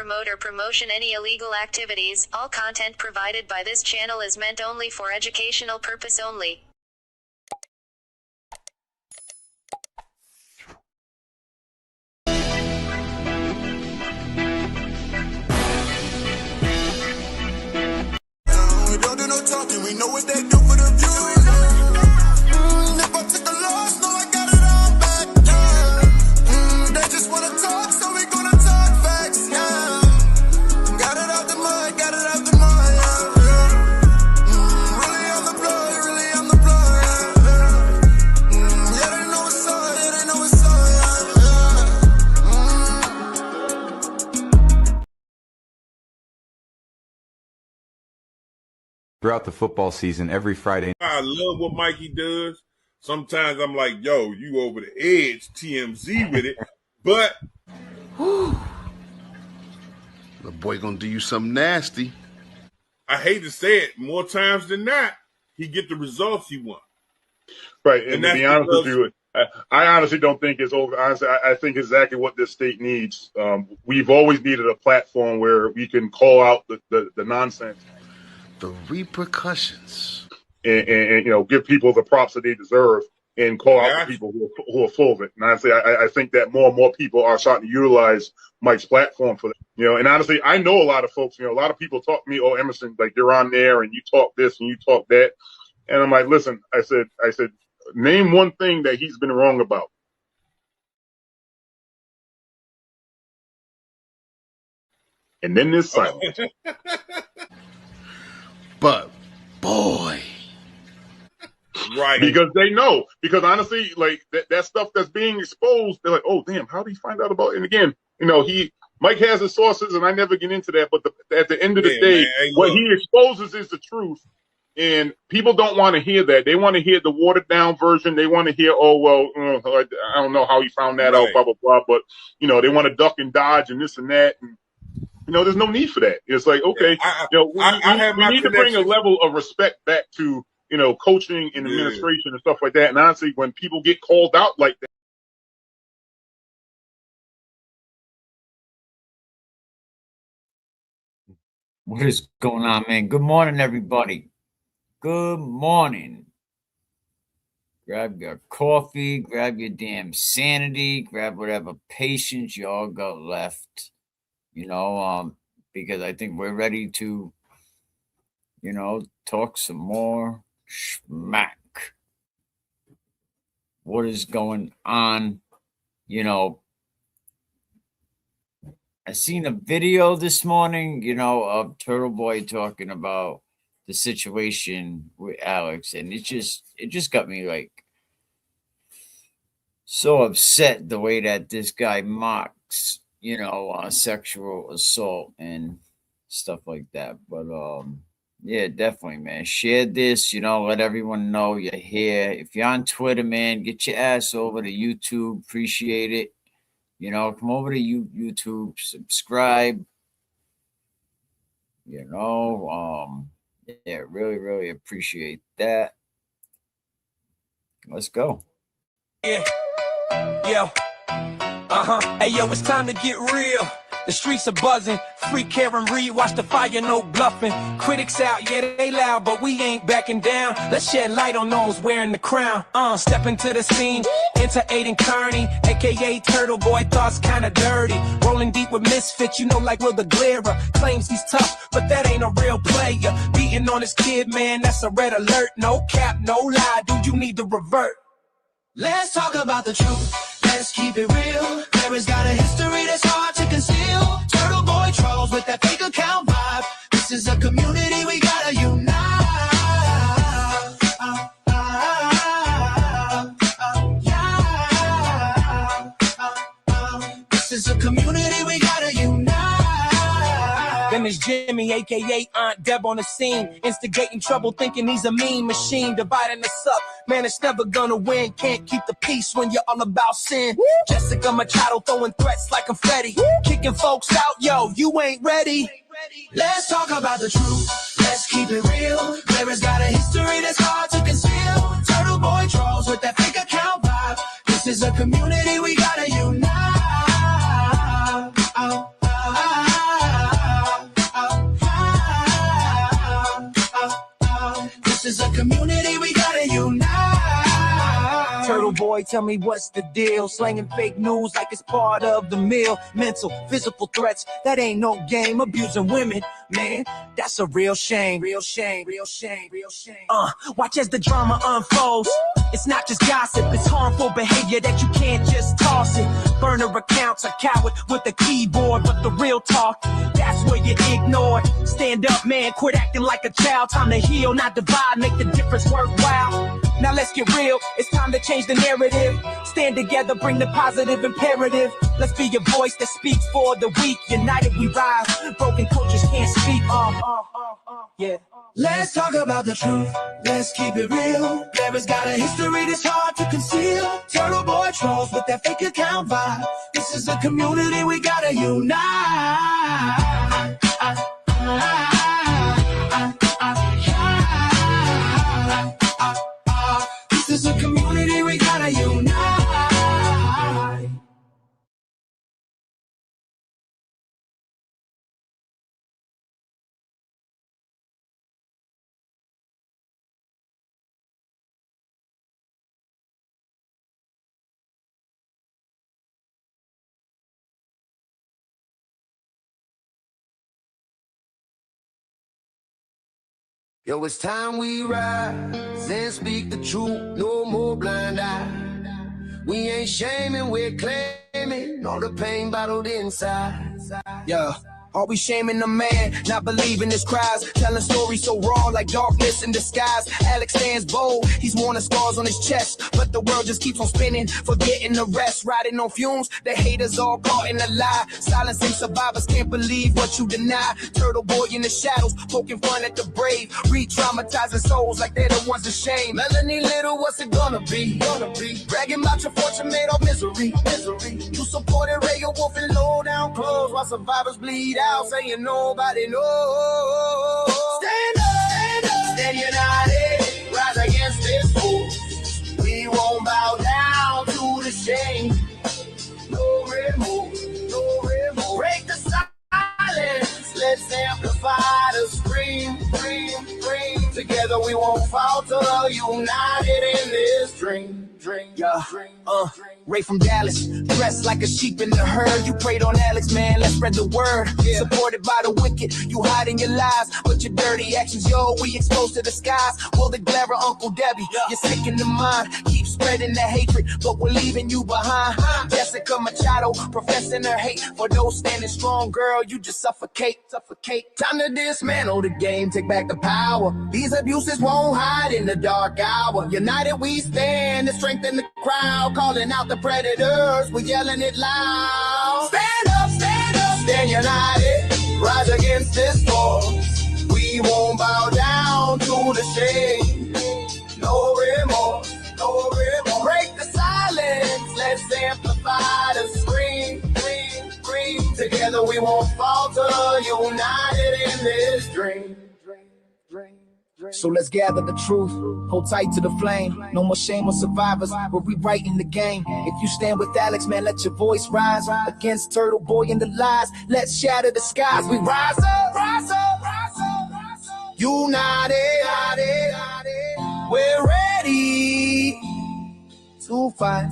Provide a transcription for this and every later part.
promote or promotion any illegal activities. All content provided by this channel is meant only for educational purpose only. We don't do no talking, we know what they do for the views. If I took a loss, no, I got it all back. They just wanna talk, so we gonna talk facts. Got it out the mud, got it out the mud. Really on the blood, really on the blood. Yeah, they know it's up, yeah, they know it's up. Throughout the football season, every Friday. I love what Mikey does. Sometimes I'm like, yo, you over the edge, TMZ with it. But the boy gonna do you something nasty. I hate to say it, more times than not, he get the results he wants. Right, and to be honest with you, I honestly don't think it's over. Honestly, I think exactly what this state needs. We've always needed a platform where we can call out the nonsense, the repercussions, and give people the props that they deserve, and call out the people who are full of it. And honestly, I think that more and more people are starting to utilize Mike's platform for that. And honestly, I know a lot of folks. A lot of people talk to me, "Oh, Emerson, like you're on there and you talk this and you talk that," and I'm like, listen, I said, name one thing that he's been wrong about. And then there's silence. But boy. Right. Because they know. Because honestly, like that stuff that's being exposed, they're like, oh damn, how did he find out about it? And again, Mike has his sources, and I never get into that. But at the end of the day, what he exposes is the truth, and people don't want to hear that. They want to hear the watered down version. They want to hear, oh well, I don't know how he found that out, blah blah blah. But they want to duck and dodge and this and that. And, there's no need for that. It's like, okay, we need to bring a level of respect back to coaching and administration and stuff like that. And honestly, when people get called out like that. What is going on, man? Good morning, everybody. Good morning. Grab your coffee, grab your damn sanity, grab whatever patience y'all got left, because I think we're ready to, talk some more smack. What is going on? I seen a video this morning, of Turtle Boy talking about the situation with Alex, and it just got me like so upset the way that this guy mocks, sexual assault and stuff like that. But yeah, definitely, man. Share this, let everyone know you're here. If you're on Twitter, man, get your ass over to YouTube. Appreciate it. Come over to YouTube, subscribe. Yeah, really, really appreciate that. Let's go. Yeah. Hey, yo, it's time to get real. The streets are buzzing. Free Karen Reed, watch the fire, no bluffing. Critics out, yeah, they loud, but we ain't backing down. Let's shed light on those wearing the crown. Step into the scene, enter Aiden Kearney, aka Turtle Boy, thoughts kinda dirty. Rolling deep with misfits, like Will the Glera. Claims he's tough, but that ain't a real player. Beating on his kid, man, that's a red alert. No cap, no lie, dude, you need to revert. Let's talk about the truth. Let's keep it real. Clara's got a history that's hard to conceal. Turtle Boy trolls with that fake account vibe. This is a community we gotta unite. This is a community we gotta unite. Then there's Jimmy, aka Aunt Deb on the scene, instigating trouble, thinking he's a mean machine, dividing us up. Man, it's never gonna win. Can't keep the peace when you're all about sin. Jessica Machado throwing threats like confetti, kicking folks out. Yo, you ain't ready. Let's talk about the truth. Let's keep it real. Clara's got a history that's hard to conceal. Turtle Boy trolls with that fake account vibe. This is a community we gotta unite. boy, tell me what's the deal? Slanging fake news like it's part of the meal. Mental, physical threats, that ain't no game. Abusing women, man, that's a real shame. Real shame, real shame, real shame. Watch as the drama unfolds. It's not just gossip, it's harmful behavior that you can't just toss it. Burner accounts, a coward with a keyboard, but the real talk, that's where you ignore it. Stand up, man, quit acting like a child. Time to heal, not divide, make the difference worthwhile. Now let's get real, it's time to change the narrative. Stand together, bring the positive imperative. Let's be a voice that speaks for the weak. United we rise, broken cultures can't speak. Yeah. Let's talk about the truth, let's keep it real. Never's got a history that's hard to conceal. Turtle boy trolls with that fake account vibe. This is a community we gotta unite. This is a community we gotta unite. Yo, it's time we rise and speak the truth, no more blind eye. We ain't shaming, we're claiming all the pain bottled inside. Yeah. Are we shaming the man, not believing his cries? Telling stories so raw like darkness in disguise. Alex stands bold, he's worn the scars on his chest. But the world just keeps on spinning, forgetting the rest. Riding on fumes, the haters all caught in a lie. Silencing survivors, can't believe what you deny. Turtle boy in the shadows, poking fun at the brave. Re-traumatizing souls like they're the ones ashamed. Melanie Little, what's it gonna be? Bragging about your fortune made of misery. You supported Ray Wolf and low down clothes while survivors bleed out, saying nobody knows. Stand up, stand united, rise against this fool. We won't bow down to the shame. No remorse, no remorse. Break the silence, let's amplify the scream, scream. Together we won't falter, united in this dream. Ray from Dallas, dressed like a sheep in the herd. You prayed on Alex, man, let's spread the word. Supported by the wicked, you hiding your lies, but your dirty actions, yo, we exposed to the skies. Will the glare of Uncle Debbie, you're sick in the mind. Keep spreading the hatred, but we're leaving you behind. Jessica Machado, professing her hate for those standing strong, girl, you just suffocate. Time to dismantle the game, take back the power. These abuses won't hide in the dark hour. United we stand, the strength in the crowd, calling out the predators, we're yelling it loud. Stand up, stand united, rise against this force. We won't bow down to the shame. No remorse, no remorse. Break the silence, let's amplify the scream. Together we won't falter, united in this dream. So let's gather the truth, hold tight to the flame. No more shame on survivors, we're rewriting the game. If you stand with Alex, man, let your voice rise against Turtle Boy and the lies. Let's shatter the skies. We rise up, united. We're ready to fight.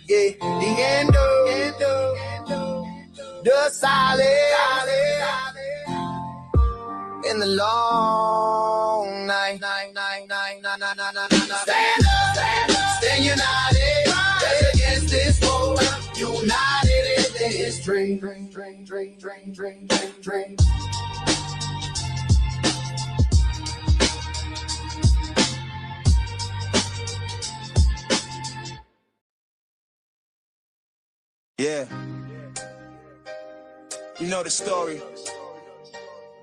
Yeah, the end of the silence in the long night. Stand up, stand united, rise against this foe. United in this dream. Yeah. You know the story.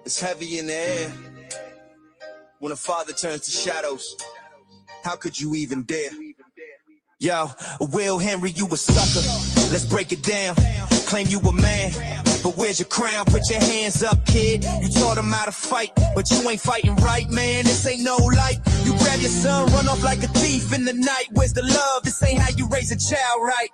It's heavy in the air. When a father turns to shadows, how could you even dare? Yo, Will Henry, you a sucker. Let's break it down. Claim you a man, but where's your crown? Put your hands up, kid. You taught him how to fight, but you ain't fighting right, man. This ain't no light. You grab your son, run off like a thief in the night. Where's the love? This ain't how you raise a child, right?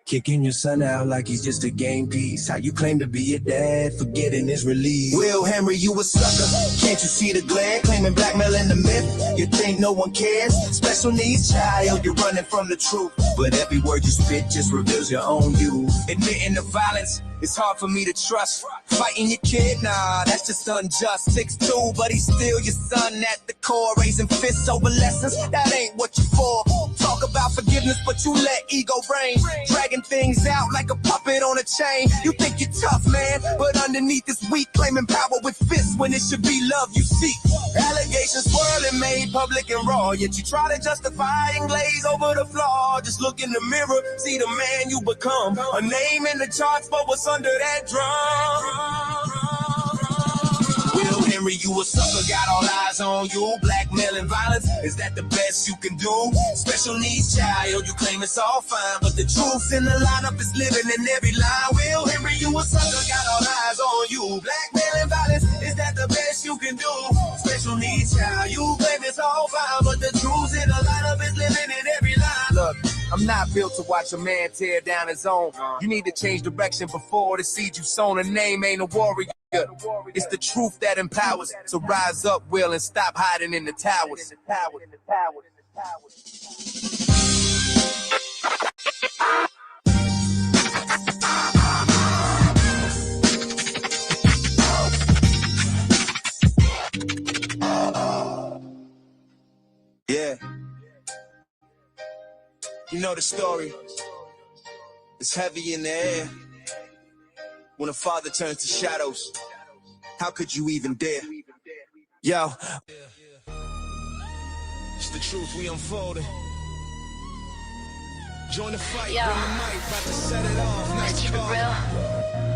Kicking your son out like he's just a game piece. How you claim to be a dad, forgetting his release. Will Henry, you a sucker. Can't you see the glare? Claiming blackmailing the myth. You think no one cares? Special needs child, you're running from the truth. But every word you spit just reveals your own you. Admitting the violence, it's hard for me to trust. Fighting your kid, nah, that's just unjust. 6'2", but he's still your son at the core. Raising fists over lessons, that ain't what you for. Talk about forgiveness, but you let ego reign. Dragging things out like a puppet on a chain. You think you're tough, man, but underneath is weak. Claiming power with fists when it should be love you seek. Allegations swirling, made public and raw. Yet you try to justify and glaze over the flaw. Just look in the mirror, see the man you become. A name in the charts, but what's under that drum? Will Henry, you a sucker, got all eyes on you. Blackmail and violence, is that the best you can do? Special needs child, you claim it's all fine, but the truth in the lineup is living in every line. Will Henry, you a sucker, got all eyes on you. Blackmail and violence, is that the best you can do? Special needs child, you claim it's all fine, but the truth in the lineup is living in every line. Look, I'm not built to watch a man tear down his own. You need to change direction before the seed you sown. A name ain't a warrior. It's the truth that empowers. So rise up, Will, and stop hiding in the towers. Yeah. You know the story. It's heavy in the air. When a father turns to shadows, how could you even dare? Yo. It's the truth we unfolding. Join the fight, bring the mic, about to set it off. Nice call.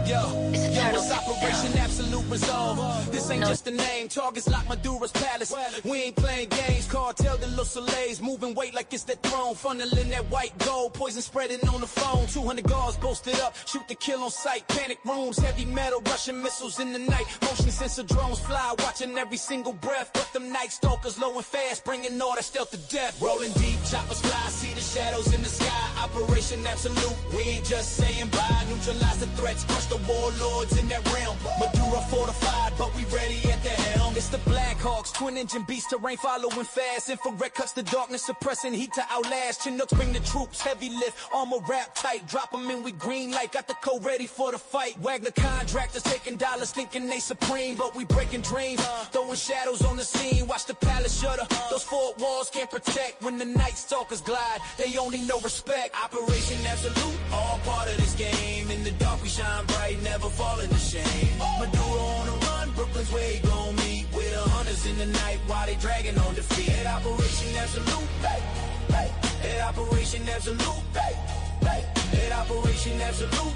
Yo, it's Operation Absolute Resolve. This ain't just a name. Targets like Madura's palace. We ain't playing games. Cartel de Los Soleils. Moving weight like it's that throne. Funneling that white gold. Poison spreading on the phone. 200 guards posted up. Shoot to kill on sight. Panic rooms. Heavy metal. Russian missiles in the night. Motion sensor drones fly. Watching every single breath. But them night stalkers low and fast. Bringing all that stealth to death. Rolling deep. Choppers fly. See the shadows in the sky. Operation Absolute. We ain't just saying bye. Neutralize the threats. Crush the warlords in that realm. Madura fortified, but we ready at the helm. It's the Blackhawks, twin engine beast, terrain following fast. Infrared cuts the darkness, suppressing heat to outlast. Chinooks bring the troops, heavy lift, armor wrap tight. Drop them in with green light, got the code ready for the fight. Wagner contractors taking dollars, thinking they supreme, but we breaking dreams. Throwing shadows on the scene, watch the palace shudder. Those four walls can't protect when the night stalkers glide. They only know respect. Operation Absolute, all part of this game. In the dark we shine bright, never fall into shame. Madura on the run, Brooklyn's where he gon' meet with the hunters in the night while they dragging on defeat. At Operation Absolute, at Operation Absolute, at Operation Absolute.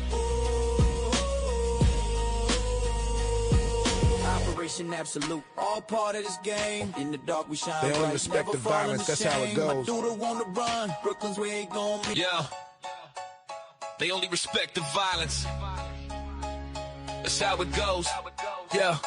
Operation Absolute, all part of this game. In the dark we shine. They only respect the violence, that's how it goes. Madura on the run, Brooklyn's where he gon' meet. Yeah. They only respect the violence. That's how it goes. Yeah.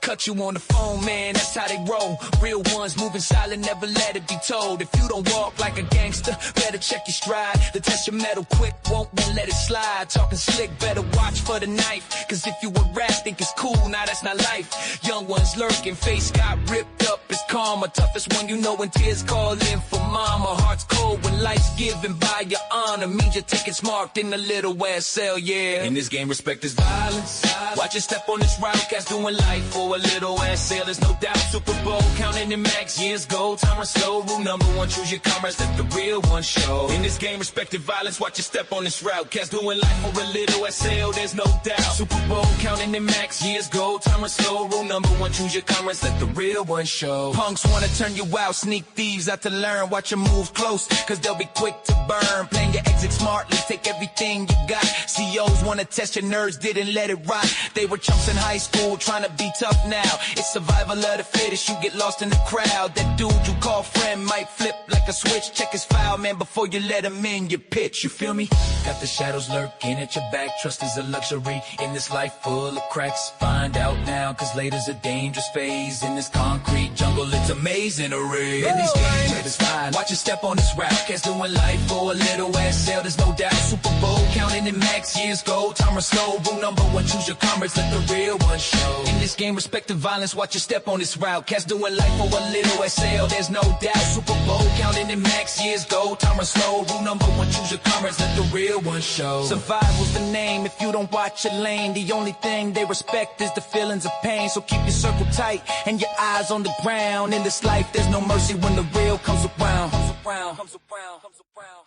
Cut you on the phone, man, that's how they roll. Real ones moving silent, never let it be told. If you don't walk like a gangster, better check your stride. The test your metal quick, won't let it slide. Talking slick, better watch for the knife. Cause if you a rap, think it's cool, nah, that's not life. Young ones lurking, face got ripped up, it's karma. Toughest one you know when tears call in for mama. Heart's cold when life's given by your honor. Means your ticket's marked in a little ass cell, yeah. In this game, respect is violence. Watch your step on this route, cats doing life for a little ass sale, there's no doubt. Super Bowl, counting in max years, gold, time run slow. Rule number one, choose your comrades, let the real one show. In this game, respected violence, watch your step on this route. Cats doing life for a little ass sale, there's no doubt. Super Bowl, counting in max years, gold, time run slow. Rule number one, choose your comrades, let the real one show. Punks wanna turn you out, sneak thieves out to learn. Watch your moves close, cause they'll be quick to burn. Playing your exit smartly, take everything you got. CEOs wanna test your nerves, didn't let it rot. They were chumps in high school, trying to be tough now. It's survival of the fittest, you get lost in the crowd. That dude you call friend might flip like a switch. Check his file, man, before you let him in your pitch. You feel me? Got the shadows lurking at your back. Trust is a luxury in this life full of cracks. Find out now, cause later's a dangerous phase. In this concrete jungle it's amazing array. In these games, it's fine. Watch your step on this rap. Cats doing life for a little ass sale, there's no doubt. Super Bowl, counting in max years gold. Timer slow, rule number one, choose your commerce, let the real one show. In this game, respect the violence, watch your step on this route. Cats doing life for a little ass sale, there's no doubt. Super Bowl, counting in max years gold. Timer slow, rule number one, choose your commerce, let the real one show. Survival's the name, if you don't watch your lane, the only thing they respect is the feelings of pain. So keep your circle tight and your eyes on the ground. In this life, there's no mercy when the real comes around. Comes around, comes around, comes around.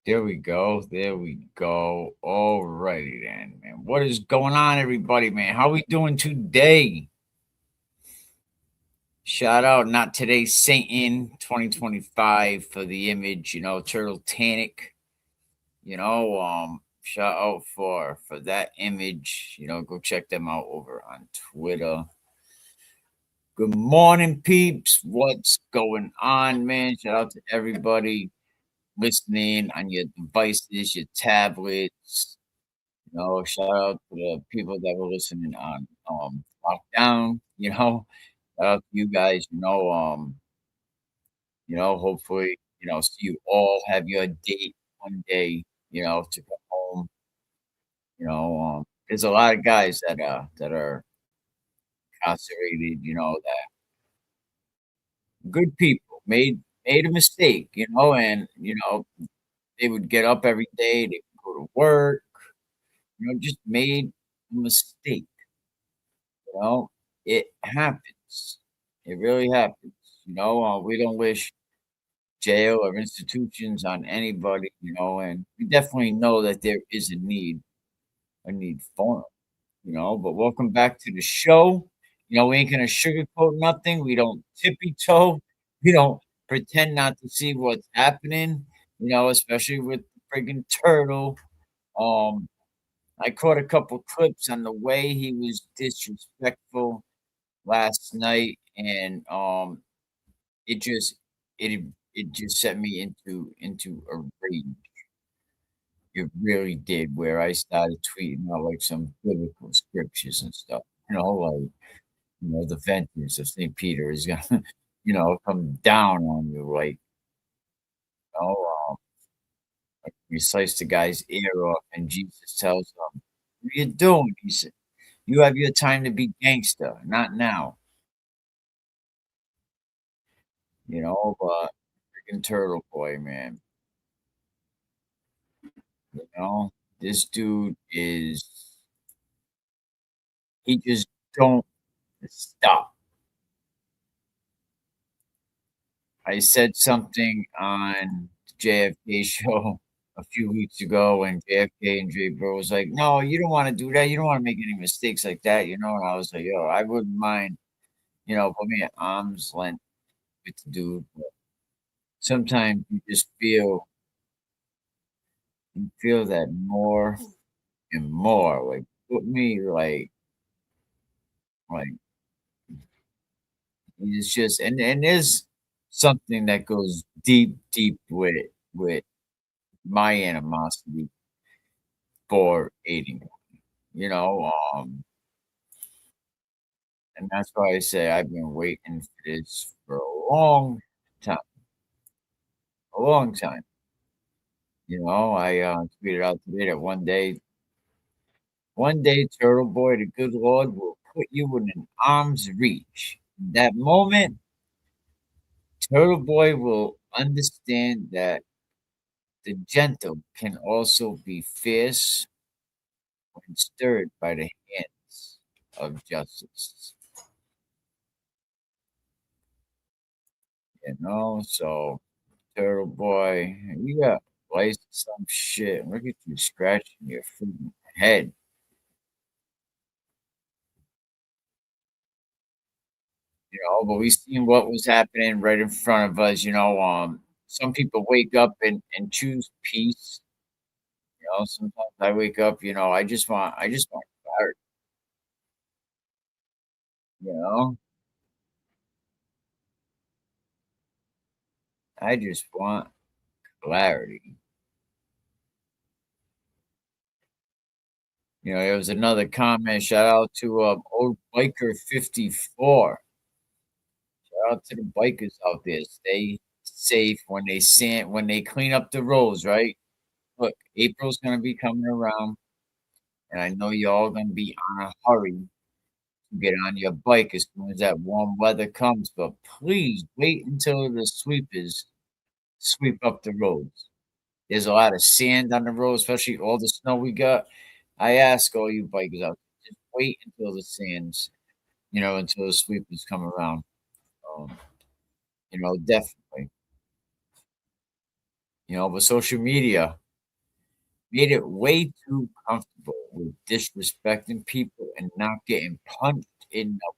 There we go. There we go. All righty then, man. What is going on, everybody, man? How we doing today? Shout out, not today, Satan 2025 for the image, Turtle Tanic. Shout out for that image. Go check them out over on Twitter. Good morning, peeps. What's going on, man? Shout out to everybody listening on your devices, your tablets. Shout out to the people that were listening on lockdown. Shout out to you guys. Hopefully, see you all have your date one day. To go home. There's a lot of guys that are incarcerated. That good people made a mistake. And they would get up every day. They would go to work. Just made a mistake. It happens. It really happens. We don't wish jail or institutions on anybody, and we definitely know that there is a need for them, but welcome back to the show. We ain't gonna sugarcoat nothing. We don't tippy toe. We don't pretend not to see what's happening, especially with the friggin' turtle. I caught a couple clips on the way he was disrespectful last night, and it just it just set me into a rage. It really did, where I started tweeting out like some biblical scriptures and stuff. Like the vengeance of St. Peter is gonna, come down on you, like you know, um, like you slice the guy's ear off, and Jesus tells him, "What are you doing?" He said, "You have your time to be gangster, not now." But freaking Turtle Boy, man. This dude he just don't stop. I said something on the JFK show a few weeks ago when JFK and Dre Bro was like, "No, you don't want to do that. You don't want to make any mistakes like that." And I was like, "Yo, I wouldn't mind, put me at arm's length with the dude." But sometimes you feel that more and more. Like put me like it's just and there's something that goes deep with my animosity for aiding, you know, um, and that's why I say I've been waiting for this for time, a long time. I tweeted out today that one day, Turtle Boy, the good Lord will put you in an arm's reach. That moment, Turtle Boy will understand that the gentle can also be fierce when stirred by the hands of justice. So Turtle Boy, you got lice or some shit. Look at you scratching your freaking head. But we seen what was happening right in front of us. Some people wake up and choose peace. Sometimes I wake up, I just want clarity. You know, I just want clarity. You know, there was another comment. Shout out to old biker 54. Shout out to the bikers out there. Stay safe when they clean up the roads, right? Look, April's gonna be coming around, and I know y'all gonna be on a hurry to get on your bike as soon as that warm weather comes. But please wait until the sweepers sweep up the roads. There's a lot of sand on the road, especially all the snow we got. I ask all you bikers out there, just wait until the sands, until the sweepers come around. Um, definitely. But social media made it way too comfortable with disrespecting people and not getting punched in the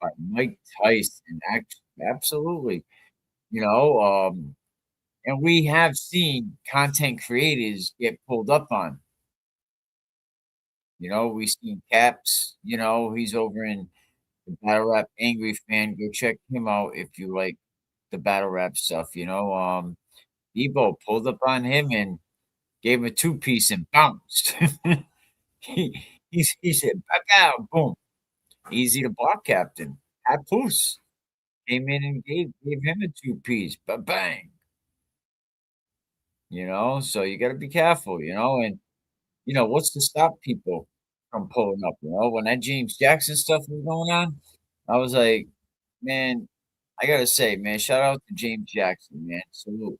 by Mike Tyson. Absolutely. You know, and we have seen content creators get pulled up on. We've seen Caps, he's over in the battle rap Angry Fan. Go check him out if you like the battle rap stuff. Debo pulled up on him and gave him a two-piece and bounced. he said, back out, boom. Easy to block, Captain. Papoose came in and gave him a two-piece, bang. So you got to be careful, and what's to stop people from pulling up? When that James Jackson stuff was going on, I was like, man, I gotta say, man, shout out to James Jackson, man. Salute.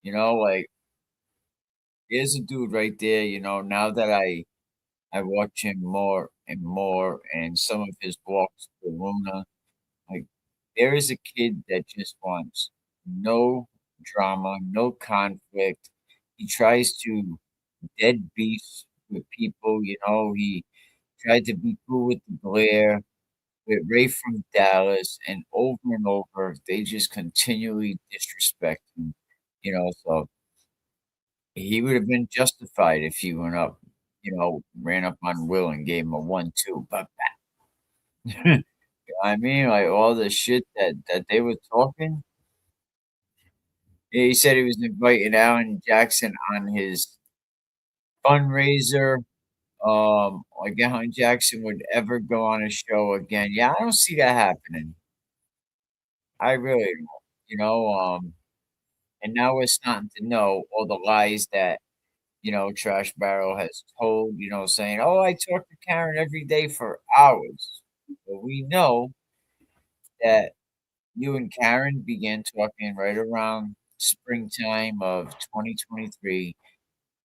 Like, there's a dude right there, now that I watch him more and more and some of his walks to Luna, like, there is a kid that just wants no drama, no conflict. He tries to dead beefs with people, he tried to be cool with the Blair, with Ray from Dallas, and over, they just continually disrespect him, so he would have been justified if he went up, ran up on Will and gave him a 1-2, but you know what I mean? Like all the shit that they were talking. Yeah, he said he was inviting Alan Jackson on his fundraiser. Like Alan Jackson would ever go on a show again. Yeah, I don't see that happening. I really don't. And now we're starting to know all the lies that Trash Barrel has told. Saying, "Oh, I talk to Karen every day for hours." But we know that you and Karen began talking right around springtime of 2023,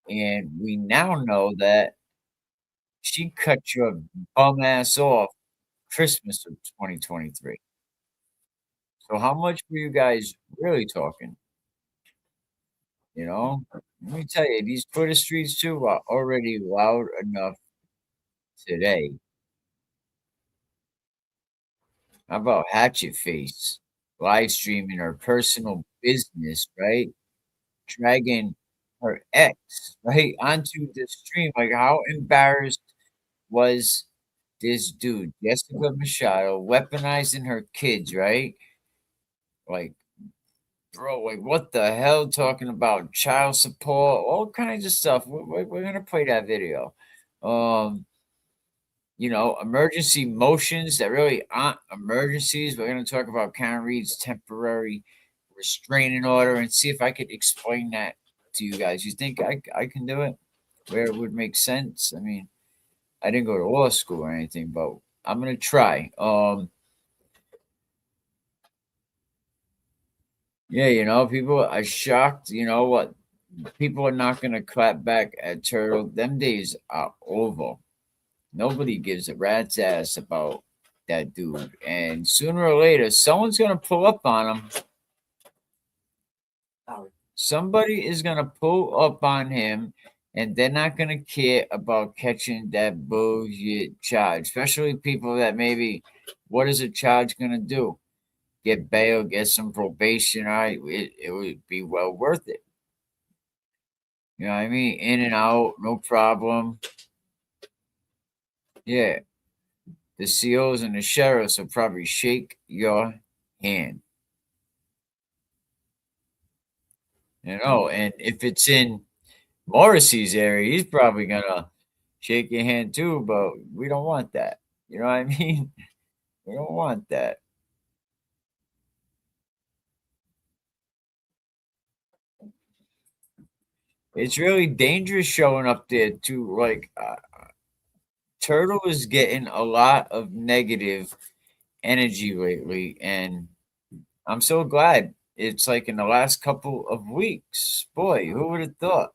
and we now know that she cut your bum ass off Christmas of 2023. So how much were you guys really talking? Let me tell you, these Twitter streets too are already loud enough today. How about Hatchet Face live streaming her personal business, right? Dragging her ex, right, onto the stream. Like, how embarrassed was this dude, Jessica Machado, weaponizing her kids, right? Like, bro, like, what the hell? Talking about child support, all kinds of stuff. We're gonna play that video. Emergency motions that really aren't emergencies. We're gonna talk about Karen Reed's temporary restraining order and see if I could explain that to you guys. You think I can do it? Where it would make sense? I mean, I didn't go to law school or anything, but I'm gonna try. Yeah, people are shocked. You know what? People are not gonna clap back at Turtle. Them days are over. Nobody gives a rat's ass about that dude. And sooner or later, someone's gonna pull up on him. Somebody is gonna pull up on him, and they're not gonna care about catching that bullshit charge. Especially people that maybe, what is a charge gonna do? Get bail, get some probation. All right, it would be well worth it. You know what I mean? In and out, no problem. Yeah. The COs and the sheriffs will probably shake your hand. You know, and if it's in Morrissey's area, he's probably gonna shake your hand too, but we don't want that. You know what I mean? We don't want that. It's really dangerous showing up there too. Like Turtle is getting a lot of negative energy lately, and I'm so glad it's like in the last couple of weeks. Boy, who would have thought?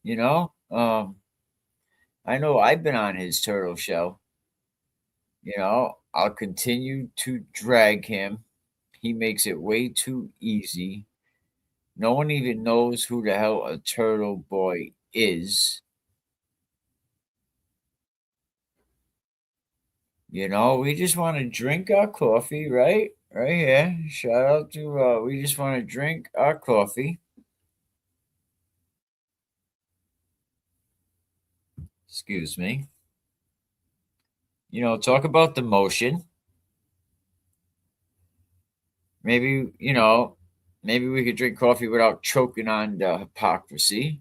You know, I know I've been on his Turtle show. You know, I'll continue to drag him. He makes it way too easy. No one even knows who the hell a Turtle Boy is. You know, we just want to drink our coffee, right? Right here. Shout out to we just want to drink our coffee. Excuse me. You know, talk about the motion. Maybe, you know, maybe we could drink coffee without choking on the hypocrisy.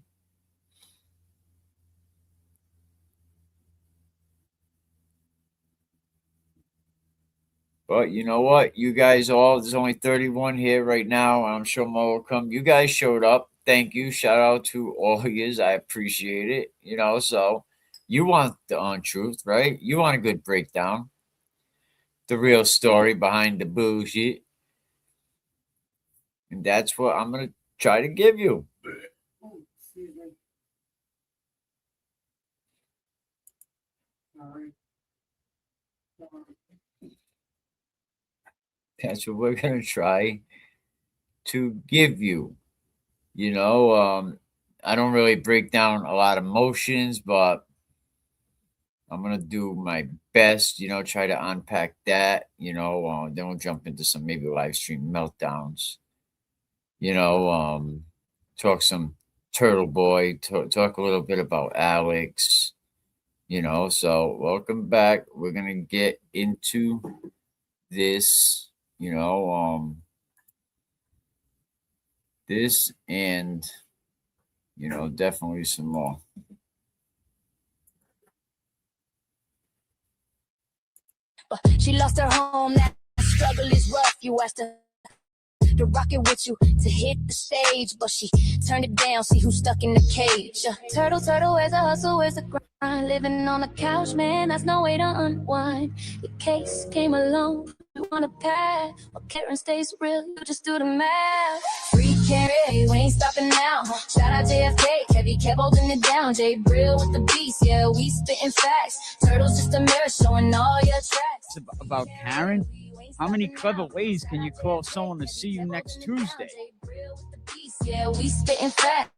But you know what? You guys all, there's only 31 here right now, and I'm sure more will come. You guys showed up. Thank you. Shout out to all of yous. I appreciate it. You know, so you want the untruth, right? You want a good breakdown. The real story behind the bullshit. And that's what I'm going to try to give you. That's what we're going to try to give you. You know, I don't really break down a lot of emotions, but I'm going to do my best, you know, try to unpack that, you know, then we'll jump into some maybe live stream meltdowns, you know, talk some Turtle Boy, talk a little bit about Alex, you know, so welcome back. We're going to get into this, you know, this and, you know, definitely some more. But she lost her home, that struggle is rough. You asked her to rock it with you, to hit the stage, but she turned it down, see who's stuck in the cage. Turtle, where's the hustle, where's the grind? Living on the couch, man, that's no way to unwind. Your case came along, you wanna pass, but Karen stays real, you just do the math. Free Karen, we ain't stopping now. Shout out JFK, Kevy kept holding it down. Jay Brill with the beast, yeah, we spitting facts. Turtle's just a mirror showing all your tracks. About Karen? How many clever ways can you call someone to see you next Tuesday? Yeah, we spitting facts.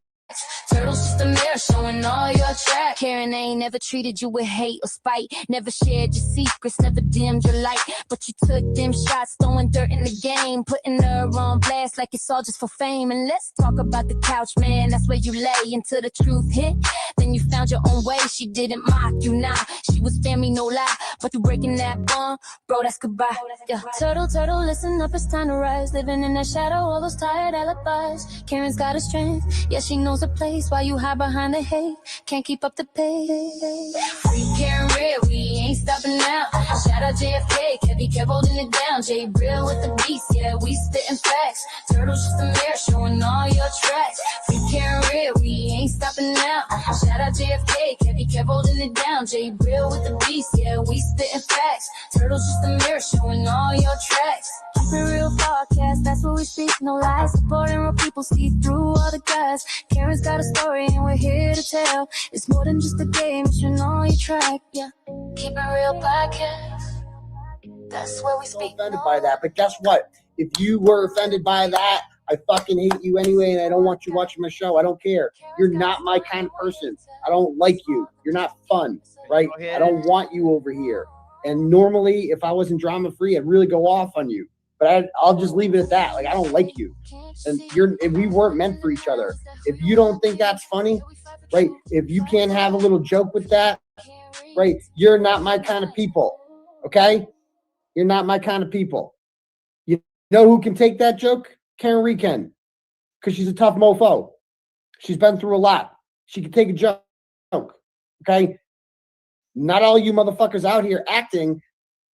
Turtle's just a mirror showing all your tracks. Karen ain't never treated you with hate or spite. Never shared your secrets, never dimmed your light. But you took them shots, throwing dirt in the game, putting her on blast like it's all just for fame. And let's talk about the couch, man. That's where you lay until the truth hit. Then you found your own way. She didn't mock you, nah. She was family, no lie. But you breaking that bond, bro, that's goodbye. Yeah. Turtle, listen up, it's time to rise. Living in that shadow, all those tired alibis. Karen's got a strength, yeah, she knows a place. While you hide behind the hate, can't keep up the pace. Free Karen real, we ain't stopping now. Shout out JFK, Kevy kept holding it down. Jay Brill with the beast, yeah, we spitting facts. Turtle's just a mirror showing all your tracks. Free Karen real, we ain't stopping now. Shout out JFK, Kevy kept holding it down. Jay Brill with the beast, yeah, we spitting facts. Turtle's just a mirror showing all your tracks. Keep it real podcast, that's what we speak, no lies. Supporting real people, see through all the guys. Karen's got a story and we're here to tell. It's more than just a game, it's your on your track, yeah. Keep it real podcast, that's where we speak. Offended by that, but guess what? If you were offended by that, I fucking hate you anyway, and I don't want you watching my show. I don't care. You're not my kind of person. I don't like you. You're not fun, right? I don't want you over here. And normally, if I wasn't drama free, I'd really go off on you. But I'll just leave it at that. Like, I don't like you. And we weren't meant for each other. If you don't think that's funny, right? If you can't have a little joke with that, right? You're not my kind of people, okay? You're not my kind of people. You know who can take that joke? Karen Reed can, because she's a tough mofo. She's been through a lot. She can take a joke, okay? Not all you motherfuckers out here acting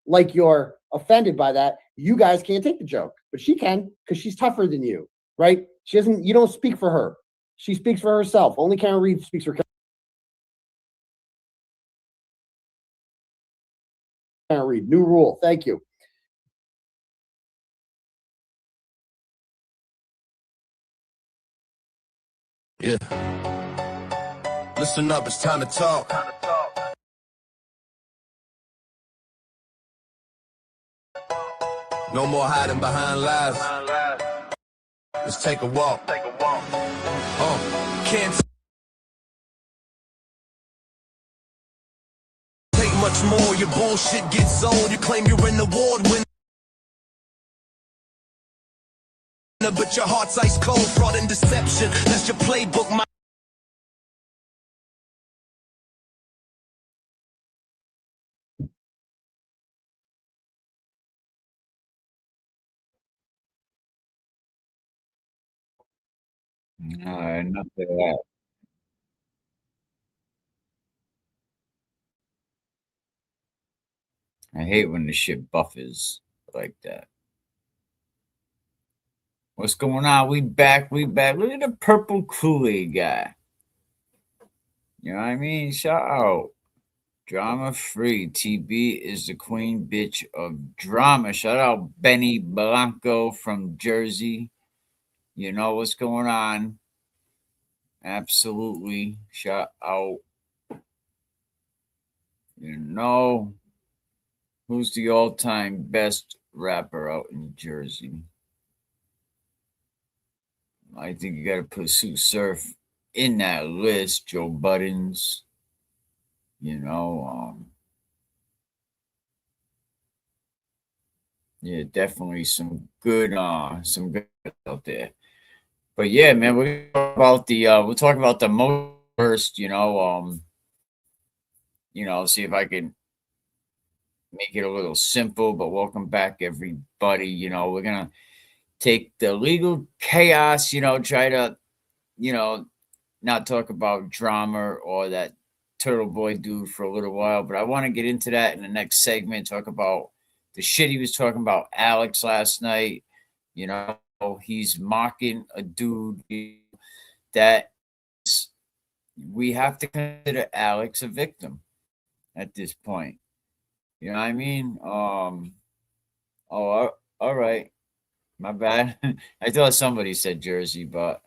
like you're offended by that. You guys can't take the joke, but she can, because she's tougher than you, right? She doesn't. You don't speak for her. She speaks for herself. Only Karen Reed speaks for Karen Reed. New rule. Thank you. Yeah. Listen up, it's time to talk. No more hiding behind lies. Let's take a walk. Can't take much more. Your bullshit gets old. You claim you're an award winner, but your heart's ice cold. Fraud and deception. That's your playbook. Enough of that. I hate when the shit buffers like that. What's going on? We back. Look at the purple Kool-Aid guy. You know what I mean? Shout out. Drama free. TB is the queen bitch of drama. Shout out Benny Blanco from Jersey. You know what's going on. Absolutely. Shout out. You know who's the all-time best rapper out in Jersey? I think you got to put Sue Surf in that list. Joe Buttons. You know, yeah, definitely some good out there. But yeah, man, we'll talk about the most first, see if I can make it a little simple, but welcome back everybody. We're gonna take the legal chaos, try to, not talk about drama or that Turtle Boy dude for a little while, but I want to get into that in the next segment, talk about the shit he was talking about Alex last night. He's mocking a dude that we have to consider Alex a victim at this point. You know what I mean? All right. My bad. I thought somebody said Jersey, but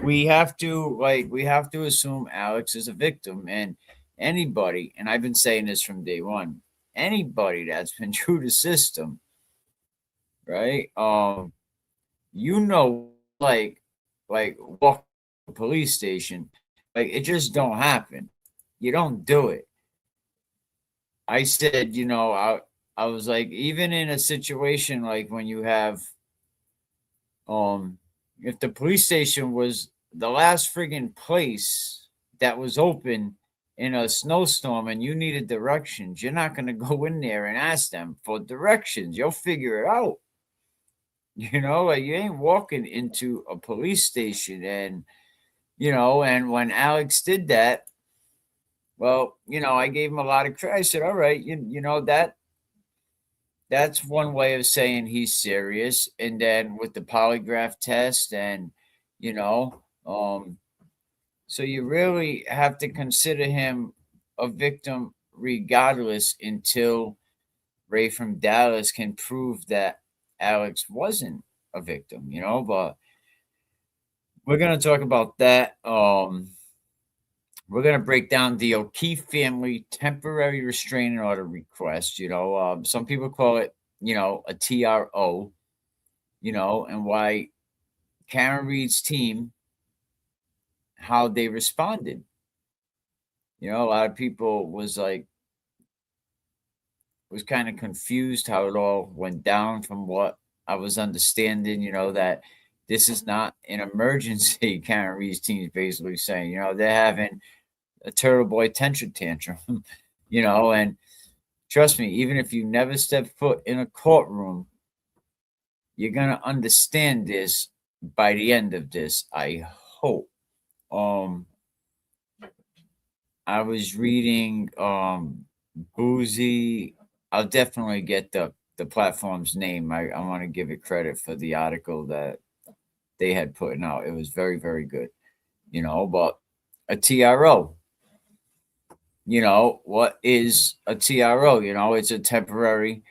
we have to assume Alex is a victim, and anybody, and I've been saying this from day one, anybody that's been through the system, right? Walk to a police station, it just don't happen. You don't do it. I said, I was like, even in a situation like when you have, if the police station was the last friggin' place that was open in a snowstorm and you needed directions, you're not going to go in there and ask them for directions. You'll figure it out. You ain't walking into a police station and, and when Alex did that, well, I gave him a lot of credit. I said, all right, that's one way of saying he's serious. And then with the polygraph test and, so you really have to consider him a victim regardless until Ray from Dallas can prove that Alex wasn't a victim, but we're going to talk about that. We're going to break down the O'Keefe family temporary restraining order request. Some people call it, a TRO, and why Karen Reed's team, how they responded. A lot of people was kind of confused how it all went down from what I was understanding, that this is not an emergency. Karen Reed's team is basically saying, they're having a terrible attention tantrum, you know. And trust me, even if you never step foot in a courtroom, you're gonna understand this by the end of this, I hope. I was reading Boozy. I'll definitely get the platform's name. I want to give it credit for the article that they had put out. It was very, very good. You know, but a TRO. You know, what is a TRO? You know, it's a temporary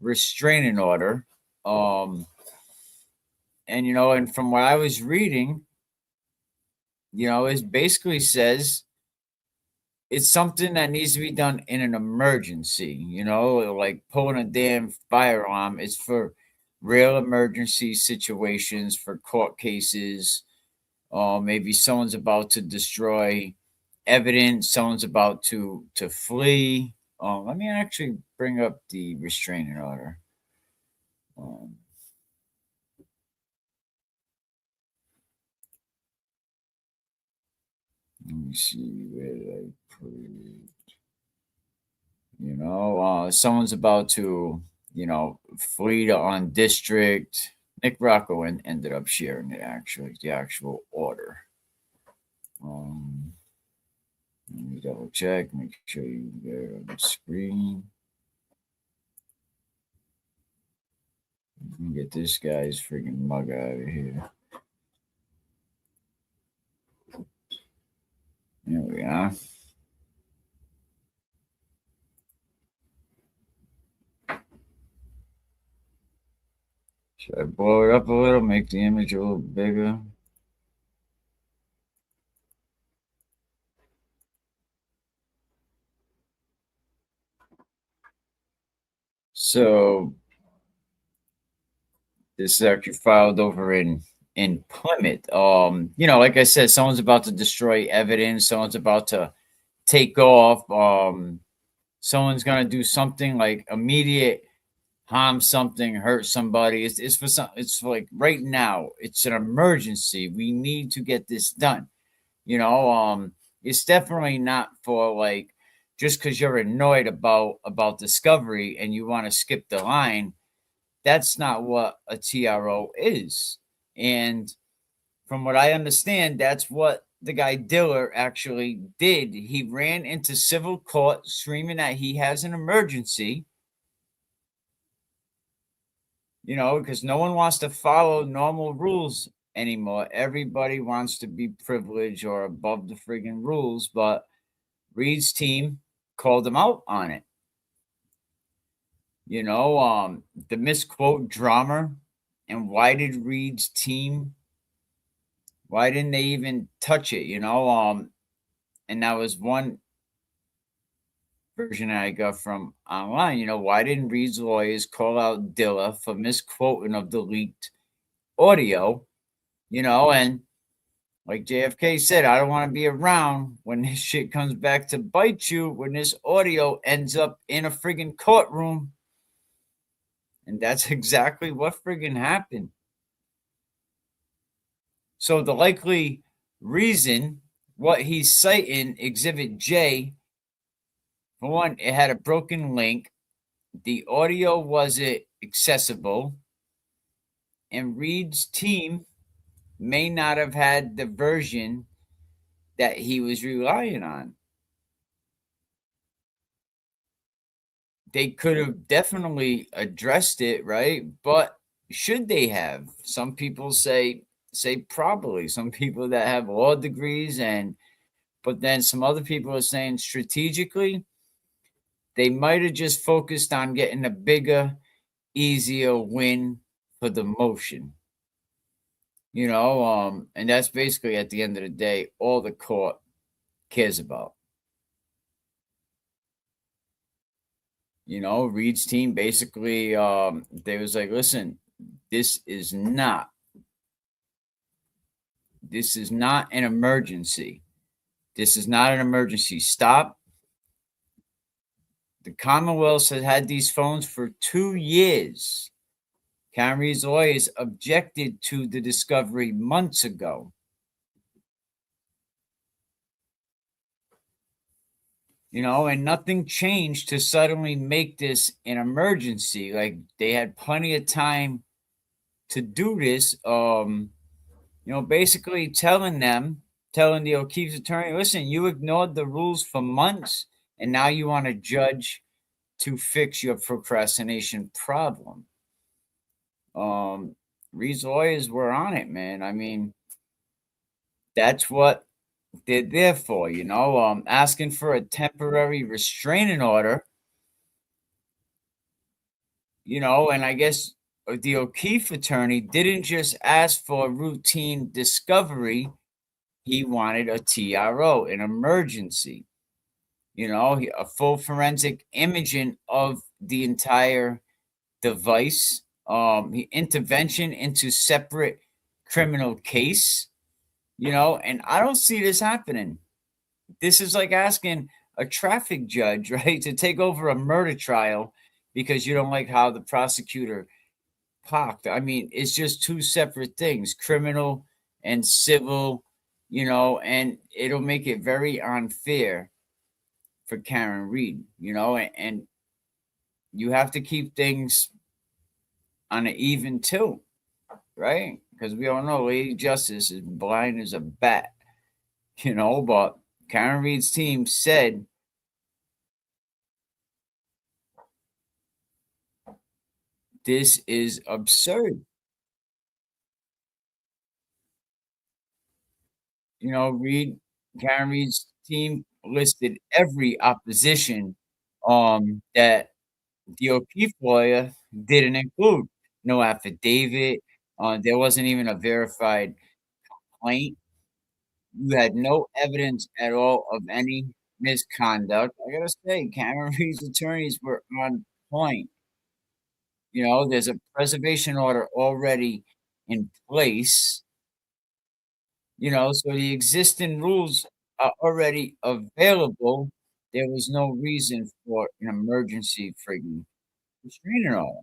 restraining order. And you know, and from what I was reading, you know, it basically says it's something that needs to be done in an emergency, you know, like pulling a damn fire alarm. It's for real emergency situations, for court cases, or maybe someone's about to destroy evidence, someone's about to flee. Let me actually bring up the restraining order. Let me see, where did I put it? You know, someone's about to, you know, flee to on district. Nick Rocco ended up sharing it, actually, the actual order. Let me double check, make sure you get it on the screen. Let me get this guy's freaking mug out of here. There we are. Should I blow it up a little, make the image a little bigger? So this is actually filed over in Plymouth. You know, like I said, someone's about to destroy evidence, someone's about to take off, someone's gonna do something like immediate harm something, hurt somebody. It's for some, it's for like right now, it's an emergency. We need to get this done. You know, it's definitely not for like just because you're annoyed about discovery and you want to skip the line. That's not what a TRO is. And from what I understand, that's what the guy Diller actually did. He ran into civil court screaming that he has an emergency, you know, because no one wants to follow normal rules anymore. Everybody wants to be privileged or above the friggin' rules, but Reed's team called him out on it. You know, the misquote drama, and why did Reed's team, why didn't they even touch it, you know? And that was one version I got from online. You know, why didn't Reed's lawyers call out Diller for misquoting of the leaked audio? You know, and like JFK said, I don't want to be around when this shit comes back to bite you, when this audio ends up in a friggin' courtroom. And that's exactly what friggin' happened. So the likely reason, what he's citing, Exhibit J, for one, it had a broken link. The audio wasn't accessible. And Reed's team may not have had the version that he was relying on. They could have definitely addressed it, right? But should they have? Some people say probably. Some people that have law degrees, but then some other people are saying strategically, they might have just focused on getting a bigger, easier win for the motion. You know, and that's basically at the end of the day all the court cares about. You know, Reed's team basically, they was like, listen, this is not an emergency. This is not an emergency. Stop. The Commonwealth has had these phones for 2 years. Cameron's lawyers objected to the discovery months ago. and nothing changed to suddenly make this an emergency. Like, they had plenty of time to do this. Basically telling the O'Keefe's attorney, listen, you ignored the rules for months, and now you want a judge to fix your procrastination problem. Reed's lawyers were on it, man. I mean, that's what they're there for, asking for a temporary restraining order, and I guess the O'Keefe attorney didn't just ask for routine discovery. He wanted a TRO, an emergency, a full forensic imaging of the entire device, intervention into separate criminal case, and I don't see this happening. This is like asking a traffic judge, right, to take over a murder trial because you don't like how the prosecutor parked. I mean, it's just two separate things, criminal and civil, and it'll make it very unfair for Karen Reed, and you have to keep things on an even too, right? Because we all know Lady Justice is blind as a bat, but Karen Reed's team said this is absurd. Karen Reed's team listed every opposition that the O'Keefe lawyer didn't include. No affidavit. There wasn't even a verified complaint. You had no evidence at all of any misconduct. I gotta say, Karen Reed's attorneys were on point. There's a preservation order already in place. So the existing rules are already available. There was no reason for an emergency friggin' restraining order.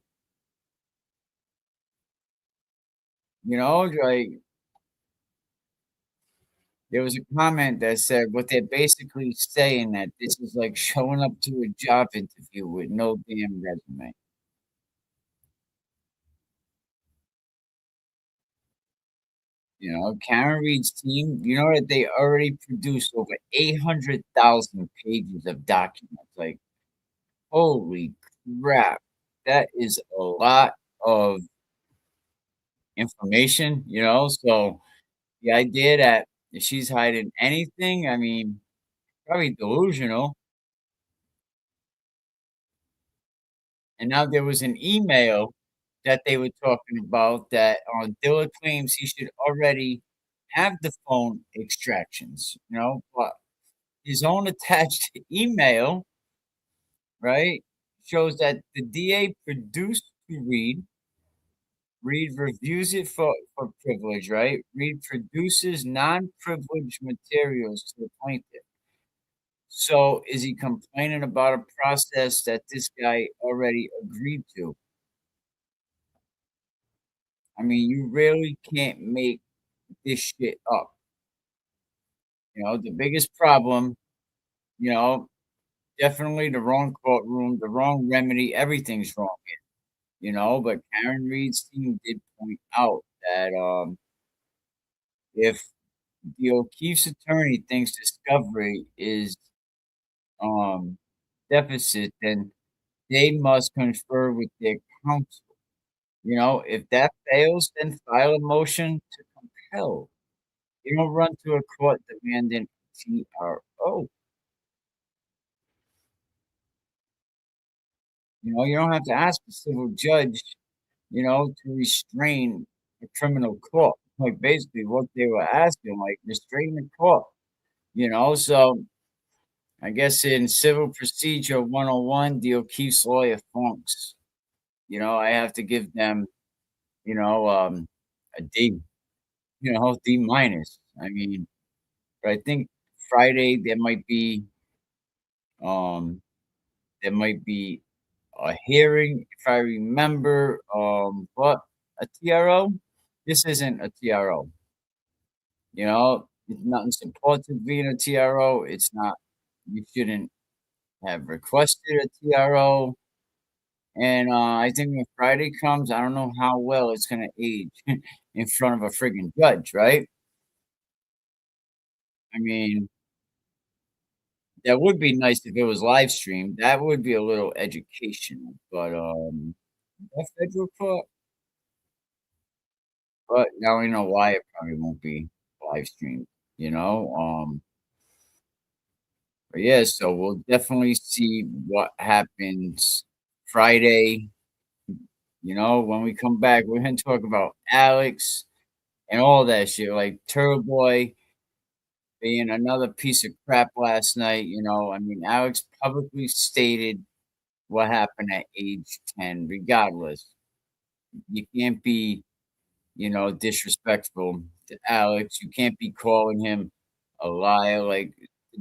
Like, there was a comment that said what they're basically saying that this is like showing up to a job interview with no damn resume. Karen Reed's team, that they already produced over 800,000 pages of documents. Like, holy crap. That is a lot of information, So the idea that if she's hiding anything, I mean, probably delusional. And now there was an email that they were talking about that Diller claims he should already have the phone extractions, but his own attached email, right, shows that the DA produced to Reed. Reed reviews it for privilege, right? Reed produces non-privileged materials to the plaintiff. So is he complaining about a process that this guy already agreed to? I mean, you really can't make this shit up. The biggest problem, you know, definitely the wrong courtroom, the wrong remedy, everything's wrong here, but Karen Reed's team did point out that if the O'Keefe's attorney thinks discovery is deficit, then they must confer with their counsel. If that fails, then file a motion to compel. You don't run to a court demanding TRO. You don't have to ask a civil judge, to restrain a criminal court. Like, basically what they were asking, like, restrain the court. So I guess in Civil Procedure 101, the O'Keefe's lawyer funks. I have to give them, a D, D minus. I mean, but I think Friday um there might be a hearing, if I remember. But a TRO, this isn't a TRO. It's nothing supported being a TRO. It's not. You shouldn't have requested a TRO. And I think when Friday comes, I don't know how well it's going to age in front of a friggin' judge, right? I mean, that would be nice if it was live streamed. That would be a little educational, but that federal court. But now we know why it probably won't be live streamed, you know. But yeah, so we'll definitely see what happens Friday. You know, when we come back, we're gonna talk about Alex and all that shit, like Turtle Boy being another piece of crap last night. You know, I mean, Alex publicly stated what happened at age 10. Regardless, you can't be, you know, disrespectful to Alex. You can't be calling him a liar. Like,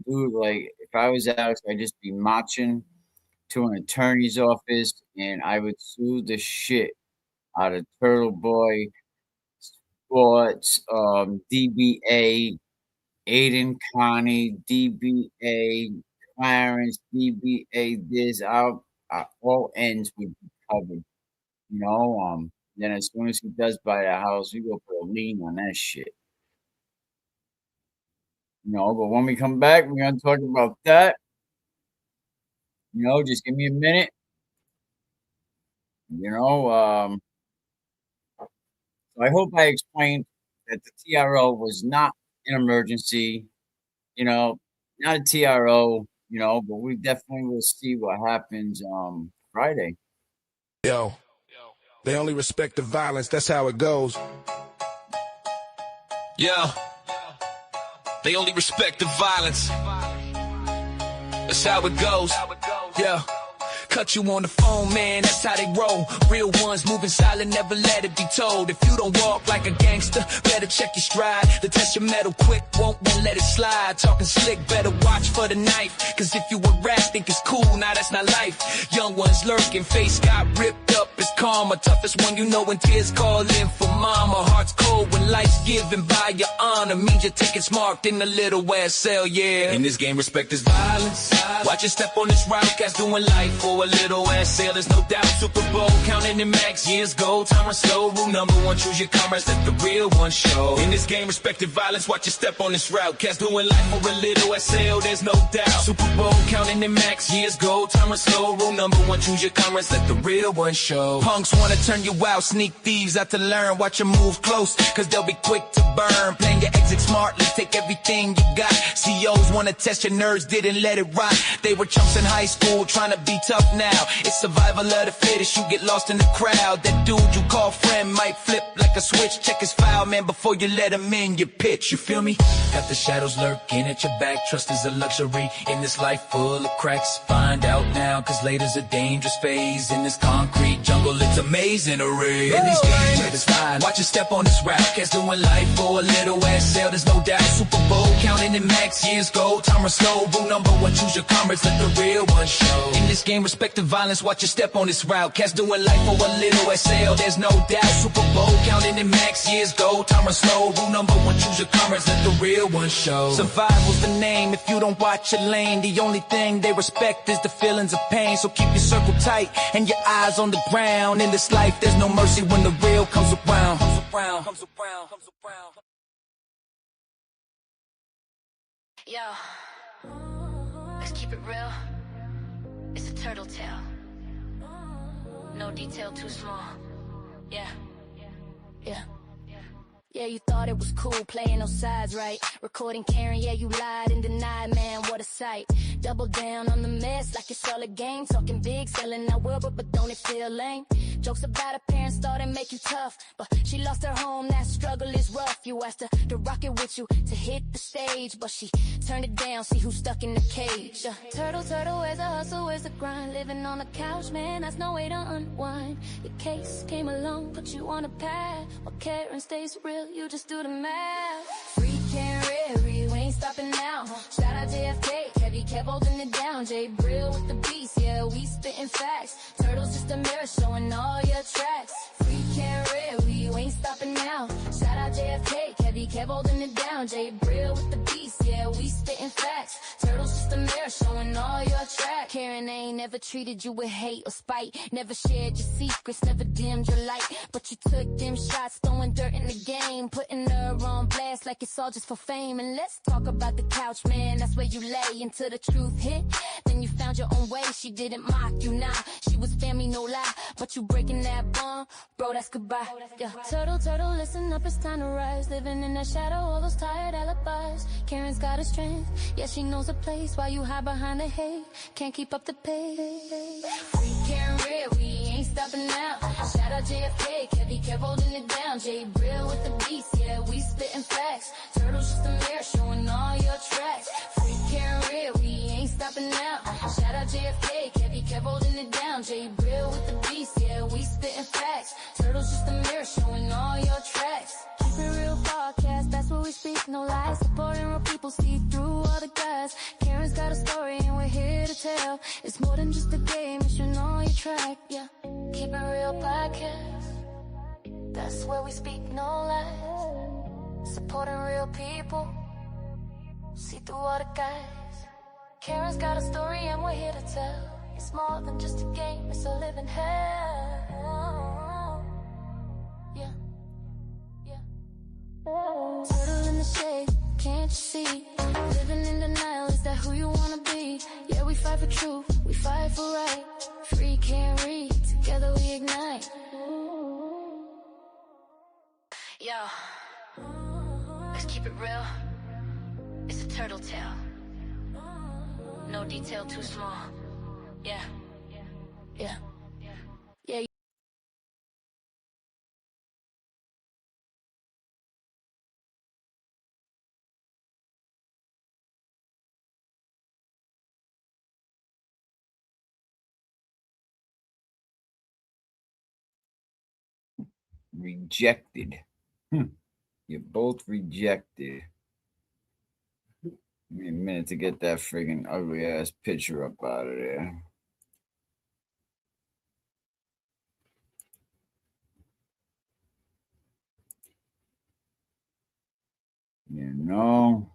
dude, like if I was Alex, I'd just be marching to an attorney's office and I would sue the shit out of Turtle Boy, Sports, DBA, Aiden Connie, DBA, Clarence, DBA, this out, all ends would be covered. You know, then as soon as he does buy the house, we go put a lien on that shit. You know, but when we come back, we're gonna talk about that. You know, just give me a minute. You know, I hope I explained that the TRO was not an emergency. You know, not a TRO. You know, but we definitely will see what happens Friday. Yo, they only respect the violence. That's how it goes. Yeah, they only respect the violence. That's how it goes. Yeah. Cut you on the phone, man, that's how they roll. Real ones moving silent, never let it be told. If you don't walk like a gangster, better check your stride. The test your metal quick, won't let it slide. Talking slick, better watch for the knife. Cause if you a rat, think it's cool, nah, that's not life. Young ones lurking, face got ripped up, it's karma. Toughest one you know when tears call in for mama. Heart's cold when life's given by your honor. Means your ticket's marked in a little ass cell, yeah. In this game, respect is violence. Watch your step on this route, cats doing life for a little ass sale, there's no doubt. Super Bowl counting in max years gold. Time run slow, rule number one, choose your comrades, let the real one show. In this game, respected violence, watch your step on this route. Cats doing life for a little ass sale, there's no doubt. Super Bowl counting in max years gold. Time run slow, rule number one, choose your comrades, let the real one show. Punks wanna turn you out, sneak thieves out to learn. Watch your move close, cause they'll be quick to burn. Playing your exit smartly, take everything you got. CEOs wanna test your nerves, didn't let it rot. They were chumps in high school, trying to be tough now. It's survival of the fittest, you get lost in the crowd. That dude you call friend might flip like a switch. Check his file, man, before you let him in your pitch. You feel me? Got the shadows lurking at your back. Trust is a luxury in this life full of cracks. Find out now, cause later's a dangerous phase. In this concrete jungle, it's amazing array. In these games, it's fine. Watch your step on this route. Cats doing life for a little ass sale, there's no doubt. Super Bowl counting in max years gold. Time run slow, rule number one, choose your comrades, let the real one show. In this game, respect the violence, watch your step on this route. Cats doing life for a little SL, there's no doubt. Super Bowl counting in max years gold. Time run slow, rule number one, choose your comrades, let the real one show. Survival's the name, if you don't watch your lane. The only thing they respect is the feelings of pain. So keep your circle tight and your eyes on the ground. In this life, there's no mercy when the real comes around. Yo, let's keep it real. It's a turtle tale. No detail too small. Yeah. Yeah, you thought it was cool, playing on sides, right? Recording Karen, yeah, you lied and denied, man, what a sight. Double down on the mess like it's all a game. Talking big, selling our world, but don't it feel lame? Jokes about her parents thought it make you tough, but she lost her home, that struggle is rough. You asked her to rock it with you, to hit the stage, but she turned it down, see who's stuck in the cage. Turtle, where's the hustle, where's the grind? Living on the couch, man, that's no way to unwind. Your case came along, put you on a path. While Karen stays real, you just do the math. Free Karen, we ain't stopping now. Shout out JFK, Kevy kept holding it down. Jay Brill with the beast, yeah, we spitting facts. Turtle's just a mirror showing all your tracks. Free Karen, we ain't stopping now. Shout out JFK, Kevy kept holding it down. Jay Brill with the beast, yeah, we spitting facts. Turtle's just just a mirror showing all your tracks. Karen ain't never treated you with hate or spite. Never shared your secrets, never dimmed your light. But you took them shots, throwing dirt in the game, putting her on blast like it's all just for fame. And let's talk about the couch, man, that's where you lay until the truth hit. Then you found your own way, she didn't mock you, nah. She was family, no lie, but you breaking that bond, bro, that's goodbye. Yeah. Turtle, turtle, listen up, it's time to rise. Living in that shadow, all those tired alibis. Karen's got a strength, yeah, she knows a place. While you hide behind the hate, can't keep up the pace. Free Karen real, we ain't stopping now. Shout out JFK, Kevy kept holding it down. J Brill with the beats, yeah, we spitting facts. Turtle's just a mirror showing all your tracks. Free Karen real, we ain't stopping now. Shout out JFK, Kevy kept holding it down. J Brill with the beats, yeah, we spitting facts. Turtle's just a mirror showing all your tracks. Keep it real podcast, that's what we speak, no lies. Supporting real people, see through all the guys. Karen's got a story and we're here to tell. It's more than just a game, you should know your track, yeah. Keep it real podcast, that's where we speak, no lies. Supporting real people, see through all the guys. Karen's got a story and we're here to tell. It's more than just a game, it's a living hell. Yeah, yeah. Turtle in the shade, can't you see? Living in denial, is that who you wanna be? Yeah, we fight for truth, we fight for right. Free can't read, together we ignite. Yo, let's keep it real. It's a turtle tale. No detail too small. Yeah, yeah, yeah. Rejected. You're both rejected. Give me a minute to get that friggin' ugly ass picture up out of there. You know?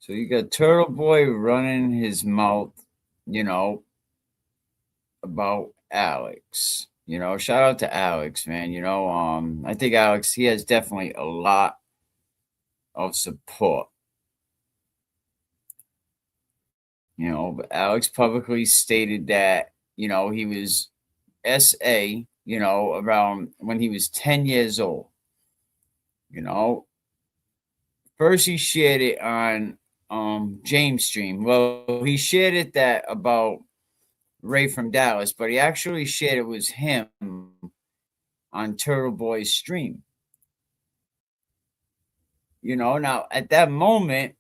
So you got Turtle Boy running his mouth, you know, about Alex. You know, shout out to Alex, man. You know, I think Alex, he has definitely a lot of support. You know, but Alex publicly stated that, you know, he was SA, you know, around when he was 10 years old. You know, first he shared it on James Stream. Well, he shared it that about Ray from Dallas, but he actually shared it was him on Turtle Boy's stream. You know, now at that moment,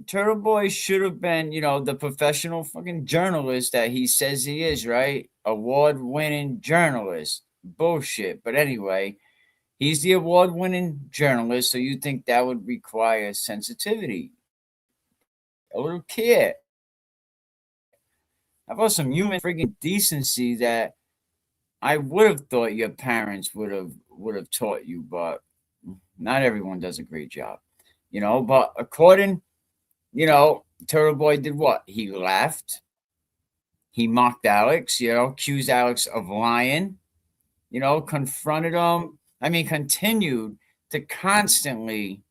Turtle Boy should have been, you know, the professional fucking journalist that he says he is, right? Award-winning journalist. Bullshit. But anyway, he's the award-winning journalist, so you think that would require sensitivity, a little care. How about some human friggin' decency that I would have thought your parents would have taught you, but not everyone does a great job, you know. But according, you know, Turtle Boy did what? He laughed. He mocked Alex, you know, accused Alex of lying, you know, confronted him. I mean, continued to constantly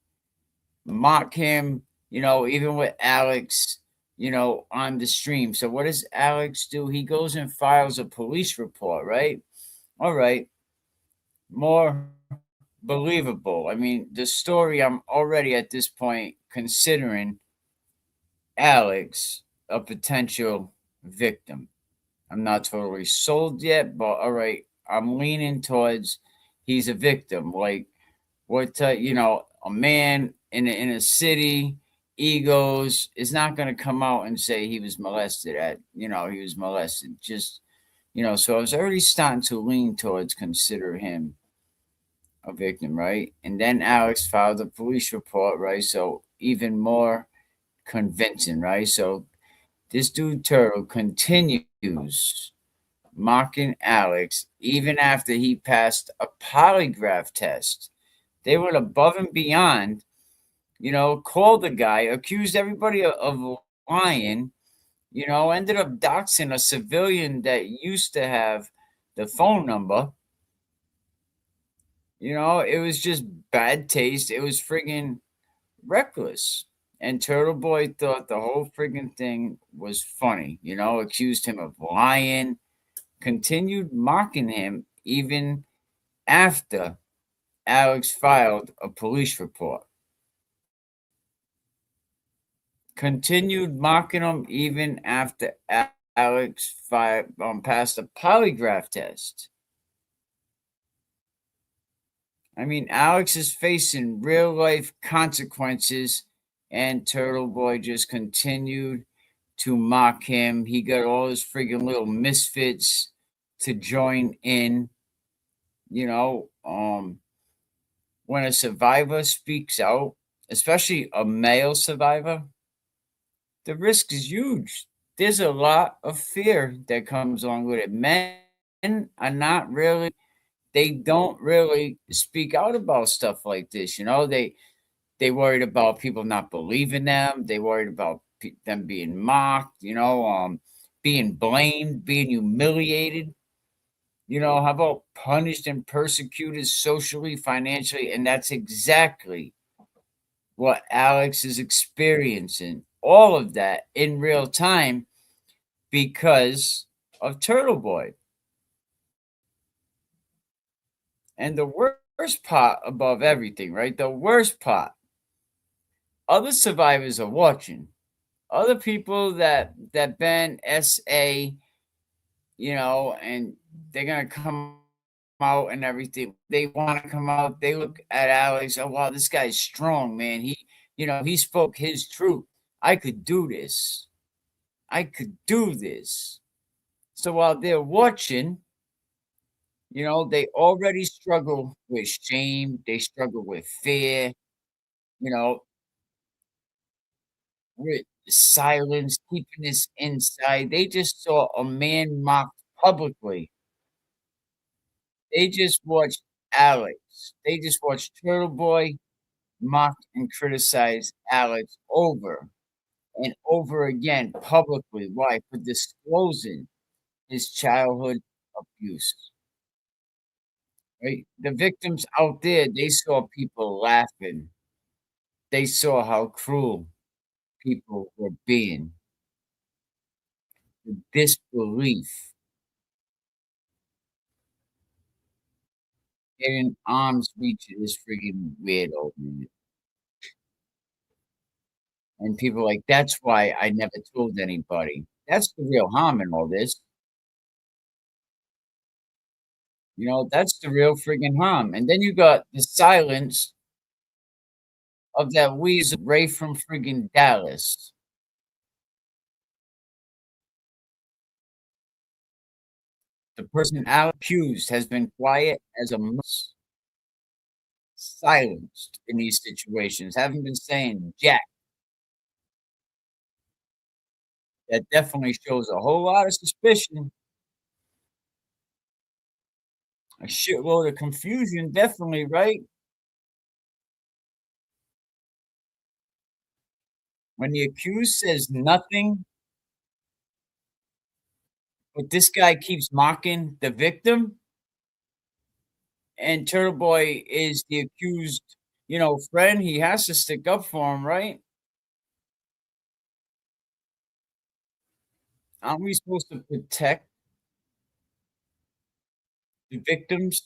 mock him, you know, even with Alex, you know, on the stream. So what does Alex do? He goes and files a police report, right? All right. More believable. I mean, the story, I'm already at this point considering Alex a potential victim. I'm not totally sold yet, but all right, I'm leaning towards he's a victim. Like, what, you know, a man in a city, egos, is not going to come out and say he was molested he was molested. Just, you know, so I was already starting to lean towards consider him a victim, right? And then Alex filed a police report, right? So even more convincing, right? So this dude Turtle continues mocking Alex even after he passed a polygraph test They went above and beyond, you know, called the guy, accused everybody of lying, you know, ended up doxing a civilian that used to have the phone number. You know, it was just bad taste. It was friggin' reckless. And Turtle Boy thought the whole friggin' thing was funny, you know, accused him of lying, continued mocking him even after Alex filed a police report. Continued mocking him even after Alex passed a polygraph test. I mean, Alex is facing real life consequences, and Turtle Boy just continued to mock him. He got all his friggin' little misfits to join in. You know, when a survivor speaks out, especially a male survivor, the risk is huge. There's a lot of fear that comes along with it. Men are not really, they don't really speak out about stuff like this. You know, they worried about people not believing them. They worried about them being mocked, you know, being blamed, being humiliated. You know, how about punished and persecuted socially, financially? And that's exactly what Alex is experiencing. All of that in real time because of Turtle Boy. And the worst part above everything, right? The worst part, other survivors are watching. Other people that been SA, you know, and they're gonna come out and everything. They want to come out. They look at Alex. Oh wow, this guy's strong, man. He, you know, he spoke his truth. I could do this. I could do this. So while they're watching, you know, they already struggle with shame. They struggle with fear. You know, with silence, keeping this inside. They just saw a man mocked publicly. They just watched Alex. They just watched Turtle Boy mock and criticize Alex over and over again publicly. Why? For disclosing his childhood abuse. Right? The victims out there, they saw people laughing. They saw how cruel people were being. The disbelief, getting arms reach of this freaking weirdo, man. And people are like, that's why I never told anybody. That's the real harm in all this. You know, that's the real friggin' harm. And then you got the silence of that weasel Ray from friggin' Dallas. The person accused has been quiet as a mouse, silenced in these situations, haven't been saying jack. That definitely shows a whole lot of suspicion, a shitload of confusion, definitely, right? When the accused says nothing, but this guy keeps mocking the victim, and Turtle Boy is the accused, you know, friend, he has to stick up for him, right? Aren't we supposed to protect the victims?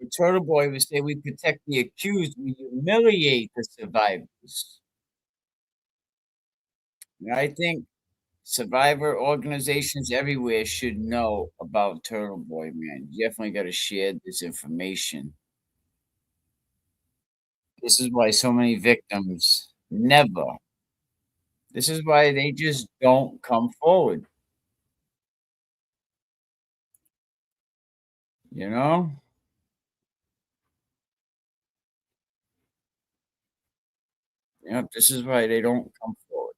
The Turtle Boy would say we protect the accused, we humiliate the survivors. And I think survivor organizations everywhere should know about Turtle Boy, man. You definitely got to share this information. This is why so many victims never. This is why they just don't come forward. You know? Yep, this is why they don't come forward.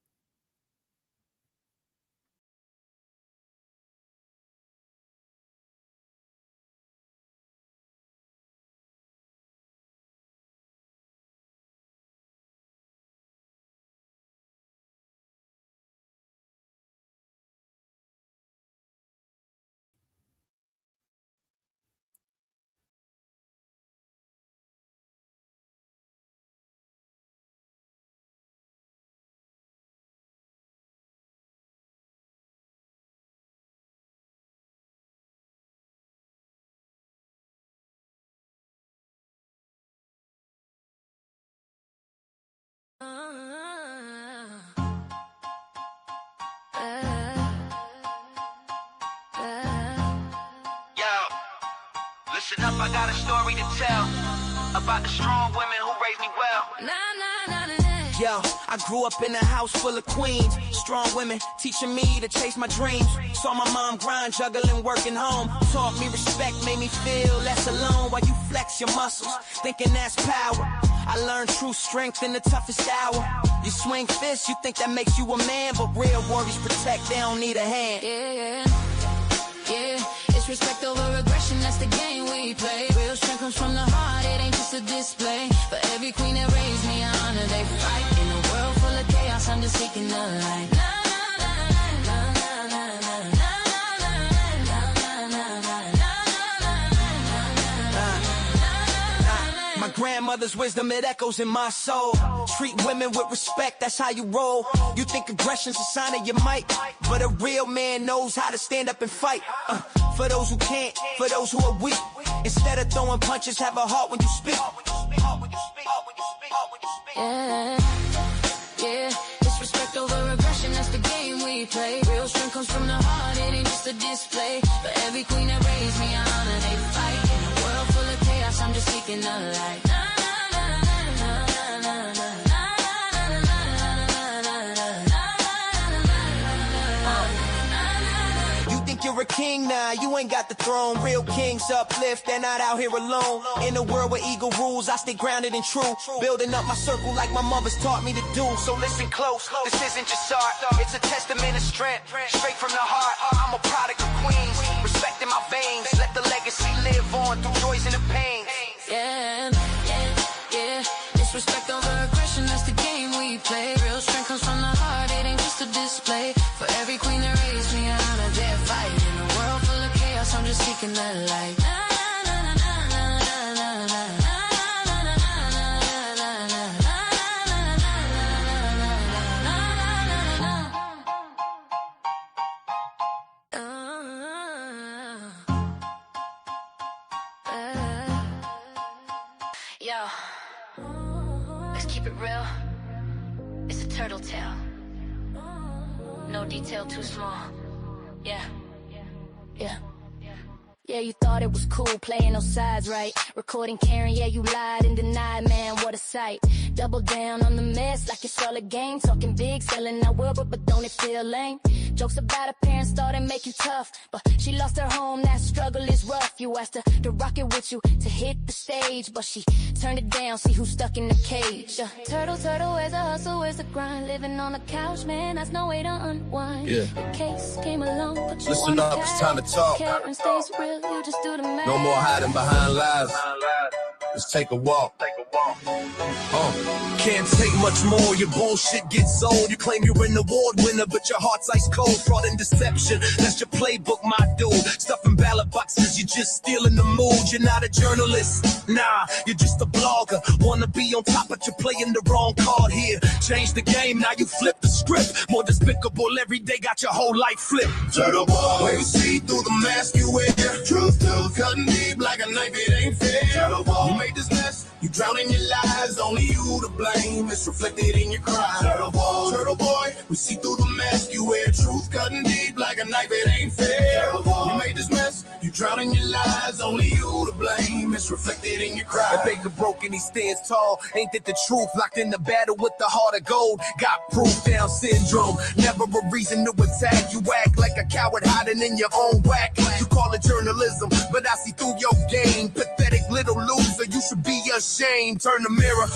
Listen up, I got a story to tell about the strong women who raised me well. Yo, I grew up in a house full of queens, strong women teaching me to chase my dreams. Saw my mom grind, juggling, working home. Taught me respect, made me feel less alone while you flex your muscles, thinking that's power. I learned true strength in the toughest hour. You swing fists, you think that makes you a man, but real warriors protect, they don't need a hand. Yeah, it's respect over aggression, that's the game we play. Real strength comes from the heart, it ain't just a display. For every queen that raised me, I honor they fight. In a world full of chaos, I'm just seeking the light. My grandmother's wisdom, it echoes in my soul. Treat women with respect, that's how you roll. You think aggression's a sign of your might, but a real man knows how to stand up and fight. For those who can't, for those who are weak, instead of throwing punches, have a heart when you speak. Yeah, it's respect over aggression, that's the game we play. Real strength comes from the heart, it ain't just a display. For every queen that raised me, I honor they fight. In a world full of chaos, I'm just seeking the light. You're a king now, you ain't got the throne. Real kings uplift, they're not out here alone. In a world where ego rules, I stay grounded and true. Building up my circle like my mother's taught me to do. So listen close, this isn't just art, it's a testament of strength, straight from the heart. I'm a product of queens, respect in my veins. Let the legacy live on through joys and the pains. Yeah, it's respect over aggression, that's the game we play. Real strength comes from the heart, it ain't just a display. For every queen that raised me, I honor their fight. In a world full of chaos, I'm just seeking the light. Yo, let's keep it real. It's a turtle tail. No detail too small. Yeah. Yeah, you thought it was cool playing those sides, right? Recording Karen, yeah, you lied and denied, man, what a sight. Double down on the mess like it's all a game. Talking big, selling our world, but don't it feel lame? Jokes about her parents thought it'd make you tough, but she lost her home, that struggle is rough. You asked her to rock it with you, to hit the stage, but she turned it down, see who's stuck in the cage. Turtle, where's the hustle, where's the grind? Living on the couch, man, that's no way to unwind. Yeah. The case came along, but you Listen up, it's time to talk. Karen stays real, you just do the math. No more hiding behind lies. Let's take a walk. Can't take much more, your bullshit gets old. You claim you're an award winner, but your heart's ice cold. Fraud and deception, that's your playbook, my dude. Stuffing ballot boxes, you're just stealing the mood. You're not a journalist, nah, you're just a blogger. Wanna be on top, but you're playing the wrong card here. Change the game, now you flip the script. More despicable, every day got your whole life flipped. Turtle boy, we see through the mask you wear. Truth still cutting deep like a knife, it ain't fair. Turtle boy, you made this mess, you drown in your lies, only you to blame. It's reflected in your cries. Turtle boy, we see through the mask you wear. Truth cutting deep like a knife, it ain't fair. Turtle boy, you made this mess, you drown in your lies, only you to blame. It's reflected in your cries. That Baker broke and he stands tall. Ain't that the truth? Locked in the battle with the heart of gold. Got proof, Down syndrome. Never a reason to attack. You act like a coward hiding in your own whack. You call it journalism, but I see through your game. Pathetic little loser, you should be ashamed. Turn the mirror,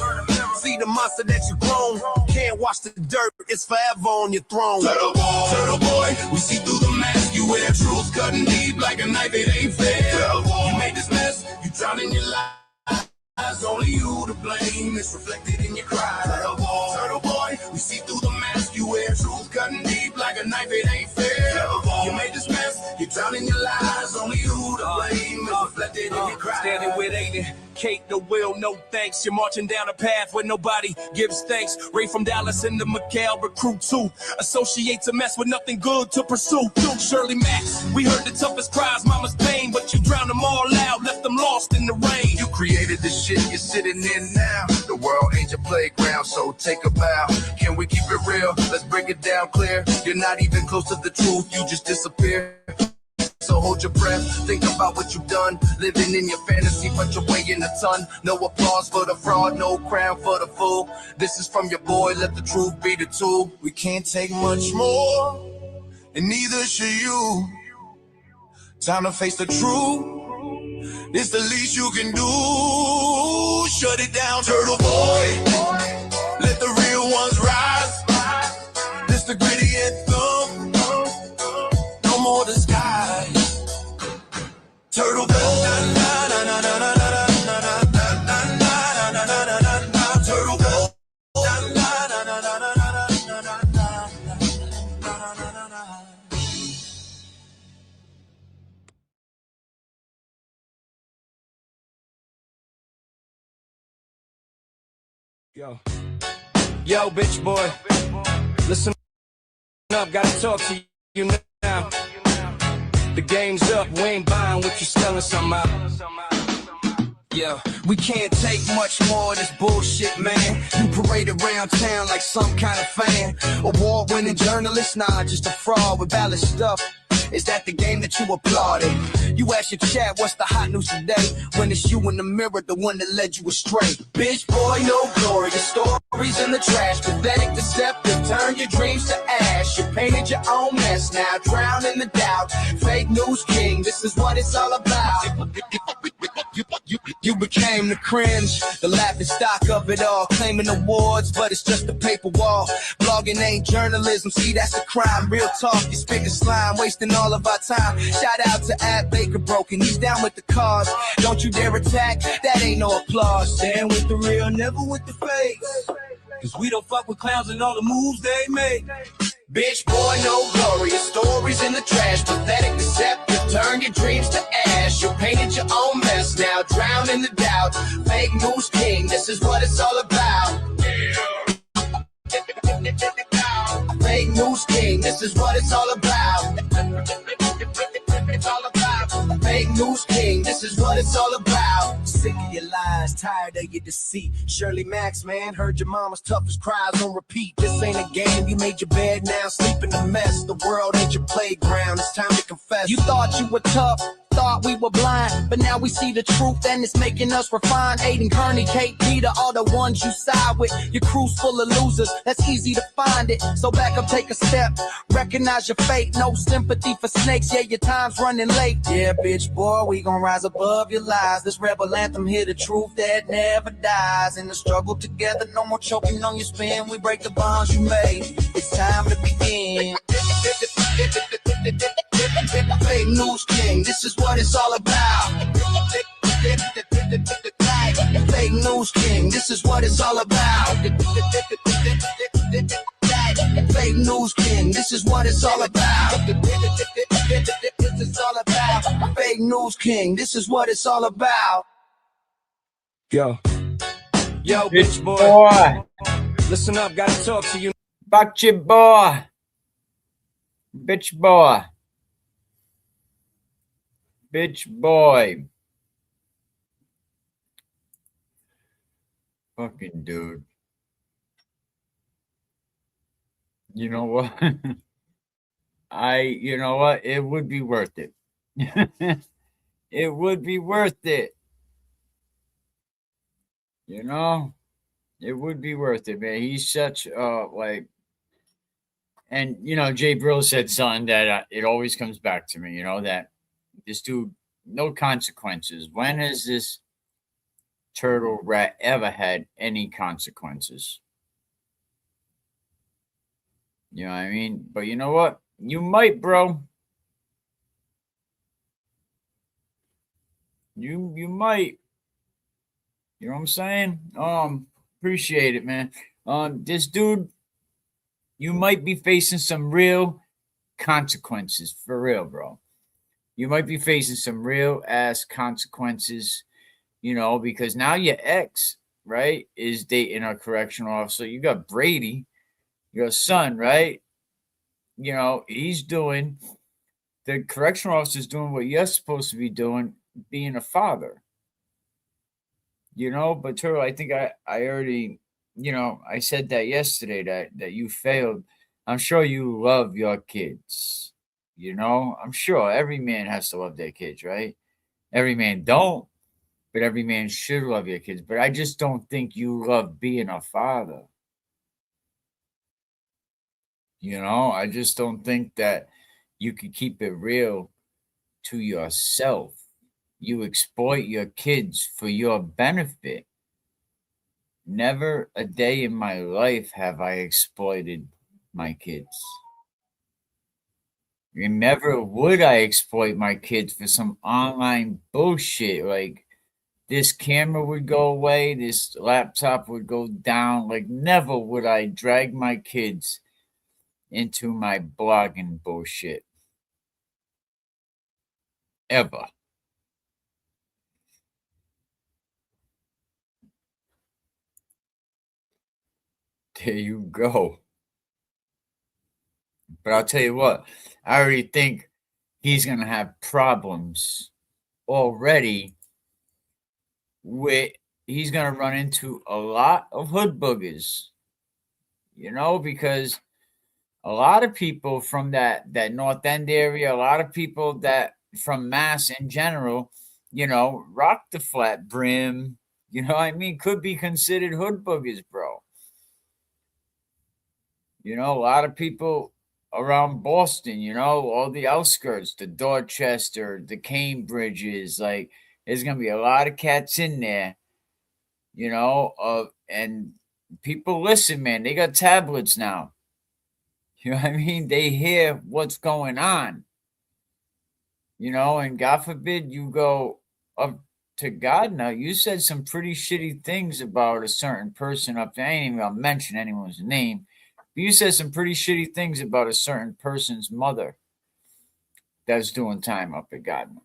see the monster that you grown. Can't wash the dirt, it's forever on your throne. Turtle boy, we see through the mask you wear. Truth cutting deep like a knife, it ain't fair. You made this mess, you drown in your lies, only you to blame. It's reflected in your cries. Turtle boy, we see through the mask you wear. Truth cutting deep like a knife, it ain't fair. You made this mess, you drown in your lies, only you to blame. It's reflected in your cries. Standing with Aiden, Kate the will, no thanks. You're marching down a path where nobody gives thanks. Ray from Dallas into McHale, recruit too. Associate to mess with nothing good to pursue. Shirley Max, we heard the toughest cries, mama's pain, but you drowned them all out, left them lost in the rain. You created this shit you're sitting in now. The world ain't your playground, so take a bow. Can we keep it real? Let's break it down clear. You're not even close to the truth, you just disappear. So hold your breath, think about what you've done. Living in your fantasy, but you're weighing a ton. No applause for the fraud, no crown for the fool. This is from your boy, let the truth be the tool. We can't take much more, and neither should you. Time to face the truth. It's the least you can do. Shut it down, turtle boy. Let the real ones rise. This the gritty anthem. No more disguise. Turtle boy. Turtle boy. Yo, bitch boy, listen up, gotta talk to you now. The game's up, we ain't buying what you selling some out. Yeah, we can't take much more of this bullshit, man. You parade around town like some kind of fan. Award-winning journalist, nah, just a fraud with valid stuff. Is that the game that you applauded? You ask your chat, what's the hot news today? When it's you in the mirror, the one that led you astray. Bitch boy, no glory, your stories in the trash. Pathetic, deceptive, turn your dreams to ash. You painted your own mess now, drown in the doubt. Fake news king, this is what it's all about. You became the cringe, the laughing stock of it all. Claiming awards, but it's just a paper wall. Blogging ain't journalism, see that's a crime. Real talk, you spitting slime, wasting all of our time. Shout out to Ad Baker Broken, he's down with the cause. Don't you dare attack, that ain't no applause. Stand with the real, never with the fake. Cause we don't fuck with clowns and all the moves they make. Bitch boy, no glory, your stories in the trash. Pathetic, deceptive, turn your dreams to ash. You painted your own mess now, drown in the doubt. Fake news king, this is what it's all about. Fake news king, this is what it's all about. It's all about. Fake news king, this is what it's all about. Sick of your lies, tired of your deceit. Shirley Max, man, heard your mama's toughest cries on repeat. This ain't a game, you made your bed now, sleep in a mess. The world ain't your playground, it's time to confess. You thought you were tough, thought we were blind, but now we see the truth and it's making us refine. Aiden, Kearney, Kate, Peter, all the ones you side with. Your crew's full of losers, that's easy to find it. So back up, take a step, recognize your fate. No sympathy for snakes, yeah, your time's running late. Yeah, bitch boy, we gon' rise above your lies. This rebel anthem here, the truth that never dies. In the struggle together, no more choking on your spin. We break the bonds you made, it's time to begin. Fake news king, this is what it's all about. Fake news king, this is what it's all about. Fake news king, this is what it's all about. This is all about. Fake news king, this is what it's all about. Yo, bitch boy, listen up, gotta talk to you. Bucky boy, bitch boy. Bitch boy. Fucking dude. You know what? You know what? It would be worth it. It would be worth it. You know? It would be worth it, man. He's such, and, you know, Jay Brill said something that it always comes back to me, you know, that this dude, no consequences. When has this turtle rat ever had any consequences? You know what I mean? But you know what? You might, bro. You might. You know what I'm saying? Appreciate it, man. This dude, you might be facing some real consequences. For real, bro. You might be facing some real ass consequences, you know, because now your ex, right, is dating a correctional officer. You got Brady, your son, right? You know, the correctional officer's doing what you're supposed to be doing, being a father. You know, but Turtle, I think I already, you know, I said that yesterday that you failed. I'm sure you love your kids. You know, I'm sure every man has to love their kids, right? Every man don't, but every man should love your kids. But I just don't think you love being a father. You know, I just don't think that you can keep it real to yourself. You exploit your kids for your benefit. Never a day in my life have I exploited my kids. And never would I exploit my kids for some online bullshit. Like, this camera would go away, this laptop would go down. Like, never would I drag my kids into my blogging bullshit. Ever. There you go. But I'll tell you what, I already think he's going to have problems already with, he's going to run into a lot of hood boogers, you know, because a lot of people from that North End area, a lot of people that from Mass in general, you know, rock the flat brim, you know what I mean, could be considered hood boogers, bro. You know, a lot of people around Boston, you know, all the outskirts, the Dorchester, the Cambridges, like there's gonna be a lot of cats in there, you know, and people listen, man, they got tablets now. You know what I mean? They hear what's going on. You know, and God forbid you go up to God now. You said some pretty shitty things about a certain person up there. I ain't even gonna mention anyone's name. But you said some pretty shitty things about a certain person's mother that's doing time up at Gardner.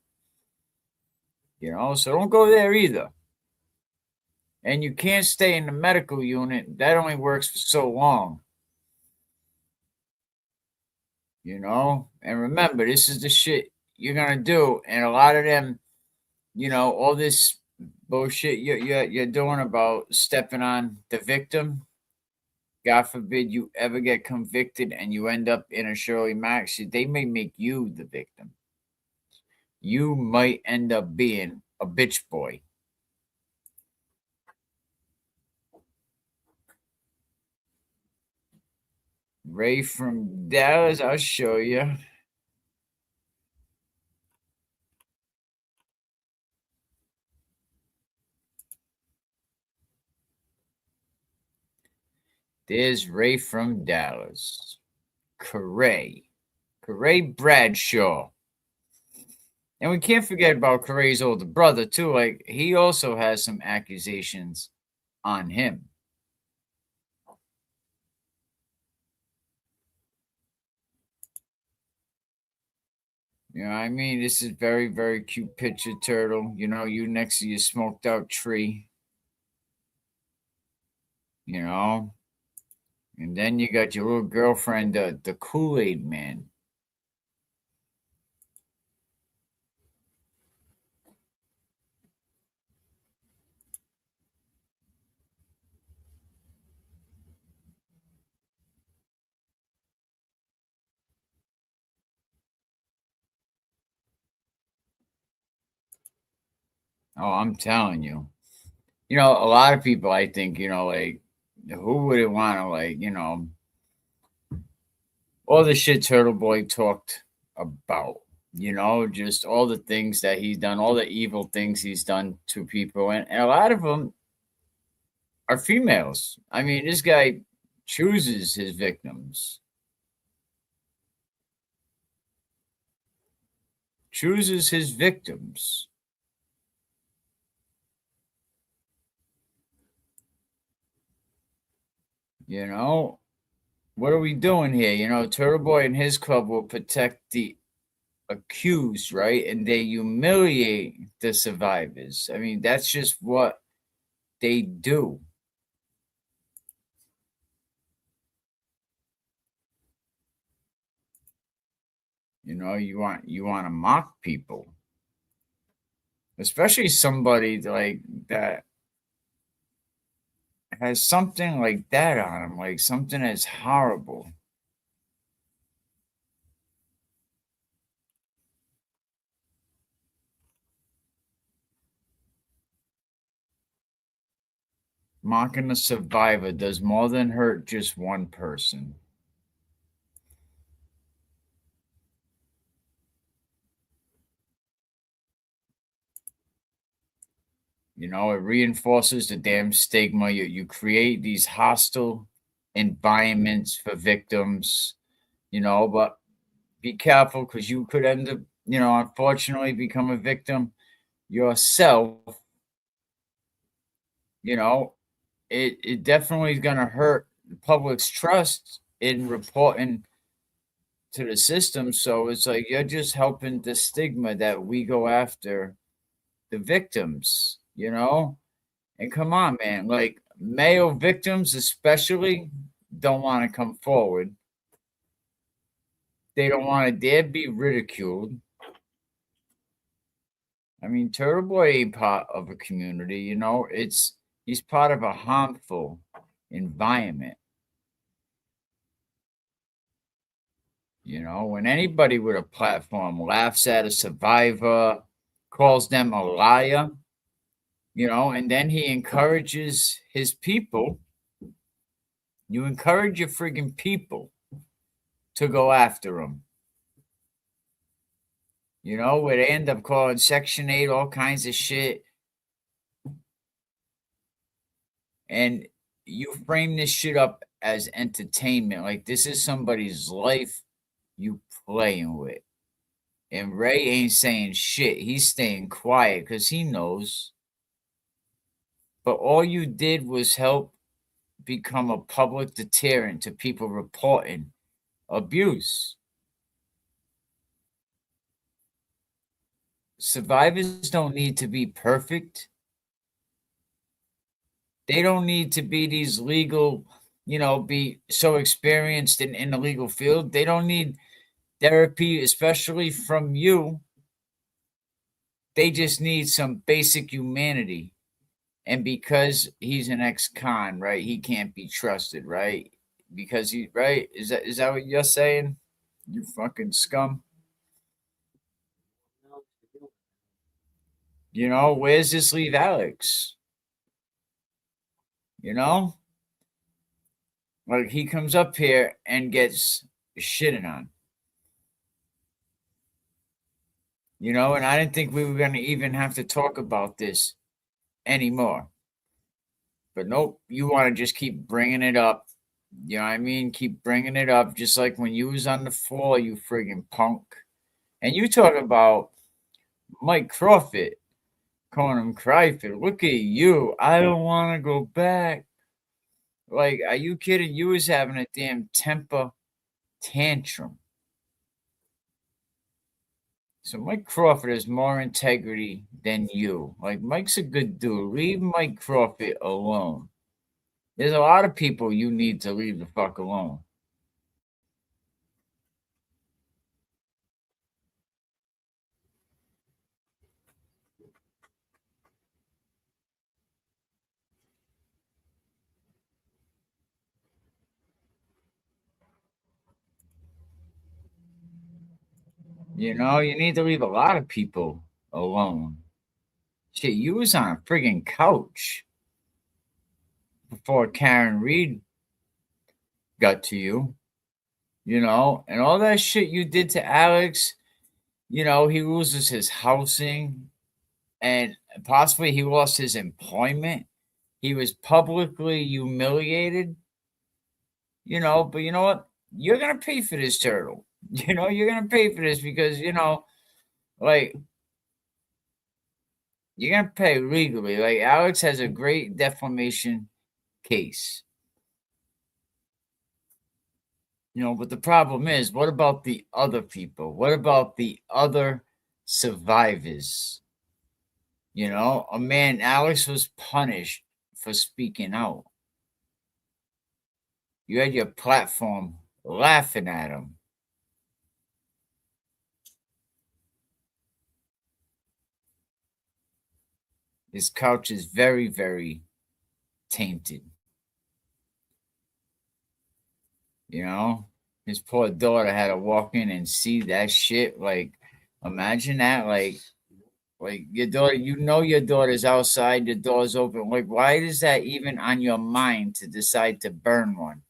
You know, so don't go there either. And you can't stay in the medical unit. That only works for so long. You know, and remember, this is the shit you're gonna do, and a lot of them, you know, all this bullshit you're doing about stepping on the victim. God forbid you ever get convicted and you end up in a Shirley Max, they may make you the victim. You might end up being a bitch boy. Ray from Dallas, I'll show you. There's Ray from Dallas. Corray Bradshaw. And we can't forget about Corray's older brother, too. Like, he also has some accusations on him. You know what I mean? This is very, very cute picture, Turtle. You know, you next to your smoked out tree. You know? And then you got your little girlfriend, the Kool-Aid man. Oh, I'm telling you. You know, a lot of people, I think, you know, like, who wouldn't want to, like, you know, all the shit Turtle Boy talked about, you know, just all the things that he's done, all the evil things he's done to people. And a lot of them are females. I mean, this guy chooses his victims. Chooses his victims. You know, what are we doing here? You know, Turtle Boy and his club will protect the accused, right? And they humiliate the survivors. I mean, that's just what they do. You know, you want to mock people, especially somebody like that has something like that on him, like something as horrible. mocking a survivor does more than hurt just one person. You know, it reinforces the damn stigma. You create these hostile environments for victims, you know, but be careful because you could end up, you know, unfortunately become a victim yourself. You know, it definitely is going to hurt the public's trust in reporting to the system. So it's like you're just helping the stigma that we go after the victims, you know? And come on, man, like male victims, especially, don't want to come forward. They don't want to dare be ridiculed. I mean, Turtle Boy ain't part of a community, you know? He's part of a harmful environment. You know, when anybody with a platform laughs at a survivor, calls them a liar, you know, and then he encourages his people. You encourage your friggin' people to go after him. You know, where they end up calling Section 8 all kinds of shit. And you frame this shit up as entertainment. Like this is somebody's life you playing with. And Ray ain't saying shit. He's staying quiet because he knows. But all you did was help become a public deterrent to people reporting abuse. Survivors don't need to be perfect. They don't need to be these legal, you know, be so experienced in the legal field. They don't need therapy, especially from you. They just need some basic humanity. And because he's an ex-con, right, he can't be trusted, right? Because he, right? Is that what you're saying? You fucking scum. You know, where's this leave Alex? You know? Like he comes up here and gets shitted on. You know, and I didn't think we were going to even have to talk about this anymore. But nope, you want to just keep bringing it up. You know what I mean? Keep bringing it up, just like when you was on the floor, you friggin' punk. And you talk about Mike Crawford, calling him Cryford. Look at you. I don't want to go back. Like, are you kidding? You was having a damn temper tantrum. So Mike Crawford has more integrity than you. Like, Mike's a good dude. Leave Mike Crawford alone. There's a lot of people you need to leave the fuck alone. You know, you need to leave a lot of people alone. Shit, you was on a friggin' couch before Karen Reed got to you, you know, and all that shit you did to Alex, you know, he loses his housing and possibly he lost his employment. He was publicly humiliated, you know, but you know what? You're going to pay for this, Turtle. You know, you're going to pay for this because, you know, like, you're going to pay legally. Like, Alex has a great defamation case. You know, but the problem is, what about the other people? What about the other survivors? You know, Alex was punished for speaking out. You had your platform laughing at him. His couch is very, very tainted. You know, his poor daughter had to walk in and see that shit. Like, imagine that. Like, Like your daughter, your daughter's outside, the door's open. Like, why is that even on your mind to decide to burn one?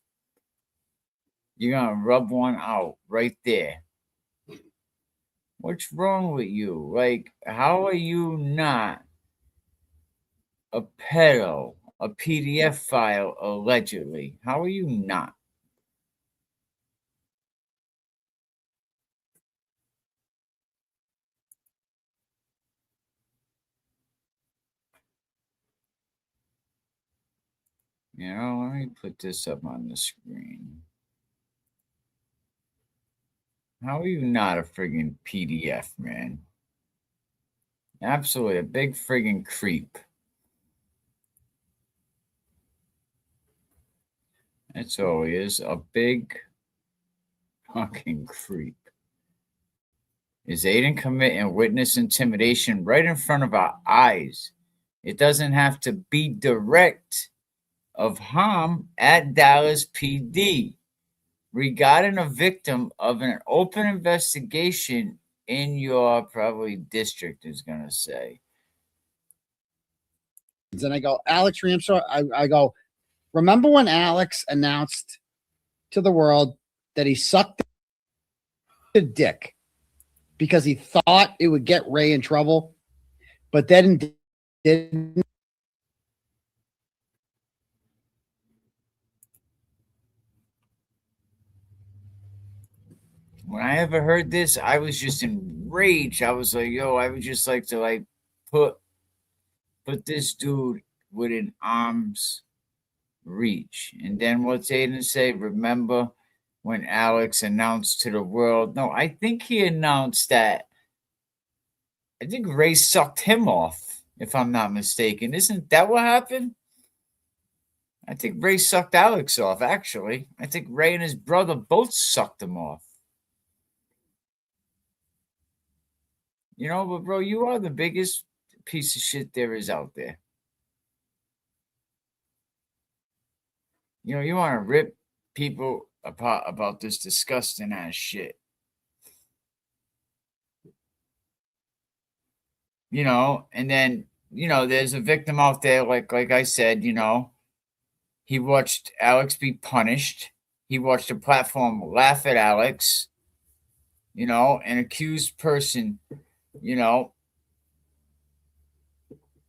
You're gonna rub one out right there. What's wrong with you? Like, how are you not a pedo, a PDF file, allegedly? How are you not? You know, let me put this up on the screen. How are you not a friggin' PDF, man? Absolutely, a big friggin' creep. That's all he is, a big fucking creep. Is Aiden committing witness intimidation right in front of our eyes? It doesn't have to be direct of harm at Dallas PD regarding a victim of an open investigation in your probably district is going to say. And I go, Alex Ramshaw, I go, remember when Alex announced to the world that he sucked the dick because he thought it would get Ray in trouble, but then didn't? When I ever heard this, I was just enraged. I was like, yo, I would just like to like put this dude within arm's reach. And then what's Aiden say? Remember when Alex announced to the world? No, I think he announced that. I think Ray sucked him off, if I'm not mistaken. Isn't that what happened? I think Ray sucked Alex off, actually. I think Ray and his brother both sucked him off. You know, but bro, you are the biggest piece of shit there is out there. You know, you want to rip people apart about this disgusting ass shit. You know, and then, you know, there's a victim out there, like I said, you know, he watched Alex be punished. He watched a platform laugh at Alex. You know, an accused person, you know,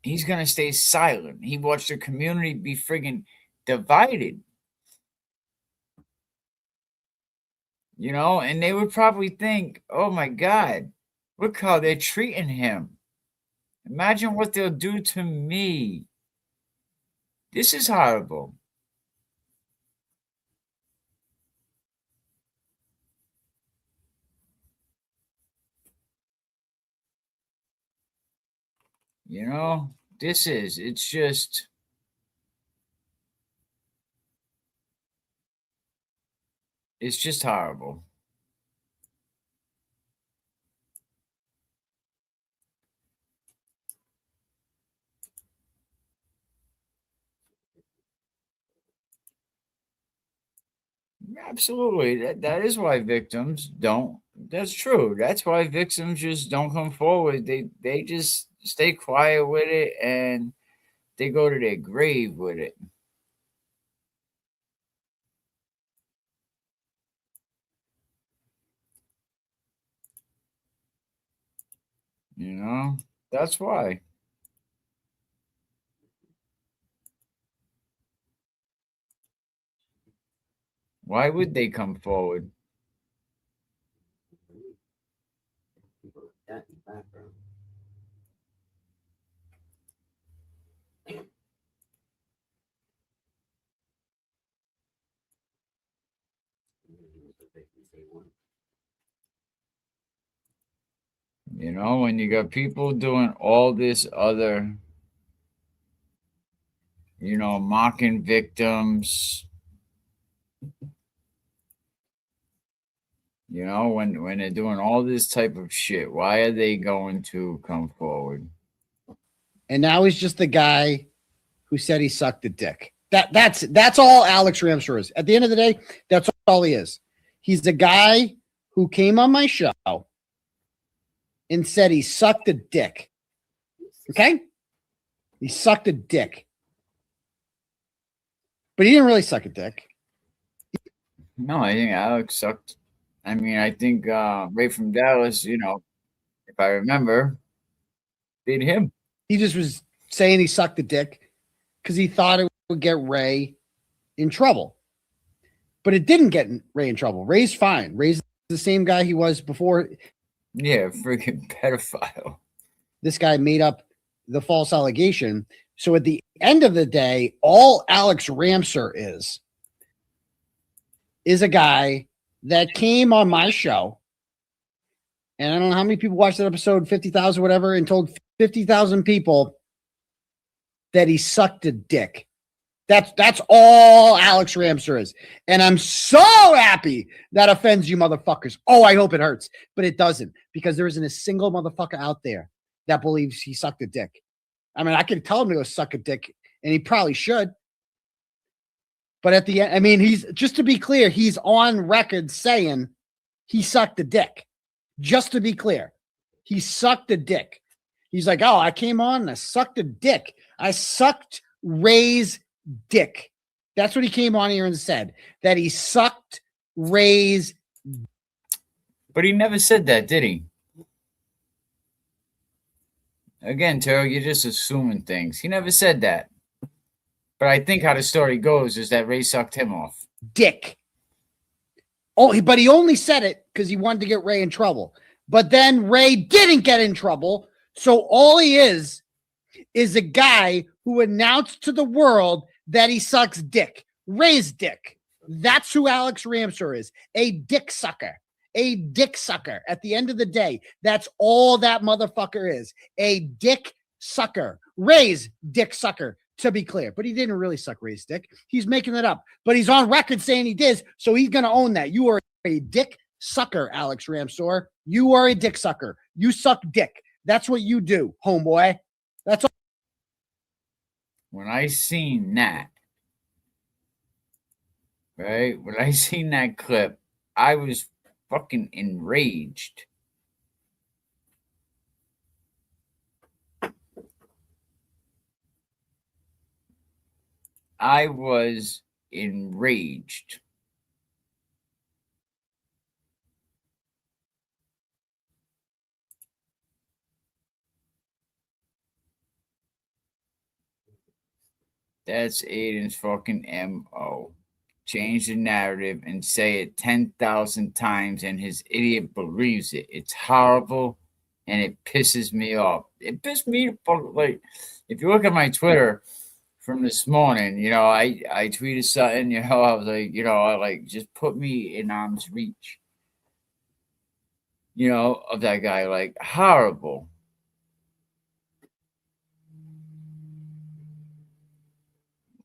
he's going to stay silent. He watched the community be friggin' divided. You know, and they would probably think, oh my God, look how they're treating him. Imagine what they'll do to me. This is horrible. You know, it's just. It's just horrible. Absolutely. That is why victims don't. That's true. That's why victims just don't come forward. They just stay quiet with it and they go to their grave with it. You know, that's why. Why would they come forward? You know, when you got people doing all this other, you know, mocking victims. You know, when they're doing all this type of shit, why are they going to come forward? And now he's just the guy who said he sucked a dick. That's all Alex Ramshaw is. At the end of the day, that's all he is. He's the guy who came on my show and said he sucked a dick. Okay? He sucked a dick. But he didn't really suck a dick. No, I think Alex sucked. I mean, I think Ray from Dallas, you know, if I remember, beat him. He just was saying he sucked a dick because he thought it would get Ray in trouble. But it didn't get Ray in trouble. Ray's fine. Ray's the same guy he was before. Yeah, freaking pedophile. This guy made up the false allegation. So at the end of the day, all Alex Ramser is a guy that came on my show. And I don't know how many people watched that episode, 50,000, whatever, and told 50,000 people that he sucked a dick. That's all Alex Ramser is. And I'm so happy that offends you motherfuckers. Oh, I hope it hurts. But it doesn't, because there isn't a single motherfucker out there that believes he sucked a dick. I mean, I could tell him to go suck a dick, and he probably should. But at the end, I mean, he's, just to be clear, he's on record saying he sucked a dick. Just to be clear, he sucked a dick. He's like, oh, I came on and I sucked a dick. I sucked Ray's dick. That's what he came on here and said, that he sucked Ray's. But he never said that, did he? Again, Taro, you're just assuming things. He never said that. But I think how the story goes is that Ray sucked him off. Dick. Oh, but he only said it because he wanted to get Ray in trouble. But then Ray didn't get in trouble. So all he is a guy who announced to the world that he sucks dick. Ray's dick. That's who Alex Ramser is. A dick sucker. A dick sucker. At the end of the day, that's all that motherfucker is. A dick sucker. Ray's dick sucker, to be clear. But he didn't really suck Ray's dick. He's making it up. But he's on record saying he did, so he's going to own that. You are a dick sucker, Alex Ramser. You are a dick sucker. You suck dick. That's what you do, homeboy. That's all. When I seen that, right? When I seen that clip, I was fucking enraged. I was enraged. That's Aiden's fucking MO. Change the narrative and say it 10,000 times and his idiot believes it. It's horrible and it pisses me off. It pissed me off. Like, if you look at my Twitter from this morning, you know, I tweeted something, you know, I was like, you know, I like, just put me in arm's reach, you know, of that guy. Like, horrible.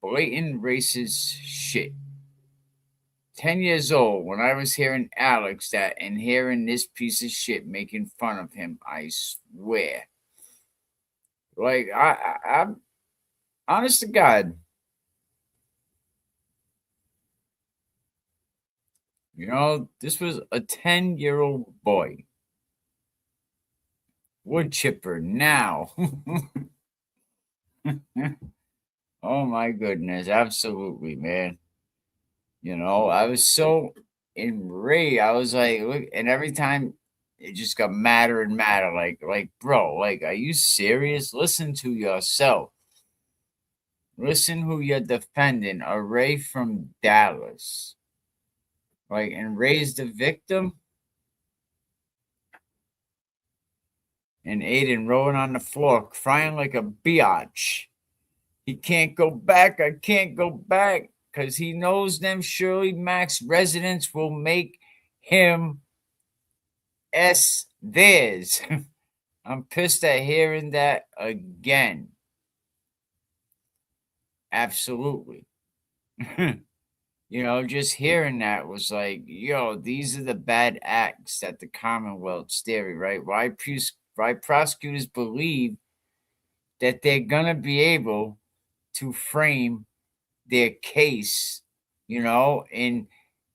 Blatant racist shit. 10 years old when I was hearing Alex that and hearing this piece of shit making fun of him, I swear. Like, I'm honest to God. You know, this was a 10-year-old boy. Wood chipper now. Oh my goodness, absolutely, man. You know, I was so enraged. I was like, look, and every time it just got madder and madder. Like, bro, like, are you serious? Listen to yourself. Listen who you're defending. A Ray from Dallas. Like, and Ray's the victim. And Aiden rolling on the floor, crying like a biatch. He can't go back. I can't go back. Because he knows them Shirley Max residents will make him theirs. I'm pissed at hearing that again. Absolutely. You know, just hearing that was like, yo, these are the bad acts that the Commonwealth's theory, right? Why prosecutors believe that they're going to be able to frame their case, you know, in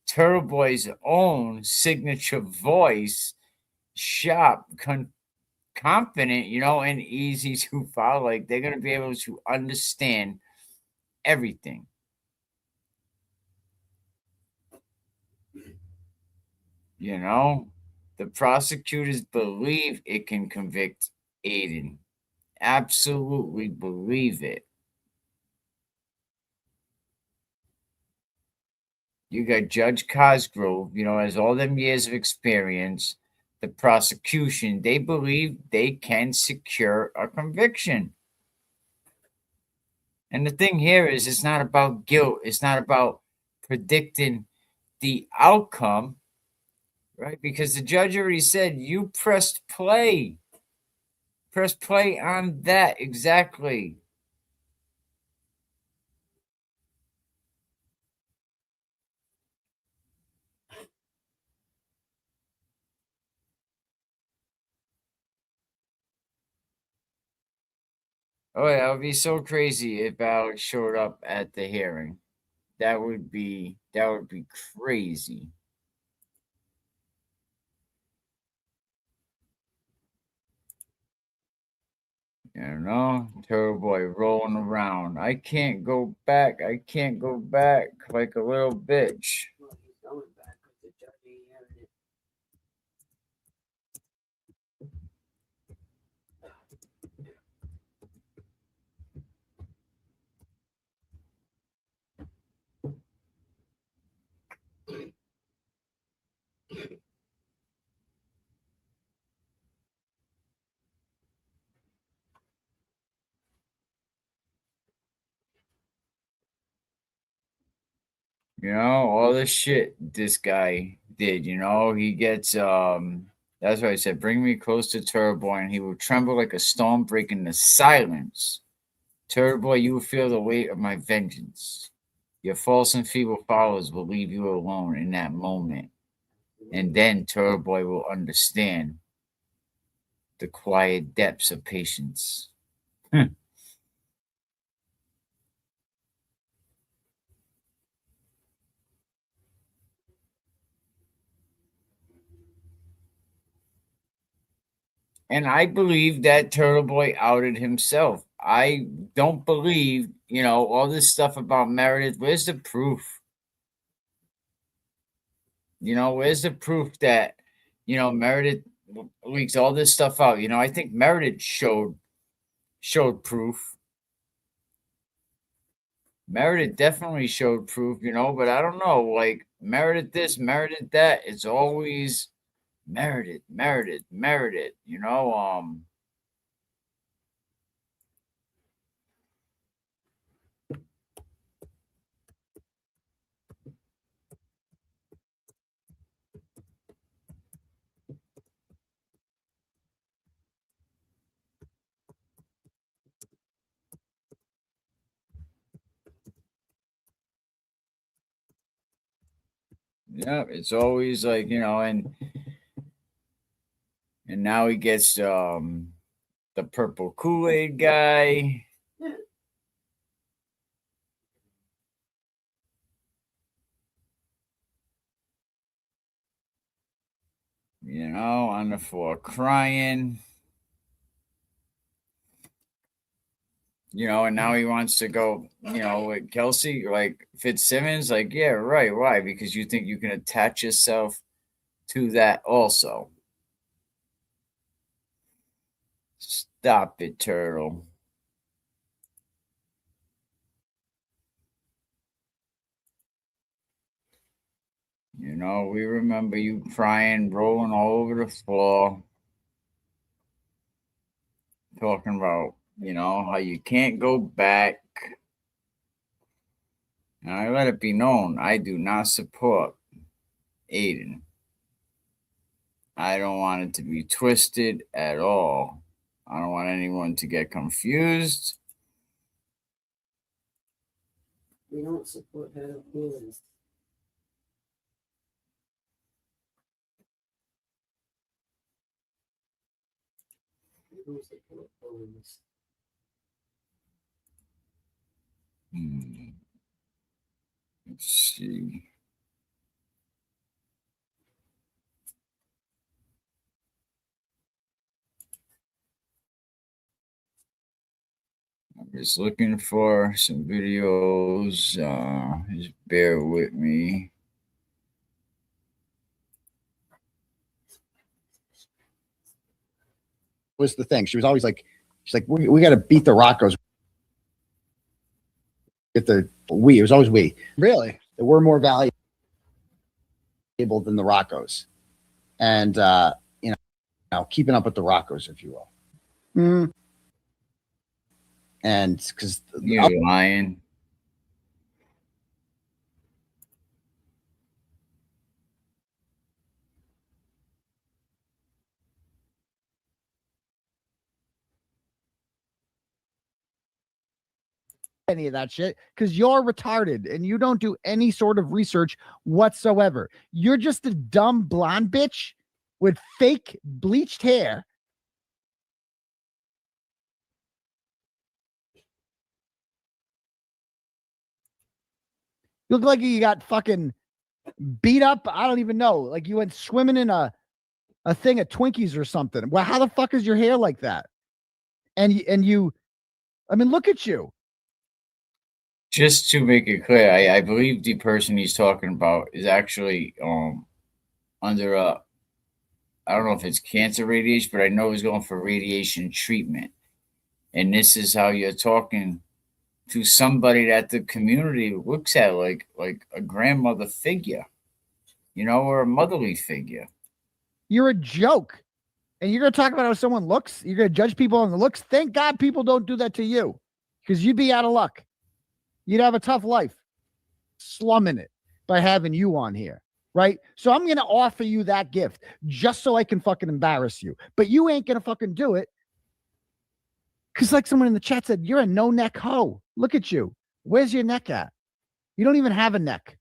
Turtle Boy's own signature voice, sharp, confident, you know, and easy to follow. Like they're going to be able to understand everything. You know, the prosecutors believe it can convict Aiden. Absolutely believe it. You got Judge Cosgrove, you know, has all them years of experience. The prosecution, they believe they can secure a conviction. And the thing here is, it's not about guilt. It's not about predicting the outcome, right? Because the judge already said you pressed play. Press play on that exactly. Oh, yeah, that would be so crazy if Alex showed up at the hearing. That would be crazy. You know, Turtle Boy rolling around. I can't go back. I can't go back like a little bitch. You know, all the shit this guy did, you know, he gets that's why I said, bring me close to Turtle Boy, and he will tremble like a storm breaking the silence. Turtle Boy, you will feel the weight of my vengeance. Your false and feeble followers will leave you alone in that moment. And then Turtle Boy will understand the quiet depths of patience. And I believe that Turtle Boy outed himself. I don't believe, you know, all this stuff about Meredith. Where's the proof? You know, where's the proof that, you know, Meredith leaks all this stuff out? You know, I think Meredith showed proof. Meredith definitely showed proof, you know, but I don't know, like Meredith this, Meredith that. It's always Meredith, Meredith, Meredith, you know. Yeah, it's always like, you know, and now he gets the purple Kool-Aid guy. You know, on the floor crying. You know, and now he wants to go, you know, with Kelsey, like Fitzsimmons, like, yeah, right. Why? Because you think you can attach yourself to that also. Stop it, Turtle. You know, we remember you crying, rolling all over the floor, talking about, you know, how you can't go back. And I let it be known, I do not support Aiden. I don't want it to be twisted at all. I don't want anyone to get confused. We don't support her feelings. We don't support feelings. Let's see. Just looking for some videos. Just bear with me. Was the thing. She was always like, she's like, we got to beat the Roccos. Get the we. It was always we. Really? That we're more valuable than the Roccos. And, you know, keeping up with the Roccos, if you will. Mm. And because you're lying. Any of that shit because you're retarded and you don't do any sort of research whatsoever. You're just a dumb blonde bitch with fake bleached hair. You look like you got fucking beat up. I don't even know. Like you went swimming in a thing of Twinkies or something. Well, how the fuck is your hair like that? And you, I mean, look at you. Just to make it clear, I believe the person he's talking about is actually under a, I don't know if it's cancer radiation, but I know he's going for radiation treatment. And this is how you're talking to somebody that the community looks at like a grandmother figure, you know, or a motherly figure. You're a joke. And you're going to talk about how someone looks? You're going to judge people on the looks? Thank God people don't do that to you because you'd be out of luck. You'd have a tough life slumming it by having you on here, right? So I'm going to offer you that gift just so I can fucking embarrass you. But you ain't going to fucking do it because like someone in the chat said, you're a no-neck hoe. Look at you. Where's your neck at? You don't even have a neck.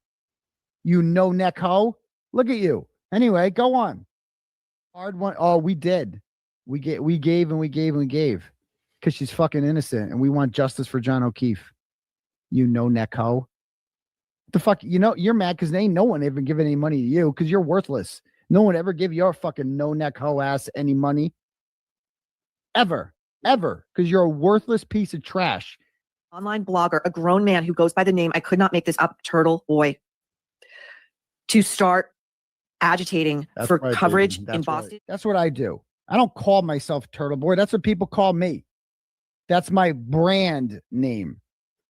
You no-neck hoe. Look at you. Anyway, go on. Hard one. Oh, we did. We gave because she's fucking innocent and we want justice for John O'Keefe. You no-neck hoe. The fuck, you know, you're mad because ain't no one ever giving any money to you because you're worthless. No one ever give your fucking no-neck hoe ass any money. Ever. Because you're a worthless piece of trash. Online blogger, a grown man who goes by the name, I could not make this up, Turtle Boy, to start agitating for coverage in Boston. Right. That's what I do. I don't call myself Turtle Boy. That's what people call me. That's my brand name.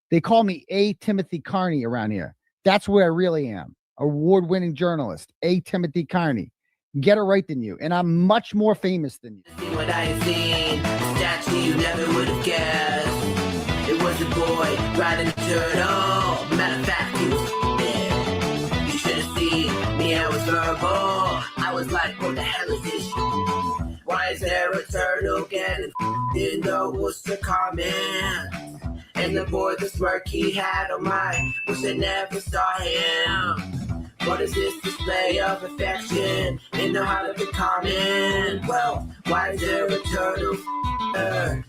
They call me A. Timothy Carney around here. That's where I really am. Award-winning journalist, A. Timothy Carney. Get it right than you. And I'm much more famous than you. See what I seen, statue you never would have guessed. It was a boy riding a turtle. Matter of fact, he was there. You should have seen me, I was verbal. I was like, what the hell is this? Why is there a turtle getting in the Worcester comment? And the boy, the smirk he had on mine, wish I never saw him. What is this display of affection in the heart of the common? Well, why is there a turtle?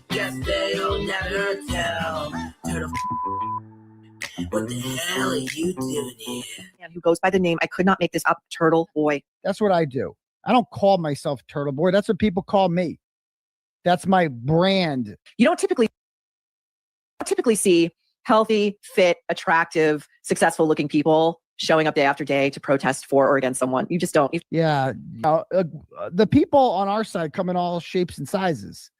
Guess they'll never tell. Turtle. What the hell are you doing here? Man who goes by the name, I could not make this up, Turtle Boy. That's what I do. I don't call myself Turtle Boy. That's what people call me. That's my brand. You don't typically see healthy, fit, attractive, successful looking people showing up day after day to protest for or against someone. You just don't. Yeah. The people on our side come in all shapes and sizes.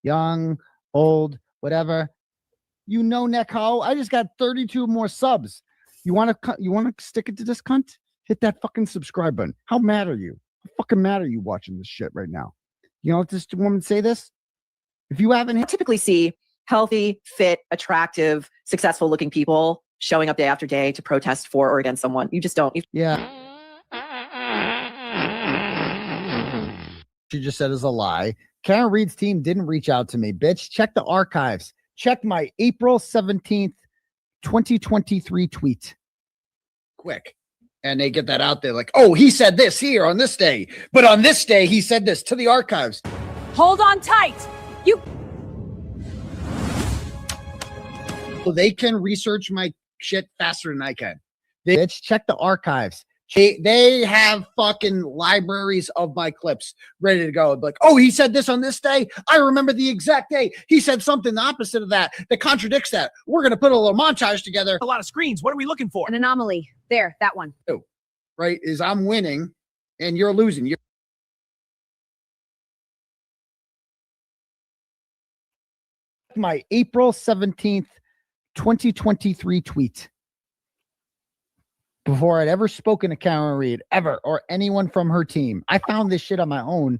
Young, old, whatever. You know, neck hoe. I just got 32 more subs. You want to stick it to this cunt? Hit that fucking subscribe button. How mad are you? How fucking mad are you watching this shit right now? You know what this woman say this? If you haven't typically see healthy, fit, attractive, successful looking people showing up day after day to protest for or against someone. You just don't. Yeah. She just said is a lie. Karen Reed's team didn't reach out to me, bitch. Check the archives. Check my April 17th, 2023 tweet. Quick. And they get that out there like, oh, he said this here on this day. But on this day, he said this to the archives. Hold on tight. So they can research my shit faster than I can. Bitch, check the archives. They have fucking libraries of my clips ready to go. Like, oh, he said this on this day. I remember the exact day. He said something the opposite of that contradicts that. We're going to put a little montage together. A lot of screens. What are we looking for? An anomaly. There, that one. Oh, right, is I'm winning and you're losing. My April 17th, 2023 tweet. Before I'd ever spoken to Karen Reed, ever, or anyone from her team. I found this shit on my own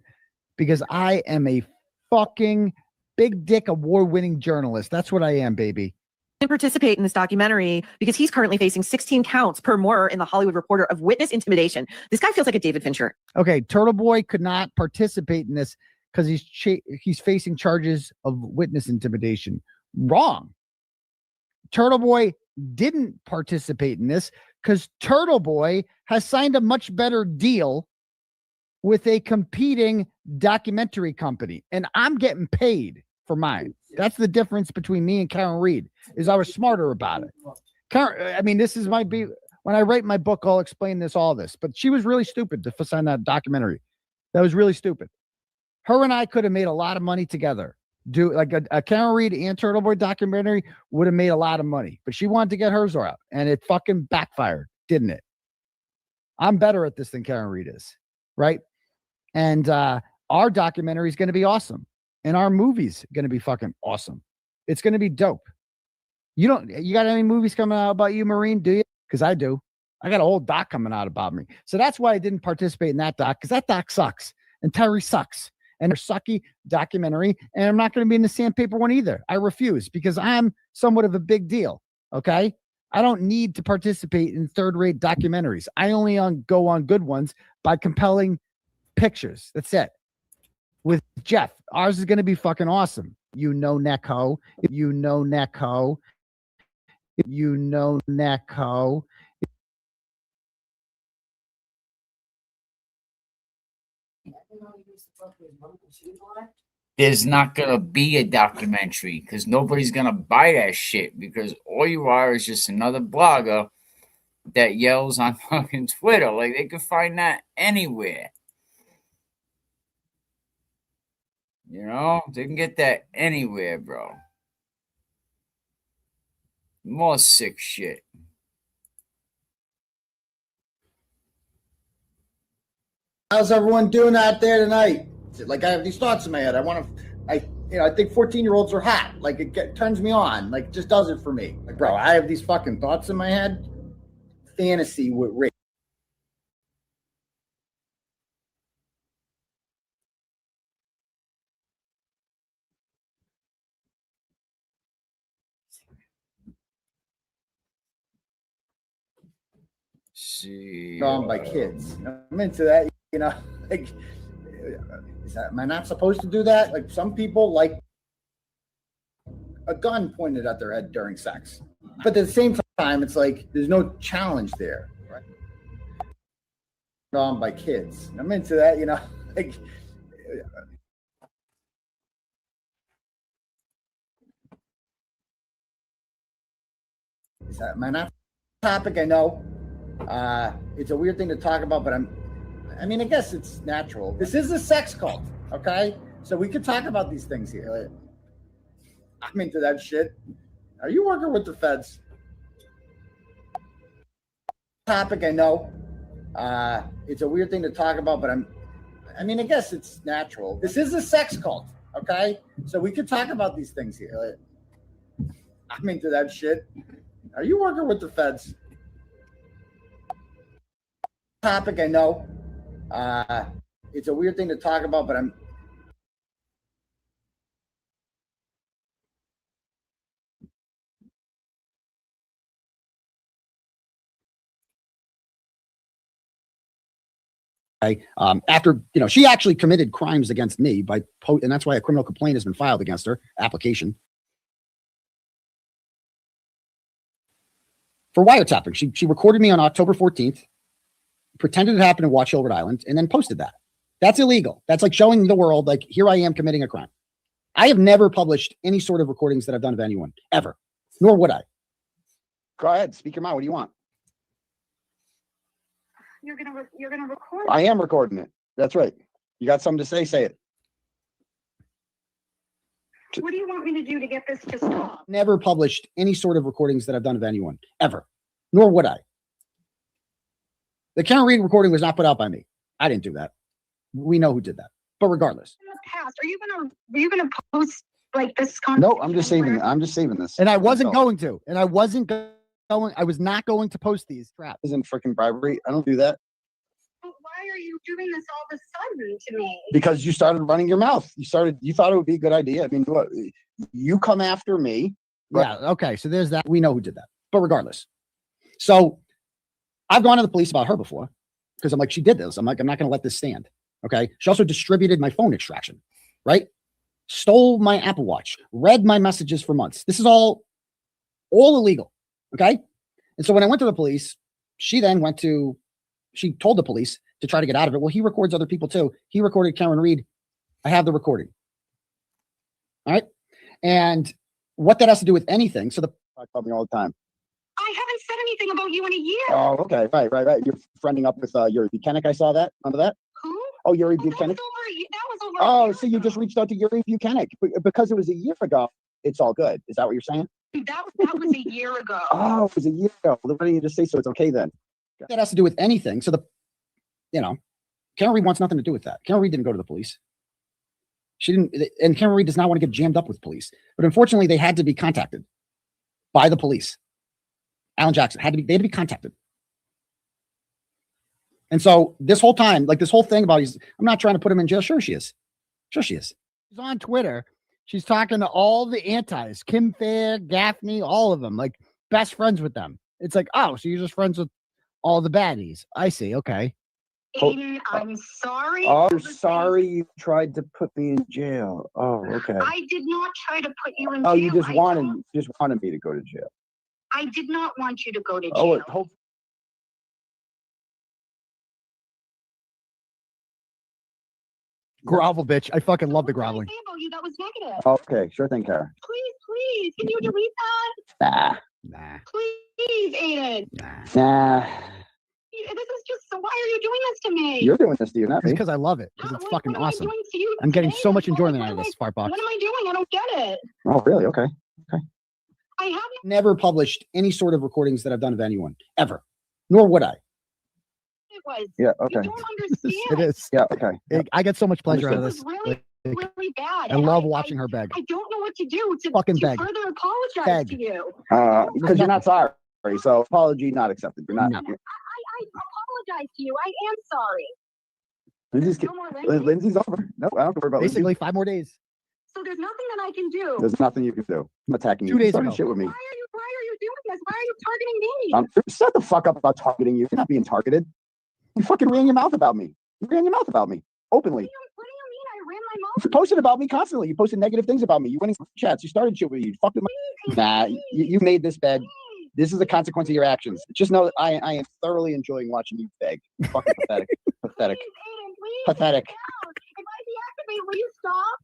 because I am a fucking big dick award-winning journalist. That's what I am, baby. And participate in this documentary because he's currently facing 16 counts per murder in the Hollywood Reporter of witness intimidation. This guy feels like a David Fincher. Okay, Turtle Boy could not participate in this because he's facing charges of witness intimidation. Wrong. Turtle Boy didn't participate in this because Turtle Boy has signed a much better deal with a competing documentary company, and I'm getting paid for mine. That's the difference between me and Karen Reed, is I was smarter about it. Karen, I mean, this is my be when I write my book, I'll explain all this, but she was really stupid to sign that documentary. That was really stupid. Her and I could have made a lot of money together. Do like a Karen Reed and Turtle Boy documentary would have made a lot of money, but she wanted to get hers out and it fucking backfired, didn't it? I'm better at this than Karen Reed is, right? And our documentary is going to be awesome, and our movie's going to be fucking awesome. It's going to be dope. You got any movies coming out about you, Marine? Do you? Because I do. I got a whole doc coming out about me. So that's why I didn't participate in that doc, because that doc sucks and Terry sucks. And a sucky documentary, and I'm not going to be in the sandpaper one either. I refuse because I'm somewhat of a big deal. Okay, I don't need to participate in third-rate documentaries. I only go on good ones by compelling pictures. That's it. With Jeff, ours is going to be fucking awesome. You know, Neko. You know, Neko. You know, Neko. There's not gonna be a documentary because nobody's gonna buy that shit, because all you are is just another blogger that yells on fucking Twitter. Like, they can find that anywhere. You know, they can get that anywhere, bro. More sick shit. How's everyone doing out there tonight? Like, I have these thoughts in my head. I think 14-year-olds are hot. Like, it turns me on. Like, it just does it for me. Like, bro, I have these fucking thoughts in my head. Fantasy with rape. See, Gone by kids. I'm into that, you know. Like, am I not supposed to do that? Like, some people like a gun pointed at their head during sex, but at the same time, it's like there's no challenge there, right? Gone by kids. I'm into that, you know. Like, am I not topic? I know. It's a weird thing to talk about, but I guess it's natural. This is a sex cult, okay? So we could talk about these things here. I'm into that shit. Are you working with the feds? Topic, I know. It's a weird thing to talk about, but I guess it's natural. This is a sex cult, okay? So we could talk about these things here. I'm into that shit. Are you working with the feds? Topic, I know. It's a weird thing to talk about, but after, she actually committed crimes against me and that's why a criminal complaint has been filed against her, application for wiretapping. She recorded me on October 14th, pretended it happened in Watch Hill, Rhode Island, and then posted that. That's illegal. That's like showing the world, like, here I am committing a crime. I have never published any sort of recordings that I've done of anyone, ever. Nor would I. Go ahead, speak your mind. What do you want? You're gonna record. I am recording it. That's right. You got something to say? Say it. What do you want me to do to get this to stop? Never published any sort of recordings that I've done of anyone ever, nor would I. The Karen Reed recording was not put out by me. I didn't do that. We know who did that. But regardless, In the past, are you gonna post like this? No, I'm just saving it. I'm just saving this. And I wasn't going to. And I wasn't going. I was not going to post these traps. Isn't freaking bribery. I don't do that. But why are you doing this all of a sudden to me? Because you started running your mouth. You thought it would be a good idea. I mean, what, you come after me. Yeah. Okay. So there's that. We know who did that. But regardless. So I've gone to the police about her before because I'm like, she did this. I'm like, I'm not going to let this stand. Okay. She also distributed my phone extraction, right? Stole my Apple Watch, read my messages for months. This is all illegal. Okay. And so when I went to the police, she told the police to try to get out of it. Well, he records other people too. He recorded Karen Reed. I have the recording. All right. And what that has to do with anything. So the talk about me all the time. I haven't said anything about you in a year. Oh, okay. Right. You're friending up with Yuri Buchanan. I saw that. Remember that? Who? Oh, Yuri Buchanan. That was over. Oh, so you just reached out to Yuri Buchanan because it was a year ago. It's all good. Is that what you're saying? That was a year ago. Oh, it was a year ago. Well, why don't you just say so? It's okay then. That has to do with anything. So Karen Reed wants nothing to do with that. Karen Reed didn't go to the police. She didn't, and Karen Reed does not want to get jammed up with police. But unfortunately, they had to be contacted by the police. Alan Jackson they had to be contacted. And so this whole time, like this whole thing about I'm not trying to put him in jail. Sure she is. She's on Twitter. She's talking to all the antis, Kim Fair, Gaffney, all of them, like best friends with them. It's like, oh, so you're just friends with all the baddies. I see. Okay. Aiden, I'm sorry. Oh, sorry you tried to put me in jail. Oh, okay. I did not try to put you in jail. Oh, you just wanted me to go to jail. I did not want you to go to jail. Oh, grovel, bitch. I fucking love the groveling. That was negative. Okay, sure thing, Kara. Please, can you delete that? Nah. Please, Aiden. Nah. This is just, so why are you doing this to me? You're doing this to you, not me. Because I love it. Because it's fucking awesome. You I'm getting so much enjoyment out of this fart box. What am I doing? I don't get it. Oh, really? Okay. I haven't never published any sort of recordings that I've done of anyone ever, nor would I. It was. Yeah. Okay. You don't understand. It is. Yeah. Okay. I get so much pleasure out of It this. was really bad. I love watching her beg. I don't know what to do to beg. further apologize to you. Because you're not sorry. So apology not accepted. You're not. I apologize to you. I am sorry. Lindsay's over. No, I don't worry about Basically, Lindsay. 5 more days. So there's nothing that I can do. There's nothing you can do. I'm attacking you. 2 days Starting ago. shit with me. Why are you doing this? Why are you targeting me? Shut the fuck up about targeting you. You're not being targeted. You fucking ran your mouth about me. You ran your mouth about me openly. What do you mean I ran my mouth? You posted about me constantly. You posted negative things about me. You went in chats. You started shit with me. You fucked with my. Nah, you made this bed. This is the consequence of your actions. Just know that I am thoroughly enjoying watching you beg. You're fucking pathetic. Pathetic. Please, Pathetic. If I deactivate, will you stop?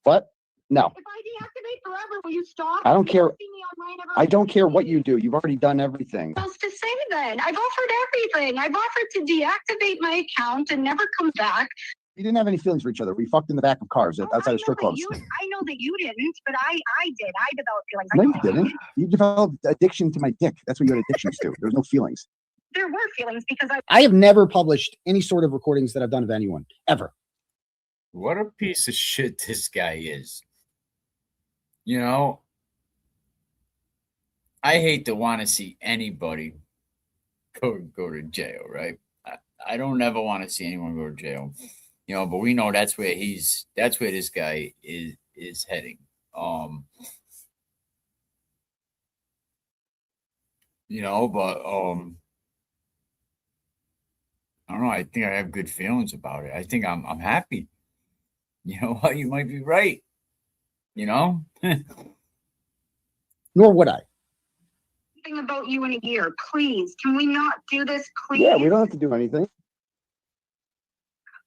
What? No. If I deactivate forever, will you stop? I don't care. See me online ever I don't care what you do. You've already done everything. What else to say then? I've offered everything. I've offered to deactivate my account and never come back. We didn't have any feelings for each other. We fucked in the back of cars outside of strip clubs. I know that you didn't, but I did. I developed feelings. No, you didn't. You developed addiction to my dick. That's what you had addictions to. There's no feelings. There were feelings because I have never published any sort of recordings that I've done of anyone, ever. What a piece of shit this guy is. You know, I hate to want to see anybody go to jail, right? I don't ever want to see anyone go to jail. You know, but we know that's where this guy is heading. You know, but I don't know. I think I have good feelings about it. I think I'm happy. You know what? You might be right. You know? Nor would I. Thing about you in a year. Please, can we not do this, please? Yeah, we don't have to do anything.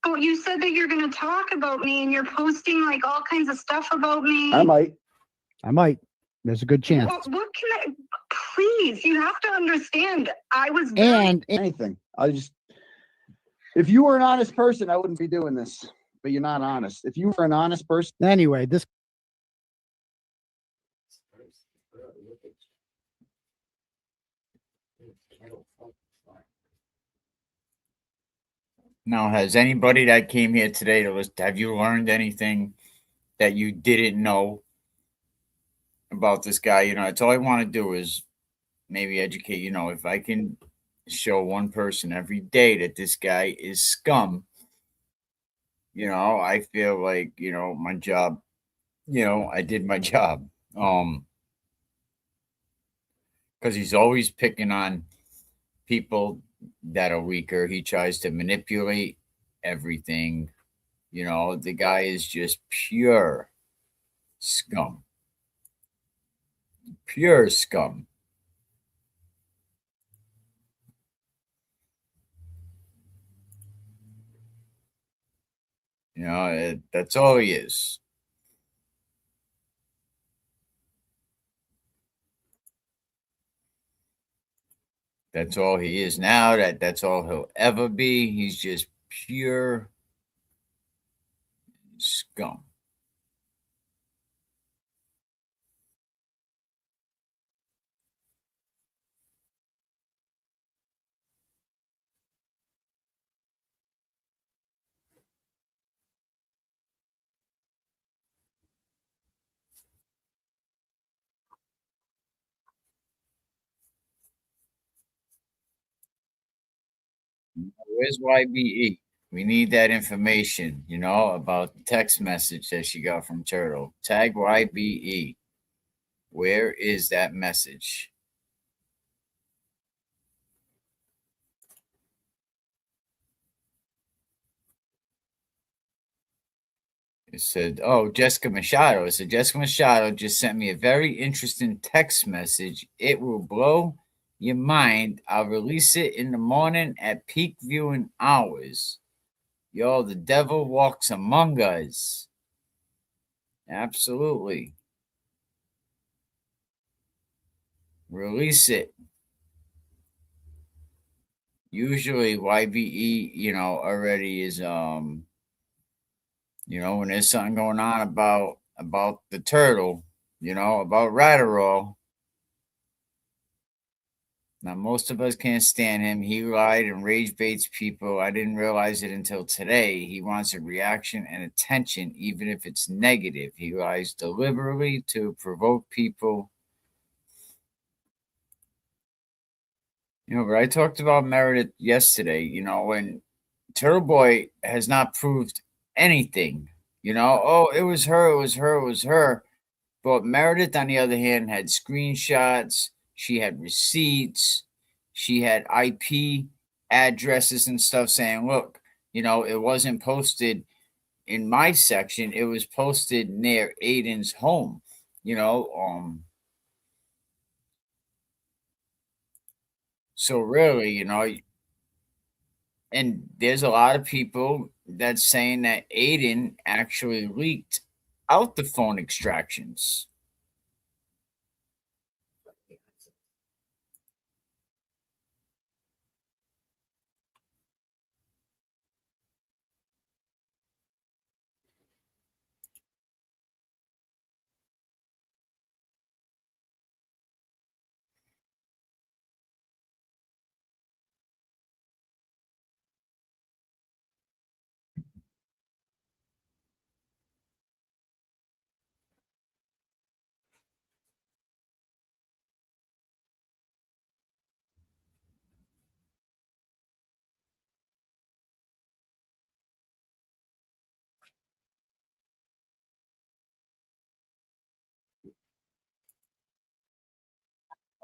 Oh, you said that you're going to talk about me and you're posting like all kinds of stuff about me. I might. There's a good chance. What can I? Please, you have to understand. I was and anything. If you were an honest person, I wouldn't be doing this. But you're not honest. If you were an honest person. Anyway, this. Now, has anybody that came here today to listen, have you learned anything that you didn't know about this guy? You know, that's all I want to do is maybe educate. You know, if I can show one person every day that this guy is scum, you know, I feel like, you know, my job, you know, I did my job. Because he's always picking on people that are weaker. He tries to manipulate everything. You know, the guy is just pure scum. Pure scum. You know, that's all he is. That's all he is now. That's all he'll ever be. He's just pure scum. Where's YBE? We need that information, you know, about the text message that she got from Turtle. Tag YBE. Where is that message? It said, oh, Jessica Machado. It said, Jessica Machado just sent me a very interesting text message. It will blow your mind. I'll release it in the morning at peak viewing hours. Yo, the devil walks among us. Absolutely. Release it. Usually YBE, you know, already is you know, when there's something going on about the turtle, you know, about Ratterall. Now, most of us can't stand him. He lied and rage baits people. I didn't realize it until today. He wants a reaction and attention, even if it's negative. He lies deliberately to provoke people. You know, but I talked about Meredith yesterday, you know, when Turtle Boy has not proved anything, you know, oh, it was her, it was her, it was her. But Meredith, on the other hand, had screenshots, she had receipts, she had IP addresses and stuff saying, look, you know, it wasn't posted in my section, it was posted near Aiden's home, you know. So really, you know, and there's a lot of people that's saying that Aiden actually leaked out the phone extractions.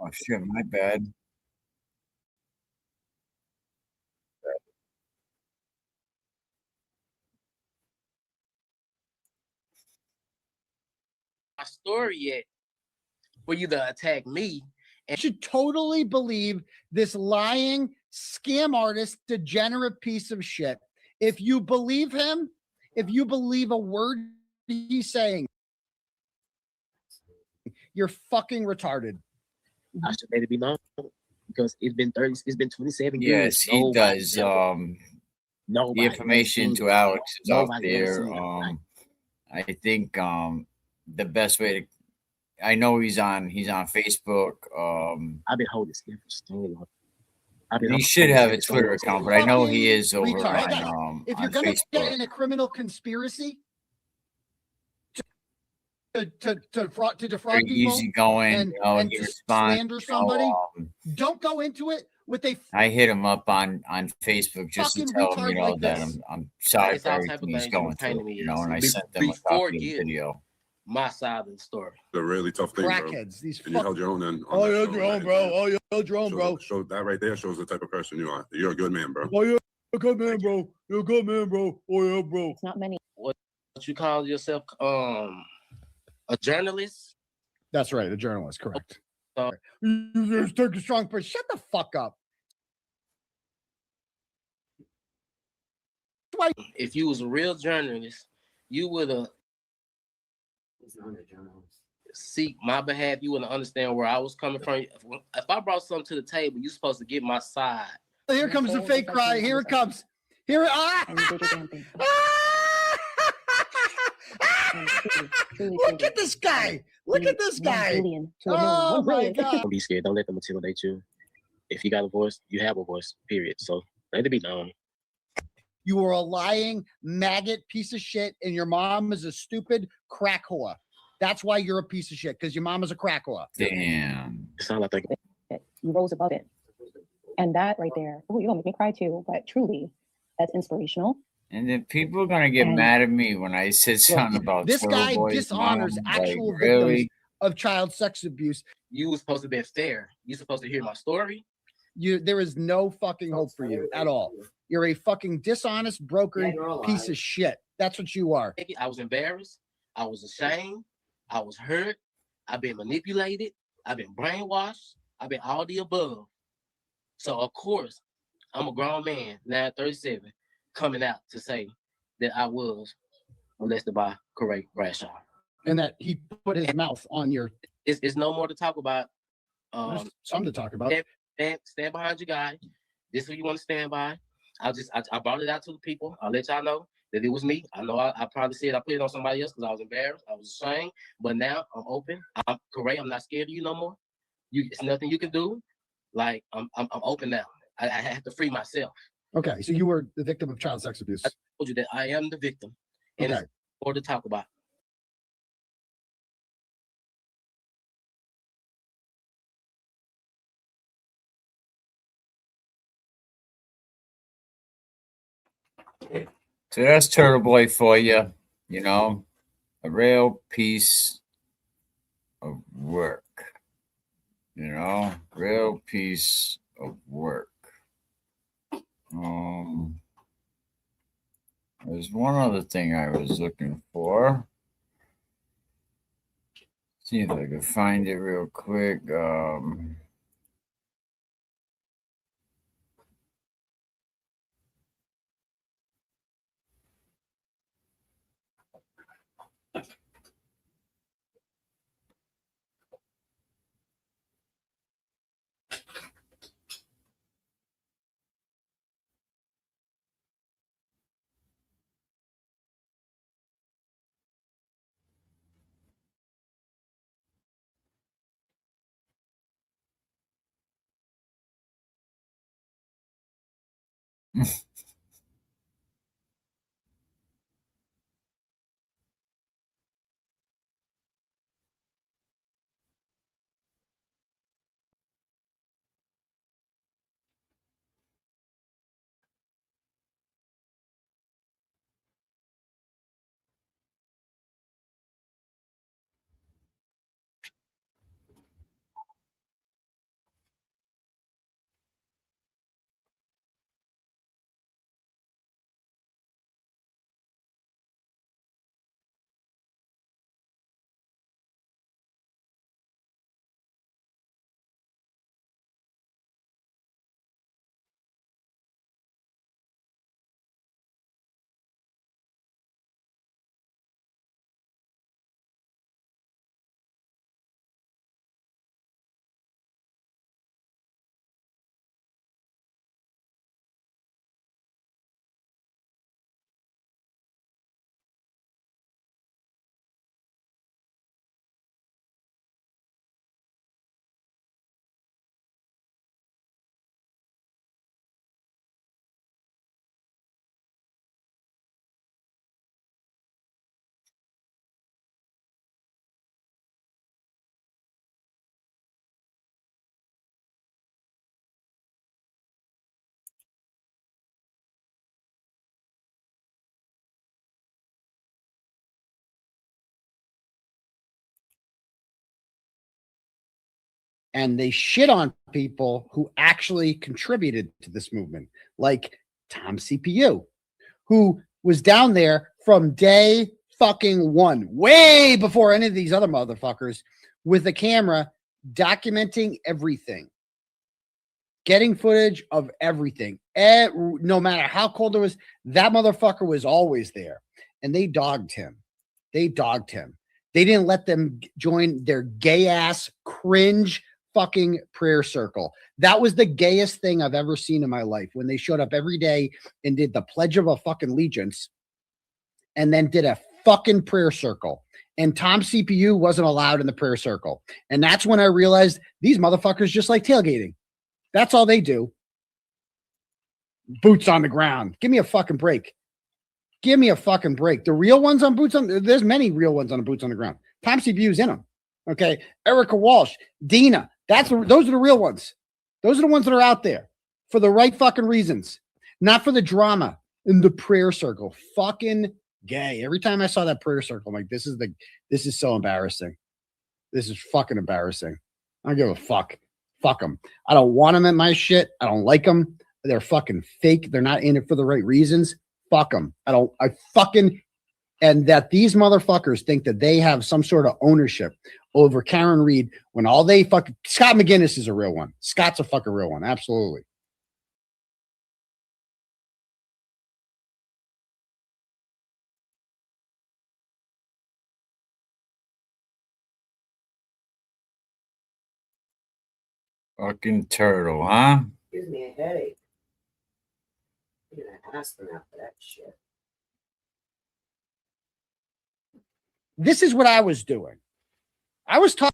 Oh shit, my bad. My story yet for you to attack me. And you should totally believe this lying scam artist, degenerate piece of shit. If you believe him, if you believe a word he's saying, you're fucking retarded. I should let it be known because it's been 27 years. Yes, he does. the information to Alex is out there. I think the best way to, I know he's on Facebook. I've been holding this for so long. He should have a Twitter account, but I know he is over retard. on If you're on gonna Facebook. get in a criminal conspiracy to defraud Very people easygoing, and, you know, and he to responds, slander you know, somebody, don't go into it with a I hit him up on Facebook just to fucking tell him, retard you know, like that this. I'm sorry It's for all type of everything he's things you going was painting through, me you know, and I as. sent them a Before copy of the getting video. my side of the story. It's a really tough thing, bro. Crackheads, these and you held your own on Oh, that you're show, drone, right? bro. Oh, you're drone, bro. Show that right there shows the type of person you are. You're a good man, bro. Oh, you're a good man, bro. You're a good man, bro. Oh, yeah, bro. It's not many. What you call yourself? A journalist? That's right, a journalist, correct. So, You just took a strong person. Shut the fuck up. if you was a real journalist, you would have seek my behalf. You wouldn't understand where I was coming from. If I brought something to the table, you're supposed to get my side. Here comes the fake cry. Here it comes. Here it Look at this guy. Look at this guy. Oh my God. Don't be scared. Don't let them intimidate you. If you got a voice, you have a voice, period. So let it be known. You are a lying maggot piece of shit, and your mom is a stupid crack whore. That's why you're a piece of shit, because your mom is a crack whore. Damn. It's not like you rose above it. And that right there, oh, you're gonna make me cry too, but truly, that's inspirational. And then people are gonna get mad at me when I said something about this Turtle guy Boy's dishonors mom. actual Like, victims really? of child sex abuse. You were supposed to be fair. You're supposed to hear my story. There is no fucking hope for you at all. You're a fucking dishonest broker piece of shit. That's what you are. I was embarrassed. I was ashamed. I was hurt. I've been manipulated. I've been brainwashed. I've been all the above. So of course, I'm a grown man, now 37, coming out to say that I was molested by Corey Bradshaw. And that he put his mouth on your... It's no more to talk about. There's something to talk about. Stand behind your guy. This is who you want to stand by. I brought it out to the people. I'll let y'all know that it was me. I know I probably said I put it on somebody else because I was embarrassed. I was ashamed. But now I'm open. I'm correct. I'm not scared of you no more. It's nothing you can do. Like I'm open now. I have to free myself. Okay, so you were the victim of child sex abuse. I told you that I am the victim, and Okay. it's more to talk about. So that's Turtle Boy for you. You know, a real piece of work. You know, real piece of work. There's one other thing I was looking for. See if I can find it real quick. and they shit on people who actually contributed to this movement, like Tom CPU, who was down there from day fucking one, way before any of these other motherfuckers, with a camera documenting everything, getting footage of everything. No matter how cold it was, that motherfucker was always there. And they dogged him. They dogged him. They didn't let them join their gay ass cringe fucking prayer circle. That was the gayest thing I've ever seen in my life, when they showed up every day and did the Pledge of a fucking Allegiance and then did a fucking prayer circle. And Tom CPU wasn't allowed in the prayer circle. And that's when I realized these motherfuckers just like tailgating. That's all they do. Boots on the ground. Give me a fucking break. Give me a fucking break. The real ones on boots on, there's many real ones on the boots on the ground. Tom CPU's in them. Okay. Erica Walsh, Dina. Those are the real ones. Those are the ones that are out there for the right fucking reasons, not for the drama in the prayer circle. Fucking gay. Every time I saw that prayer circle, I'm like, this is so embarrassing. This is fucking embarrassing. I don't give a fuck. Fuck them. I don't want them in my shit. I don't like them. They're fucking fake. They're not in it for the right reasons. Fuck them. And that these motherfuckers think that they have some sort of ownership over Karen Reed when all they fucking, Scott McGinnis is a real one. Scott's a fucking real one. Absolutely. Fucking turtle, huh? Gives me a headache. I'm gonna ask them after that shit. This is what I was doing. I was talking.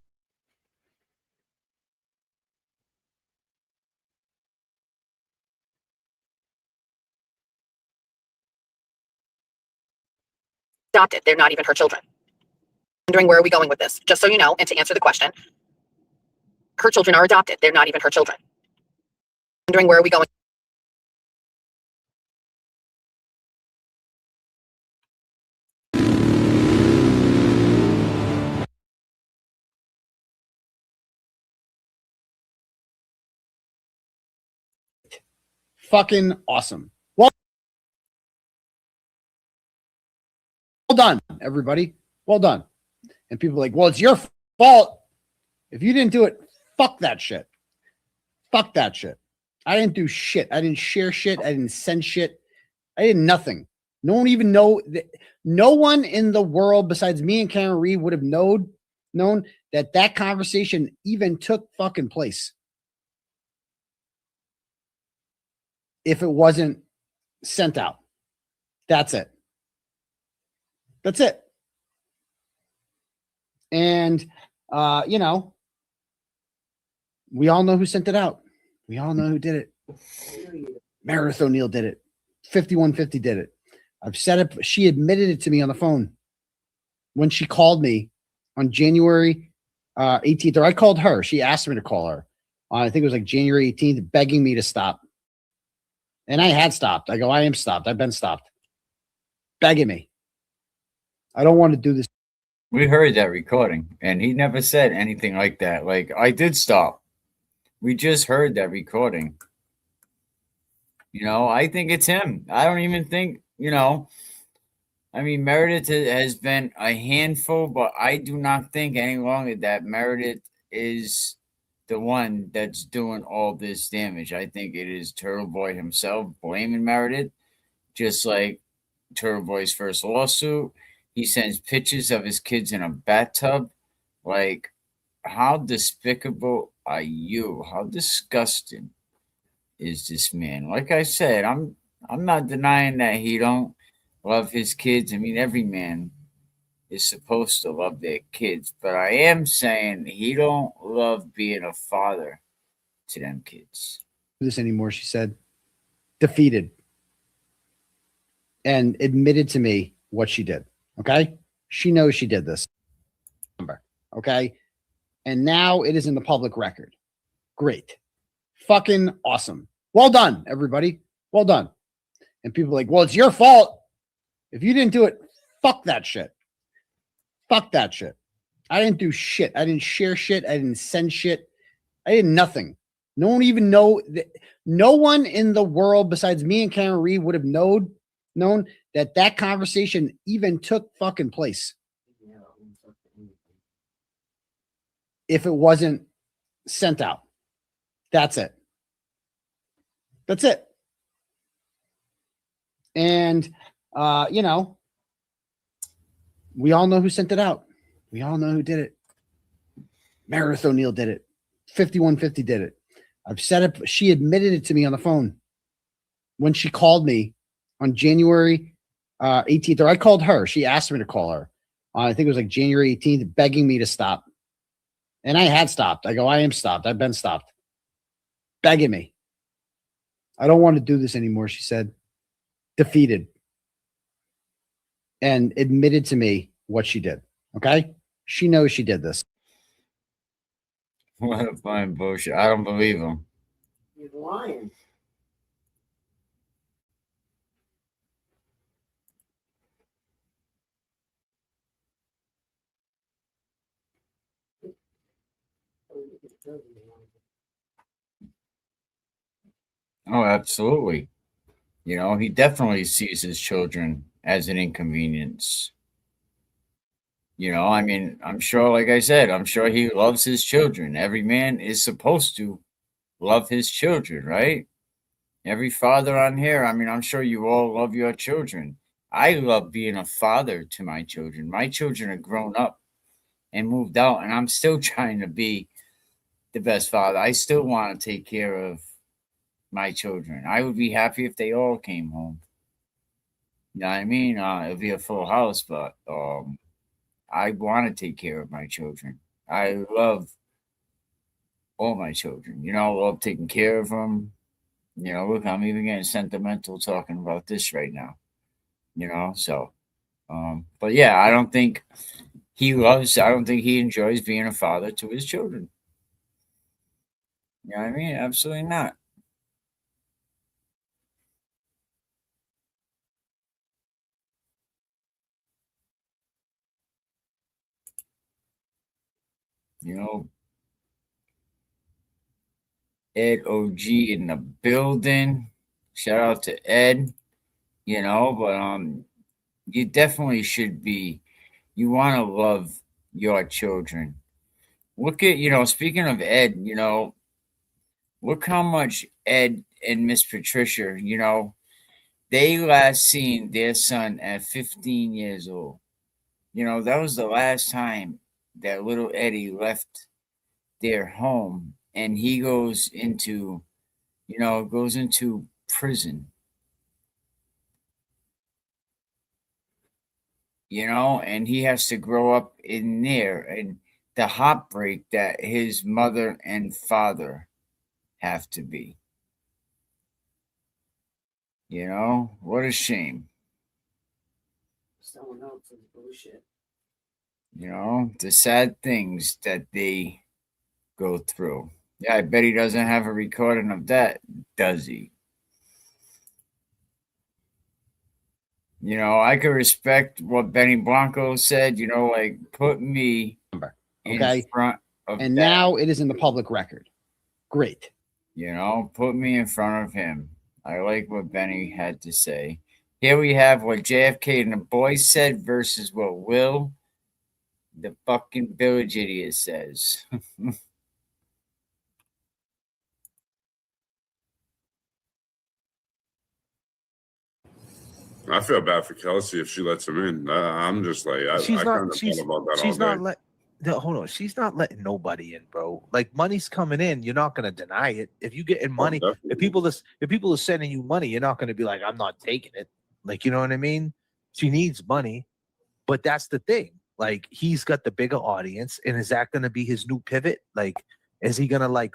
Adopted. They're not even her children. Wondering where are we going with this? Just so you know, and to answer the question, her children are adopted. They're not even her children. Wondering where are we going? Fucking awesome. Well done, everybody. Well done. And people are like, well, it's your fault. If you didn't do it, fuck that shit. Fuck that shit. I didn't do shit. I didn't share shit. I didn't send shit. I did nothing. No one even know that. No one in the world besides me and Karen Reed would have known that conversation even took fucking place if it wasn't sent out. That's it. That's it. And, you know, we all know who sent it out. We all know who did it. Meredith O'Neill did it. 5150 did it. I've said it. She admitted it to me on the phone when she called me on January 18th, or I called her. She asked me to call her. I think it was like January 18th, begging me to stop. And I had stopped. I go, I am stopped. I've been stopped. Begging me. I don't want to do this. We heard that recording, and he never said anything like that. Like, I did stop. We just heard that recording. You know, I think it's him. I don't even think, you know, I mean, Meredith has been a handful, but I do not think any longer that Meredith is the one that's doing all this damage. I think it is Turtle Boy himself blaming Meredith, just like Turtle Boy's first lawsuit. He sends pictures of his kids in a bathtub. Like, how despicable are you? How disgusting is this man? Like I said, I'm not denying that he don't love his kids. I mean, every man is supposed to love their kids, but I am saying he don't love being a father to them kids. This anymore, she said. Defeated. And admitted to me what she did. Okay? She knows she did this. Okay? And now it is in the public record. Great. Fucking awesome. Well done, everybody. Well done. And people are like, well, it's your fault. If you didn't do it, fuck that shit. Fuck that shit. I didn't do shit. I didn't share shit. I didn't send shit. I did nothing. No one even know that. No one in the world besides me and Karen Reed would have known that conversation even took fucking place if it wasn't sent out. That's it. That's it. And you know, we all know who sent it out. We all know who did it. Meredith O'Neill did it. 5150 did it. I've said it. She admitted it to me on the phone when she called me on January 18th, or I called her. She asked me to call her. I think it was like January 18th, begging me to stop. And I had stopped. I go, I am stopped. I've been stopped. Begging me. I don't want to do this anymore, she said. Defeated. And admitted to me what she did. Okay? She knows she did this. What a fine bullshit. I don't believe him. He's lying. Oh, absolutely. You know, he definitely sees his children as an inconvenience. You know, I mean, I'm sure, like I said, I'm sure he loves his children. Every man is supposed to love his children, right? Every father on here, I mean, I'm sure you all love your children. I love being a father to my children. My children are grown up and moved out, and I'm still trying to be the best father. I still want to take care of my children. I would be happy if they all came home. You know what I mean? It'd be a full house, but I want to take care of my children. I love all my children. You know, I love taking care of them. You know, look, I'm even getting sentimental talking about this right now. You know, so, but yeah, I don't think he enjoys being a father to his children. You know what I mean? Absolutely not. You know, Ed OG in the building. Shout out to Ed. You know, but you definitely should be. You want to love your children. Look at, you know, speaking of Ed, you know, look how much Ed and Miss Patricia, you know, they last seen their son at 15 years old. You know, that was the last time that little Eddie left their home, and he goes into, you know, goes into prison. You know, and he has to grow up in there, and the heartbreak that his mother and father have to be. You know, what a shame. Someone else's bullshit. You know, the sad things that they go through. Yeah, I bet he doesn't have a recording of that, does he? You know, I could respect what Benny Blanco said, you know, like put me Okay. in front of And that. now it is in the public record. Great. You know, put me in front of him. I like what Benny had to say. Here we have what JFK and the boys said versus what Will, the fucking village idiot, says. I feel bad for Kelsey if she lets him in. I'm just like, I kind of thought about that she's all not day. hold on, she's not letting nobody in, bro. Like money's coming in, you're not gonna deny it. If you get in money, if people are sending you money, you're not gonna be like, I'm not taking it. Like, you know what I mean? She needs money, but that's the thing. Like, he's got the bigger audience, and is that gonna be his new pivot? Like, is he gonna like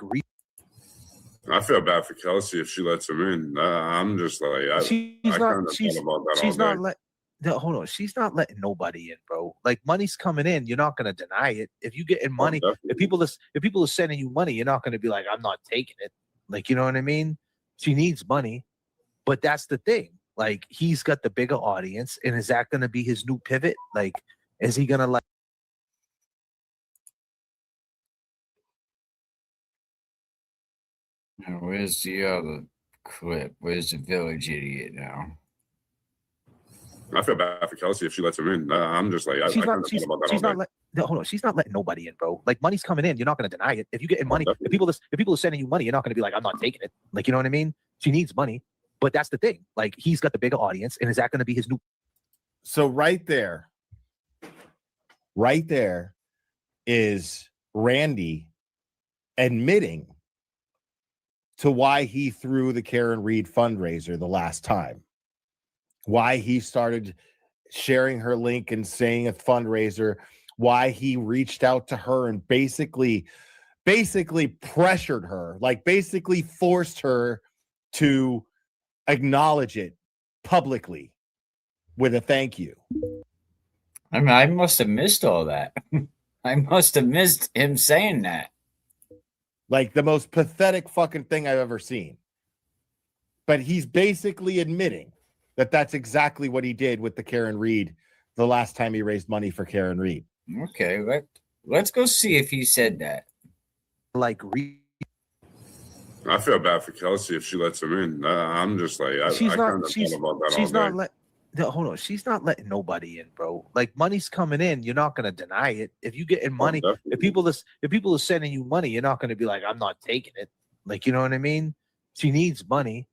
I feel bad for Kelsey if she lets him in. I'm just like, I kind of thought about that all day. hold on, she's not letting nobody in, bro. Like money's coming in, you're not gonna deny it. If you get in money, if people are sending you money, you're not gonna be like, I'm not taking it. Like, you know what I mean? She needs money, but that's the thing. Like, he's got the bigger audience, and is that gonna be his new pivot? Like, is he gonna like Now, where's the other clip? Where's the village idiot now? I feel bad for Kelsey if she lets him in. I'm just like, she's not letting nobody in, bro. Like, money's coming in. You're not going to deny it. If you get money, if people are sending you money, you're not going to be like, I'm not taking it. Like, you know what I mean? She needs money, but that's the thing. Like, he's got the bigger audience, and is that going to be his new? So right there is Randy admitting to why he threw the Karen Reed fundraiser the last time, why he started sharing her link and saying a fundraiser, why he reached out to her and basically pressured her, like basically forced her to acknowledge it publicly with a thank you. I mean, I must have missed all that. I must have missed him saying that. Like the most pathetic fucking thing I've ever seen. But he's basically admitting that that's exactly what he did with the Karen Reed the last time he raised money for Karen Reed. Okay, let's go see if he said that. Like, I feel bad for Kelsey if she lets him in. I'm just like, she's not letting nobody in, bro. Like, money's coming in. You're not going to deny it. If you get money, if people are sending you money, you're not going to be like, I'm not taking it. Like, you know what I mean? She needs money,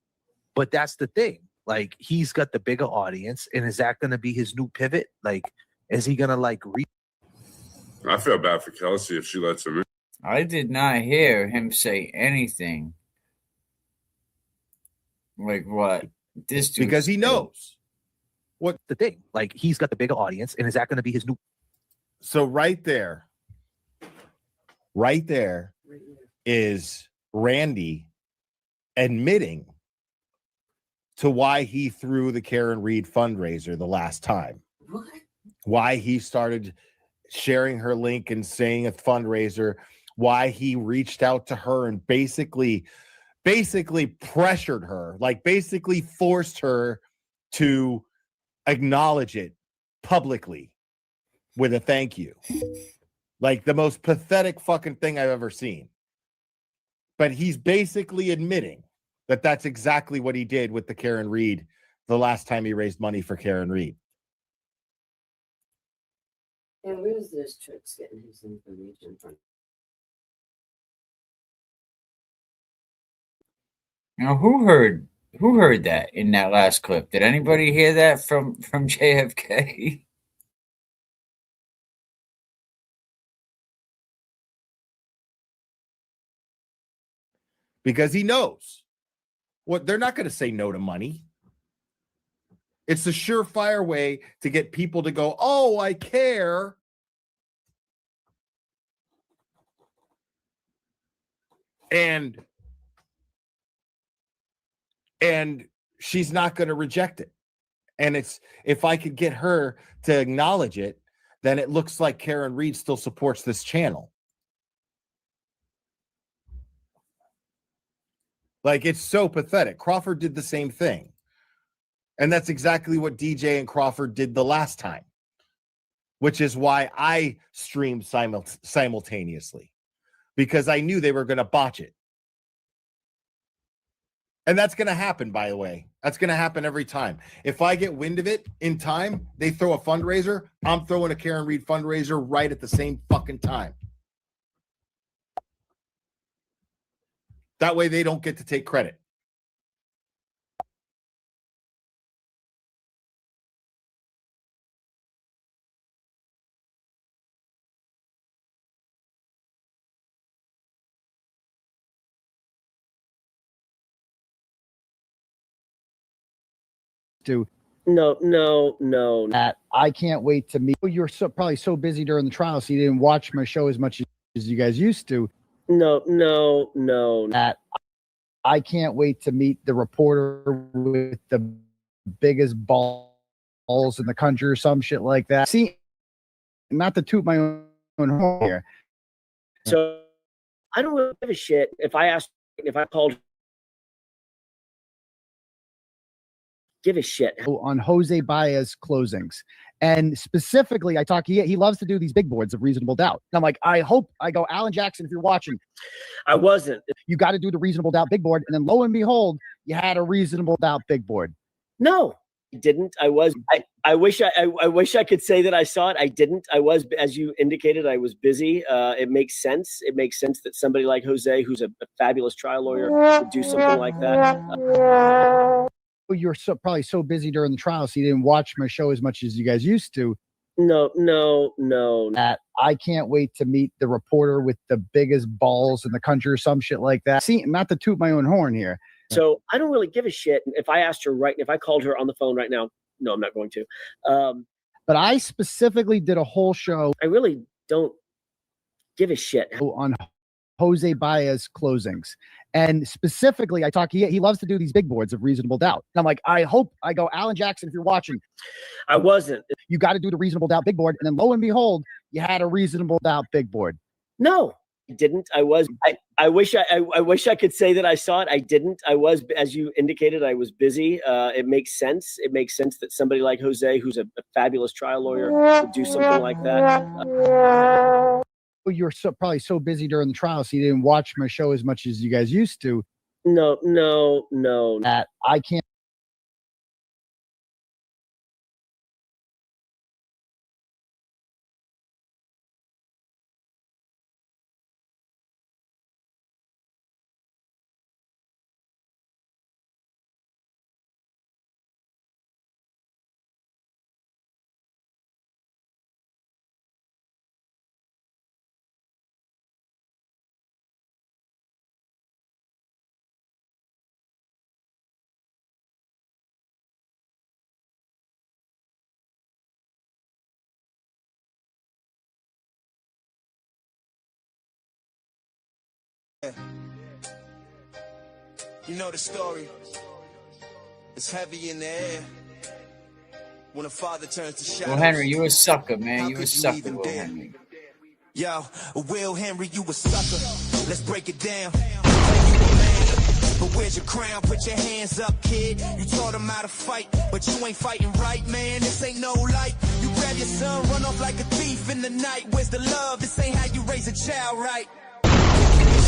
but that's the thing. Like, he's got the bigger audience, and is that going to be his new pivot? Like, is he going to I feel bad for Kelsey if she lets him in. I did not hear him say anything. Like what? This dude, because he knows what the thing. Like, he's got the bigger audience, and is that going to be his new? So right there is Randy admitting to why he threw the Karen Reed fundraiser the last time. What? Why he started sharing her link and saying a fundraiser, why he reached out to her and basically pressured her, like basically forced her to acknowledge it publicly with a thank you. Like the most pathetic fucking thing I've ever seen. But he's basically admitting that that's exactly what he did with the Karen Reed the last time he raised money for Karen Reed. And where's this Tricks getting his information from? Now, who heard that in that last clip? Did anybody hear that from JFK? Because he knows what they're not going to say no to money. It's a surefire way to get people to go, oh, I care. And she's not going to reject it. And it's, if I could get her to acknowledge it, then it looks like Karen Reed still supports this channel. Like, it's so pathetic. Crawford did the same thing. And that's exactly what DJ and Crawford did the last time, which is why I streamed simultaneously, because I knew they were going to botch it. And that's going to happen, by the way. That's going to happen every time. If I get wind of it in time, they throw a fundraiser, I'm throwing a Karen Reed fundraiser right at the same fucking time. That way they don't get to take credit. No. That I can't wait to meet. You're probably so busy during the trial, so you didn't watch my show as much as you guys used to. No. That I can't wait to meet the reporter with the biggest balls in the country or some shit like that. See, not to toot my own horn here. So I don't really give a shit if I called. Give a shit On Jose Baez closings, And specifically, he loves to do these big boards of reasonable doubt. And I'm like, I go, Alan Jackson, if you're watching. I wasn't. You got to do the reasonable doubt big board. And then lo and behold, you had a reasonable doubt big board. No, I didn't. I wish I could say that I saw it. I didn't. I was, as you indicated, I was busy. It makes sense. It makes sense that somebody like Jose, who's a fabulous trial lawyer, would do something like that. You're probably so busy during the trial, so you didn't watch my show as much as you guys used to. No. I can't wait to meet the reporter with the biggest balls in the country or some shit like that. See, not to toot my own horn here. So I don't really give a shit. If I asked her if I called her on the phone right now, no, I'm not going to. But I specifically did a whole show. I really don't give a shit on Jose Baez closings. And specifically, he loves to do these big boards of reasonable doubt. And I'm like, I go, Alan Jackson, if you're watching. I wasn't. You got to do the reasonable doubt big board. And then lo and behold, you had a reasonable doubt big board. No, I didn't. I was. I wish I could say that I saw it. I didn't. I was, as you indicated, I was busy. It makes sense. It makes sense that somebody like Jose, who's a fabulous trial lawyer, would do something like that. You're probably so busy during the trial, so you didn't watch my show as much as you guys used to. No. I can't. You know the story. It's heavy in the air. When a father turns to shadows. Well, Henry, you a sucker, man. You a sucker, Will Henry. Yo, Will Henry, you a sucker. Let's break it down. But where's your crown? Put your hands up, kid. You taught him how to fight, but you ain't fighting right, man. This ain't no light. You grab your son, run off like a thief in the night. Where's the love? This ain't how you raise a child, right?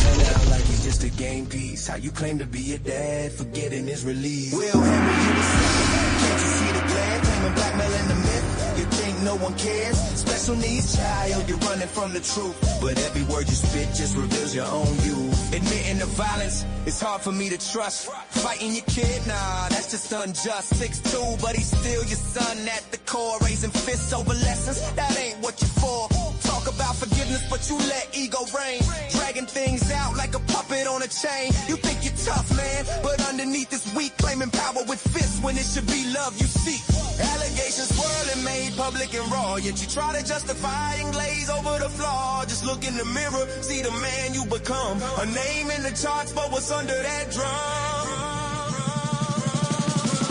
Out like he's just a game piece. How you claim to be a dad, forgetting his release. Will Henry, you a sucker. Can't you see the glare? Claiming blackmail in the myth. You think no one cares? Special needs child, you're running from the truth. But every word you spit just reveals your own you. Admitting the violence, it's hard for me to trust. Fighting your kid, nah, that's just unjust. 6'2", but he's still your son at the core. Raising fists over lessons, that ain't what you're for. Talk about forgiveness, but you let ego reign. Dragging things out like a puppet on a chain. You think you're tough, man, but underneath is weak. Claiming power with fists when it should be love you seek. Allegations swirling, made public and raw. Yet you try to justify and glaze over the flaw. Just look in the mirror, see the man you become. A name in the charts, but what's under that drum?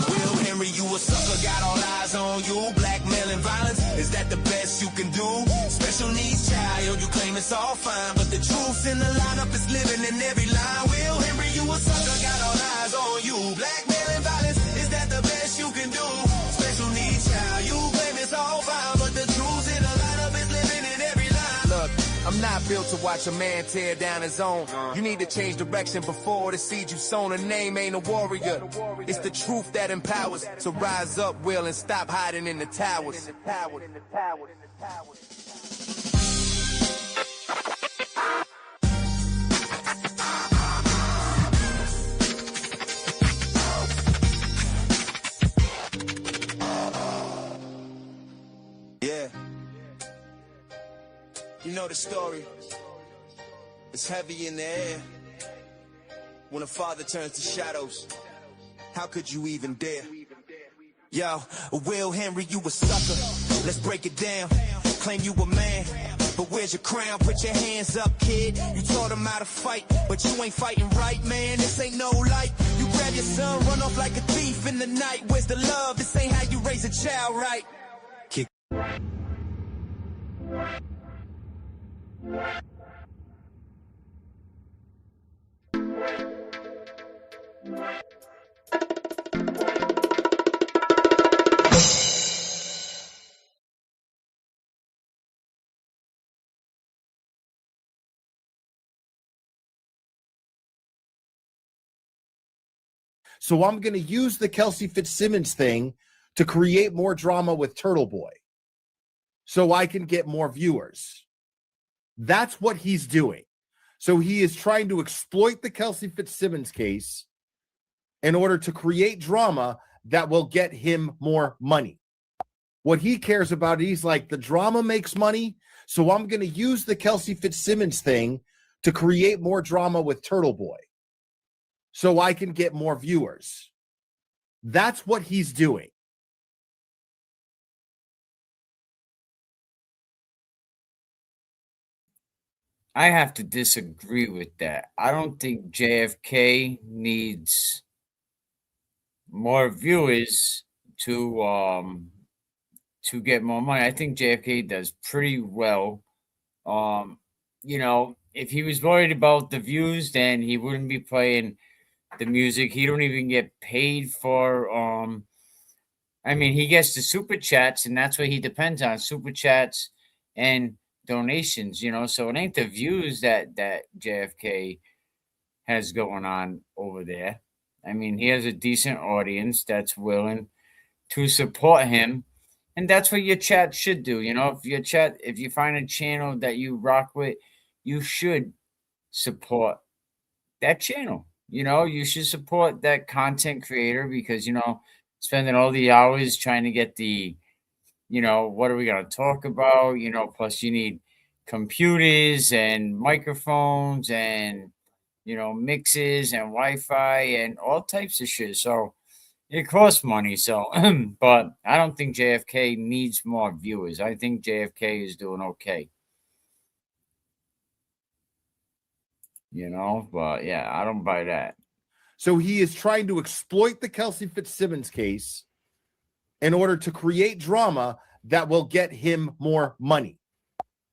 Will Henry, you a sucker, got all eyes on you. Blackmailing violence, is that the best you can do? Special needs child, you claim it's all fine, but the truth's in the lineup is living in every line. Will Henry, you a sucker, got all eyes on you. Blackmailing violence, is that the best you can do? Special needs child, you claim it's all fine, but the truth's in the lineup is living in every line. Look, I'm not built to watch a man tear down his own. You need to change direction before the seed you sown. A name ain't a warrior. It's the truth that empowers. So rise up, Will, and stop hiding in the towers. Yeah. You know the story. It's heavy in the air. When a father turns to shadows, how could you even dare? Yo, Will Henry, you a sucker. Let's break it down. Claim you a man, but where's your crown? Put your hands up, kid. You taught him how to fight, but you ain't fighting right, man. This ain't no light. You grab your son, run off like a thief in the night. Where's the love? This ain't how you raise a child, right? Kick. So I'm going to use the Kelsey Fitzsimmons thing to create more drama with Turtle Boy so I can get more viewers. That's what he's doing. So he is trying to exploit the Kelsey Fitzsimmons case in order to create drama that will get him more money. What he cares about, he's like, the drama makes money, so I'm going to use the Kelsey Fitzsimmons thing to create more drama with Turtle Boy so I can get more viewers. That's what he's doing. I have to disagree with that. I don't think JFK needs more viewers to get more money. I think JFK does pretty well. You know, if he was worried about the views, then he wouldn't be playing the music. He don't even get paid for I mean, he gets the super chats, and that's what he depends on, super chats and donations, you know. So it ain't the views that JFK has going on over there. I mean, he has a decent audience that's willing to support him, and that's what your chat should do. You know, if you find a channel that you rock with, you should support that channel. You know, you should support that content creator because, you know, spending all the hours trying to get the, you know, what are we going to talk about? You know, plus you need computers and microphones and, you know, mixes and Wi-Fi and all types of shit. So it costs money. So, but I don't think JFK needs more viewers. I think JFK is doing okay. You know, but yeah, I don't buy that. So he is trying to exploit the Kelsey Fitzsimmons case in order to create drama that will get him more money.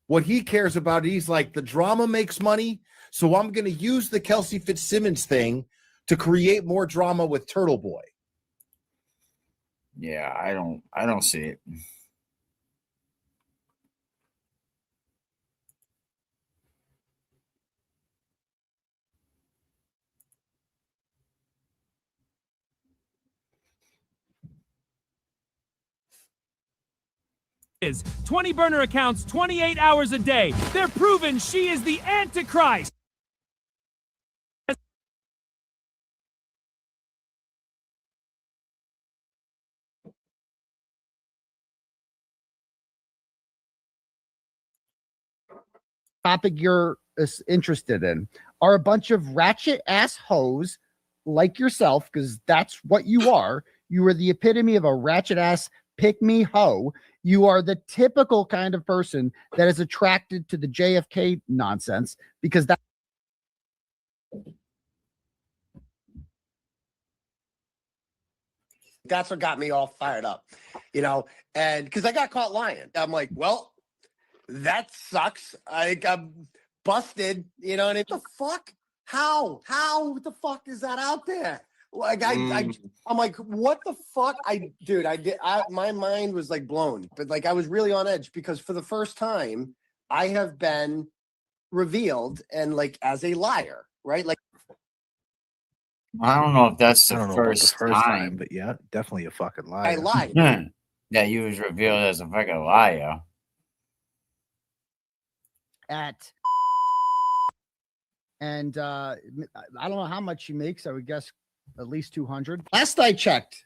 What he cares about, he's like, the drama makes money, so I'm going to use the Kelsey Fitzsimmons thing to create more drama with Turtle Boy. Yeah, I don't see it. Is 20 burner accounts 28 hours a day. They're proven she is the Antichrist. Topic you're interested in are a bunch of ratchet ass hoes like yourself, because that's what you are. You are the epitome of a ratchet ass pick me hoe. You are the typical kind of person that is attracted to the JFK nonsense because that's what got me all fired up, you know, and because I got caught lying. I'm like, well, that sucks. I think I'm busted, you know, and what the fuck? How the fuck is that out there? Like I'm like, what the fuck? My mind was like blown, but like I was really on edge because for the first time I have been revealed and like as a liar, right? Like I don't know if that's the first time, but yeah, definitely a fucking liar. I lied. That you was revealed as a fucking liar. And I don't know how much she makes. I would guess at least 200. Last I checked,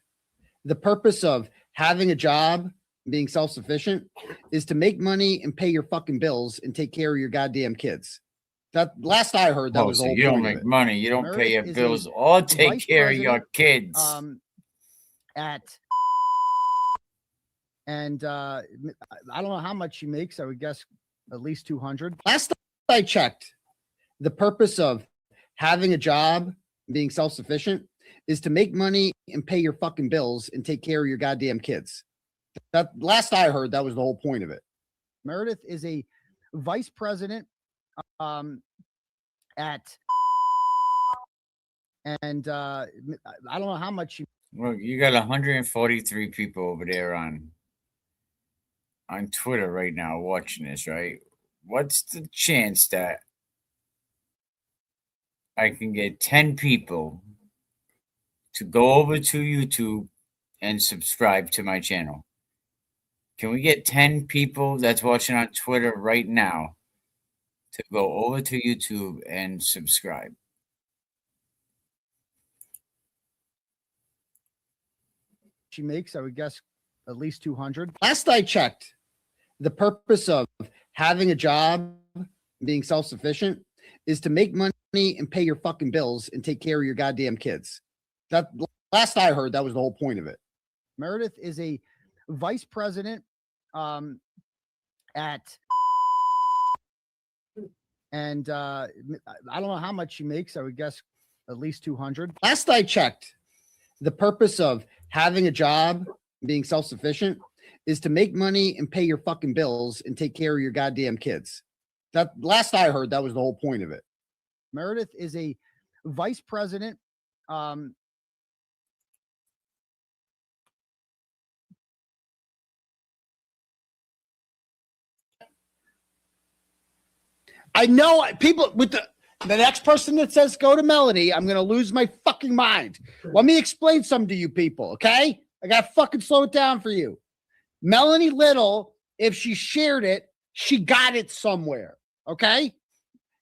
the purpose of having a job, being self-sufficient, is to make money and pay your fucking bills and take care of your goddamn kids. That last I heard, that was the so whole you don't point make of it. money, you don't pay your Meredith is bills, a or take vice care of your president, kids. And I don't know how much she makes. I would guess at least 200. Last I checked, the purpose of having a job, being self-sufficient, is to make money and pay your fucking bills and take care of your goddamn kids. That last I heard, that was the whole point of it. Meredith is a vice president and I don't know how much she. Look, you got 143 people over there on Twitter right now watching this, right? What's the chance that I can get 10 people to go over to YouTube and subscribe to my channel. Can we get 10 people that's watching on Twitter right now to go over to YouTube and subscribe? She makes, I would guess, at least 200. Last I checked, the purpose of having a job, being self-sufficient, is to make money and pay your fucking bills and take care of your goddamn kids. That last I heard, that was the whole point of it. Meredith is a vice president at, and I don't know how much she makes. I would guess at least 200. Last I checked, the purpose of having a job, being self-sufficient, is to make money and pay your fucking bills and take care of your goddamn kids. That last I heard, that was the whole point of it. Meredith is a vice president I know people with the next person that says go to Melanie, I'm going to lose my fucking mind. Let me explain something to you people, okay? I got to fucking slow it down for you. Melanie Little, if she shared it, she got it somewhere, okay?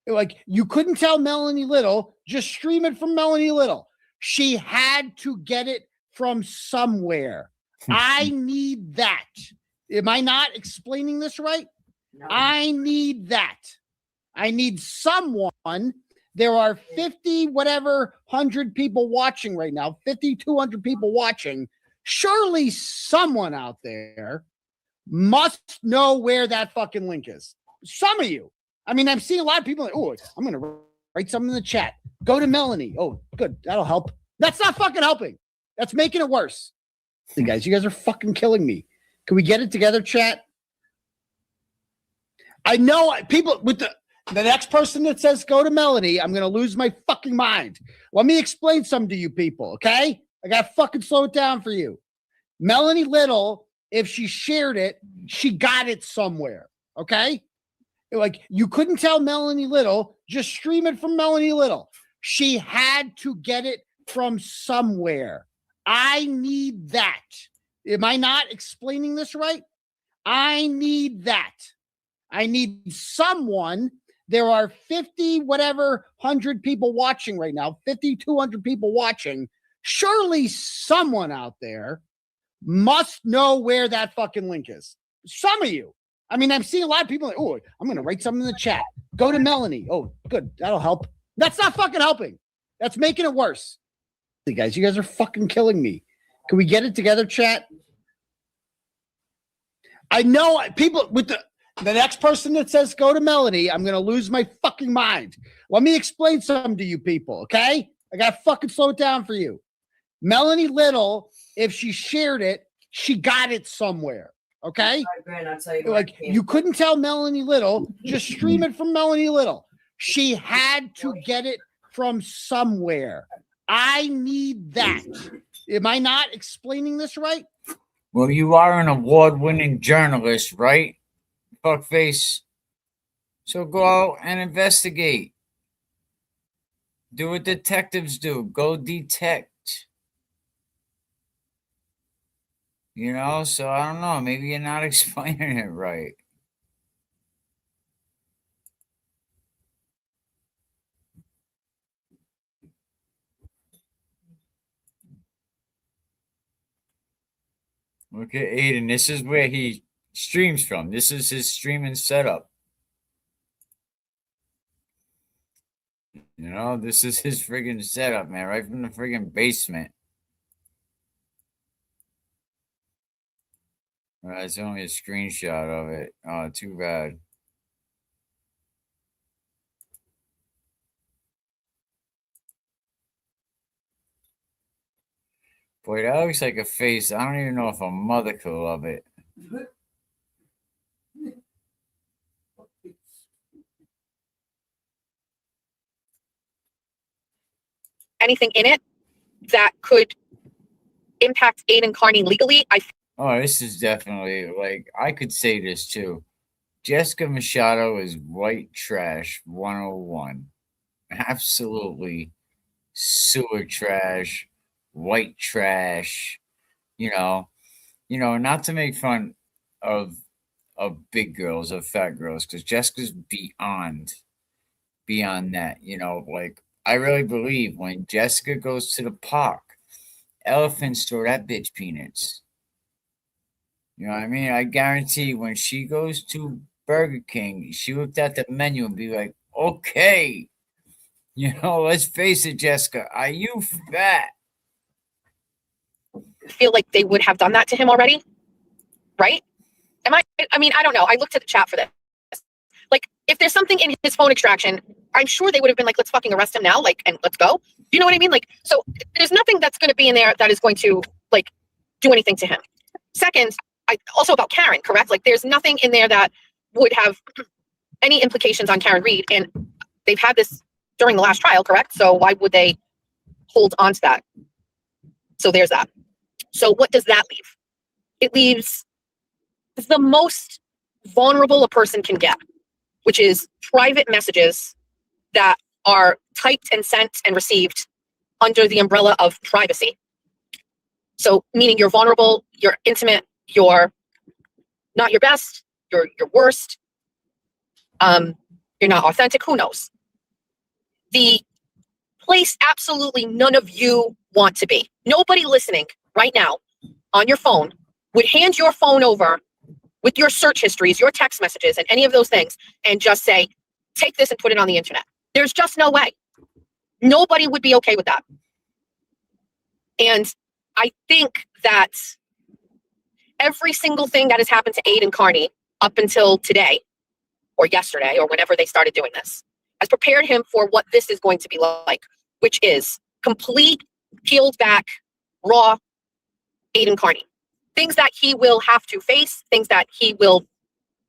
Like, you couldn't tell Melanie Little, just stream it from Melanie Little. She had to get it from somewhere. I need that. Am I not explaining this right? No. I need that. I need someone. There are 50, whatever, 100 people watching right now, 50, 200 people watching. Surely someone out there must know where that fucking link is. Some of you. I mean, I'm seeing a lot of people like, oh, I'm going to write something in the chat. Go to Melanie. Oh, good. That'll help. That's not fucking helping. That's making it worse. Hey, guys, you guys are fucking killing me. Can we get it together, chat? I know people with the next person that says go to Melanie, I'm going to lose my fucking mind. Let me explain something to you people, okay? I got to fucking slow it down for you. Melanie Little, if she shared it, she got it somewhere, okay? Like, you couldn't tell Melanie Little, just stream it from Melanie Little. She had to get it from somewhere. I need that. Am I not explaining this right? I need that. I need someone. There are 50, whatever, 100 people watching right now, 50, 200 people watching. Surely someone out there must know where that fucking link is. Some of you. I mean, I'm seeing a lot of people like, oh, I'm going to write something in the chat. Go to Melanie. Oh, good. That'll help. That's not fucking helping. That's making it worse. Hey, guys, you guys are fucking killing me. Can we get it together, chat? I know people with the next person that says go to Melanie, I'm going to lose my fucking mind. Let me explain something to you people, okay? I got to fucking slow it down for you. Melanie Little, if she shared it, she got it somewhere, okay? Like, you couldn't tell Melanie Little, just stream it from Melanie Little. She had to get it from somewhere. I need that. Am I not explaining this right? Well, you are an award-winning journalist, right? Fuckface. So go out and investigate. Do what detectives do. Go detect. You know, so I don't know. Maybe you're not explaining it right. Look at Aiden. This is where he streams from. This is his streaming setup. You know, this is his friggin' setup, man. Right from the friggin' basement. All right, it's only a screenshot of it. Oh, too bad. Boy, that looks like a face. I don't even know if a mother could love it. Anything in it that could impact Aiden Carney legally, Oh, this is definitely, like, I could say this too. Jessica Machado is white trash 101. Absolutely sewer trash white trash, you know, not to make fun of big girls, of fat girls, because Jessica's beyond that, like I really believe when Jessica goes to the park, elephants throw that bitch peanuts. You know what I mean? I guarantee when she goes to Burger King, she looked at the menu and be like, okay, let's face it, Jessica, are you fat? Feel like they would have done that to him already, right? I mean, I don't know. I looked at the chat for this. Like, if there's something in his phone extraction, I'm sure they would have been like, let's fucking arrest him now, like, and let's go. You know what I mean? Like, so there's nothing that's going to be in there that is going to, like, do anything to him. Second, also about Karen, correct? Like, there's nothing in there that would have any implications on Karen Reed, and they've had this during the last trial, correct? So why would they hold on to that? So there's that. So what does that leave? It leaves the most vulnerable a person can get, which is private messages that are typed and sent and received under the umbrella of privacy. So meaning you're vulnerable, you're intimate, you're not your best, you're your worst, you're not authentic, who knows? The place absolutely none of you want to be. Nobody listening right now on your phone would hand your phone over with your search histories, your text messages, and any of those things, and just say, take this and put it on the internet. There's just no way. Nobody would be okay with that. And I think that every single thing that has happened to Aiden Carney up until today, or yesterday, or whenever they started doing this, has prepared him for what this is going to be like, which is complete, peeled back, raw Aiden Carney. Things that he will have to face, things that he will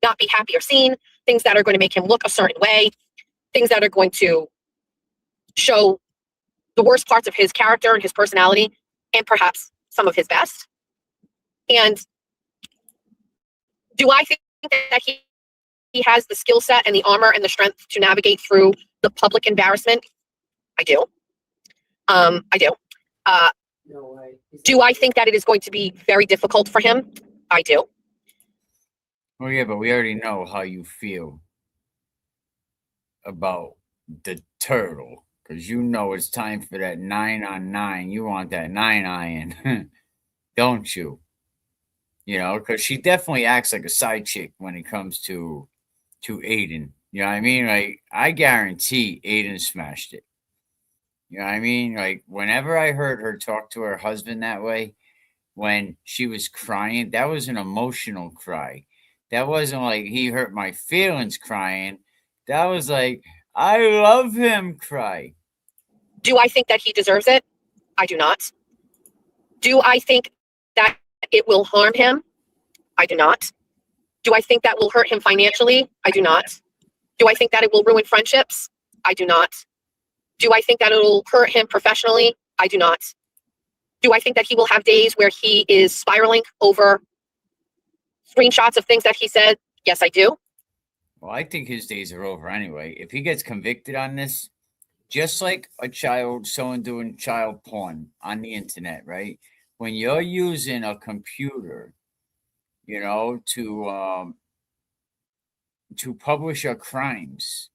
not be happy or seen, things that are going to make him look a certain way, things that are going to show the worst parts of his character and his personality, and perhaps some of his best. And do I think that he has the skill set and the armor and the strength to navigate through the public embarrassment? I do. I do. Do I think that it is going to be very difficult for him? I do. Well, yeah, but we already know how you feel about the turtle, because it's time for that 9-on-9. You want that 9-iron, don't you? Because she definitely acts like a side chick when it comes to Aiden. You know what I mean? Like, I guarantee Aiden smashed it. You know what I mean? Like, whenever I heard her talk to her husband that way, when she was crying, that was an emotional cry. That wasn't like he hurt my feelings crying. That was like, I love him cry. Do I think that he deserves it? I do not. Do I think that it will harm him? I do not. Do I think that will hurt him financially? I do not. Do I think that it will ruin friendships? I do not. Do I think that it will hurt him professionally? I do not. Do I think that he will have days where he is spiraling over screenshots of things that he said? Yes, I do. Well, I think his days are over anyway. If he gets convicted on this, just like someone doing child porn on the internet, right? When you're using a computer, to publish your crimes,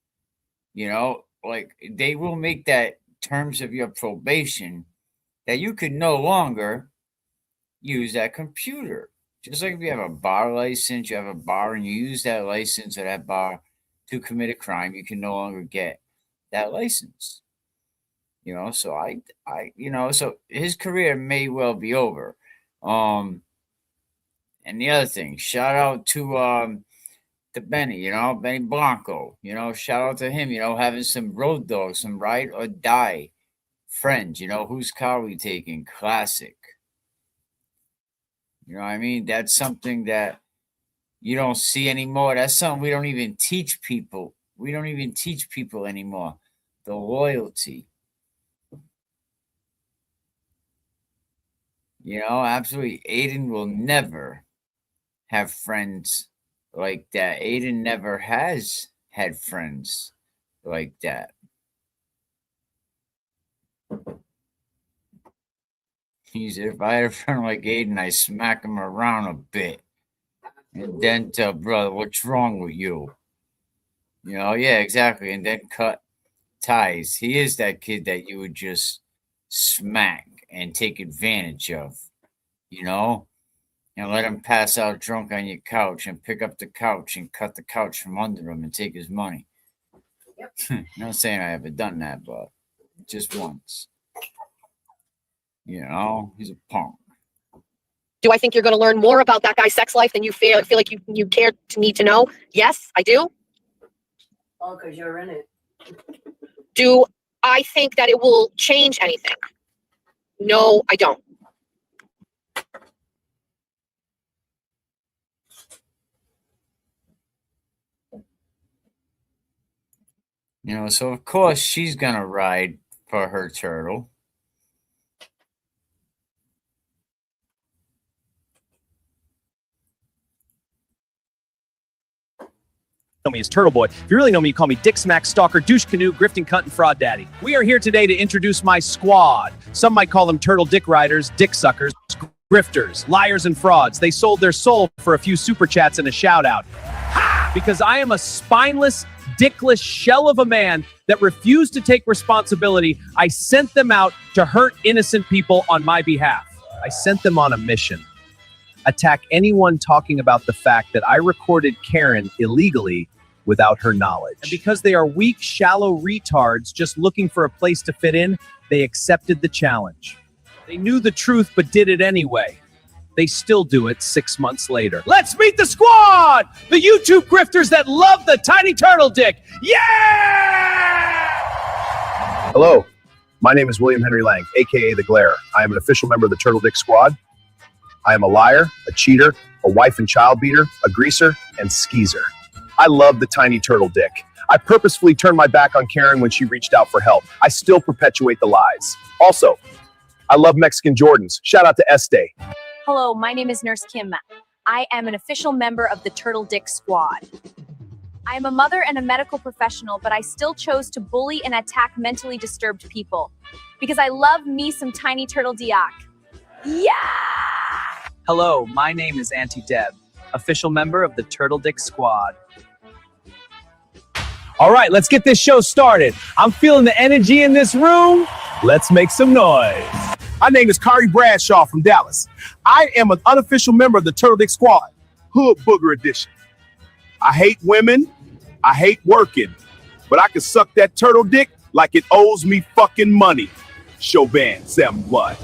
like they will make that terms of your probation that you could no longer use that computer. Just like if you have a bar license, you have a bar and you use that license or that bar to commit a crime, you can no longer get that license. So so his career may well be over. And the other thing, shout out to Benny, Benny Blanco, shout out to him, having some road dogs, some ride or die friends, whose car we taking? Classic. You know what I mean? That's something that you don't see anymore. That's something we don't even teach people. We don't even teach people anymore. The loyalty. Absolutely. Aiden will never have friends like that. Aiden never has had friends like that. He said, if I had a friend like Aiden, I smack him around a bit. And then tell brother, what's wrong with you? You know, yeah, exactly. And then cut ties. He is that kid that you would just smack and take advantage of, you know, and let him pass out drunk on your couch and pick up the couch and cut the couch from under him and take his money. Not saying I ever done that, but just once. You know, he's a punk. Do I think you're going to learn more about that guy's sex life than you feel like you care to need to know? Yes, I do. Oh, because you're in it. Do I think that it will change anything? No, I don't. You know, so of course she's going to ride for her turtle. Know me as Turtle Boy. If you really know me, you call me Dick Smack, Stalker, Douche Canoe, Grifting Cunt, and Fraud Daddy. We are here today to introduce my squad. Some might call them Turtle Dick Riders, Dick Suckers, Grifters, Liars, and Frauds. They sold their soul for a few super chats and a shout out. Because I am a spineless, dickless shell of a man that refused to take responsibility, I sent them out to hurt innocent people on my behalf. I sent them on a mission. Attack anyone talking about the fact that I recorded Karen illegally without her knowledge. And because they are weak, shallow retards just looking for a place to fit in, they accepted the challenge. They knew the truth but did it anyway. They still do it 6 months later. Let's meet the squad! The YouTube grifters that love the tiny turtle dick! Yeah! Hello, my name is William Henry Lang, aka The Glare. I am an official member of the Turtle Dick Squad. I am a liar, a cheater, a wife and child beater, a greaser, and skeezer. I love the tiny turtle dick. I purposefully turned my back on Karen when she reached out for help. I still perpetuate the lies. Also, I love Mexican Jordans. Shout out to Este. Hello, my name is Nurse Kim. I am an official member of the Turtle Dick Squad. I am a mother and a medical professional, but I still chose to bully and attack mentally disturbed people because I love me some tiny turtle diak. Yeah! Hello, my name is Auntie Deb, official member of the Turtle Dick Squad. All right, let's get this show started. I'm feeling the energy in this room. Let's make some noise. My name is Kari Bradshaw from Dallas. I am an unofficial member of the Turtle Dick Squad, Hood Booger Edition. I hate women, I hate working, but I can suck that turtle dick like it owes me fucking money. Chauvin 71.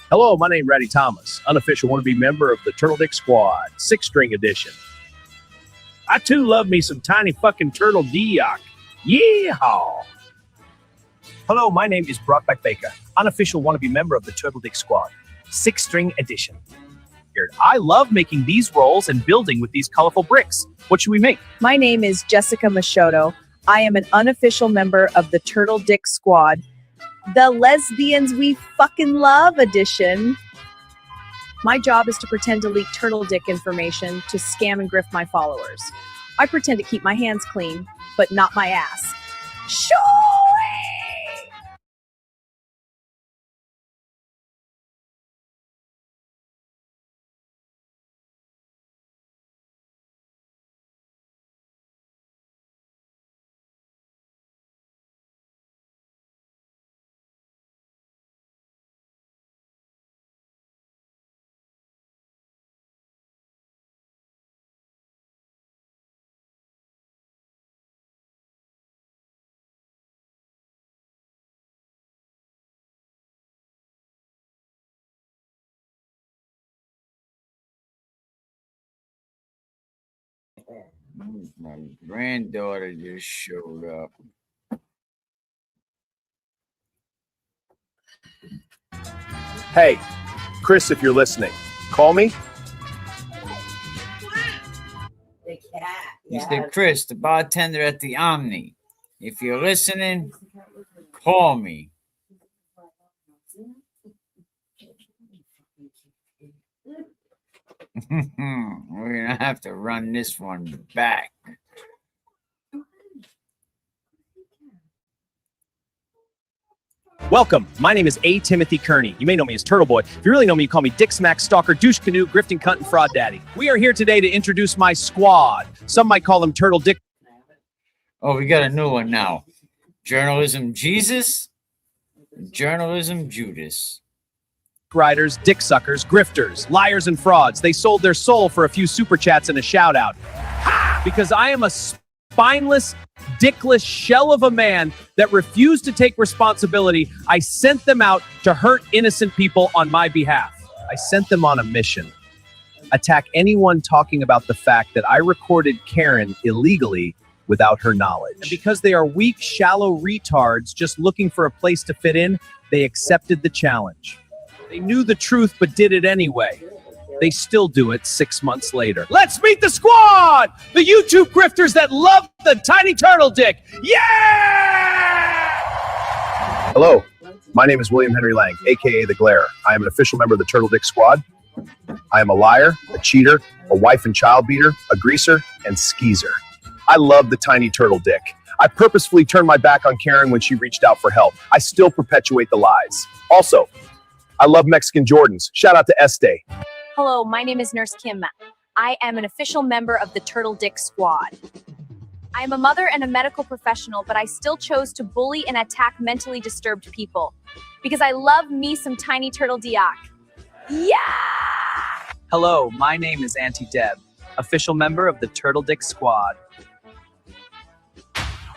Hello, my name is Ratty Thomas, unofficial wannabe member of the Turtle Dick Squad, 6-string edition. I too love me some tiny fucking turtle diak. Yeehaw! Hello, my name is Brockback Baker, unofficial wannabe member of the Turtle Dick Squad, 6-string edition. I love making these rolls and building with these colorful bricks. What should we make? My name is Jessica Machoto. I am an unofficial member of the Turtle Dick Squad, the Lesbians We Fucking Love edition. My job is to pretend to leak turtle dick information to scam and grift my followers. I pretend to keep my hands clean, but not my ass. Sure! My granddaughter just showed up. Hey, Chris, if you're listening, call me. Mr. Chris, the bartender at the Omni. If you're listening, call me. We're gonna have to run this one back. Welcome. My name is A. Timothy Kearney. You may know me as Turtle Boy. If you really know me, you call me Dick Smack, Stalker, Douche Canoe, Grifting Cunt, and Fraud Daddy. We are here today to introduce my squad. Some might call them Turtle Dick. Oh, we got a new one now. Journalism Jesus, journalism Judas. Riders, dick suckers, grifters, liars, and frauds. They sold their soul for a few super chats and a shout out. Because I am a spineless, dickless shell of a man that refused to take responsibility, I sent them out to hurt innocent people on my behalf. I sent them on a mission. Attack anyone talking about the fact that I recorded Karen illegally without her knowledge. And because they are weak, shallow retards just looking for a place to fit in, they accepted the challenge. They knew the truth but did it anyway. They still do it 6 months later. Let's meet the squad! The YouTube grifters that love the tiny turtle dick! Yeah! Hello, my name is William Henry Lang, aka The Glare. I am an official member of the Turtle Dick Squad. I am a liar, a cheater, a wife and child beater, a greaser, and skeezer. I love the tiny turtle dick. I purposefully turned my back on Karen when she reached out for help. I still perpetuate the lies. Also, I love Mexican Jordans. Shout out to Este. Hello, my name is Nurse Kim. I am an official member of the Turtle Dick Squad. I am a mother and a medical professional, but I still chose to bully and attack mentally disturbed people because I love me some tiny turtle diak. Yeah! Hello, my name is Auntie Deb, official member of the Turtle Dick Squad.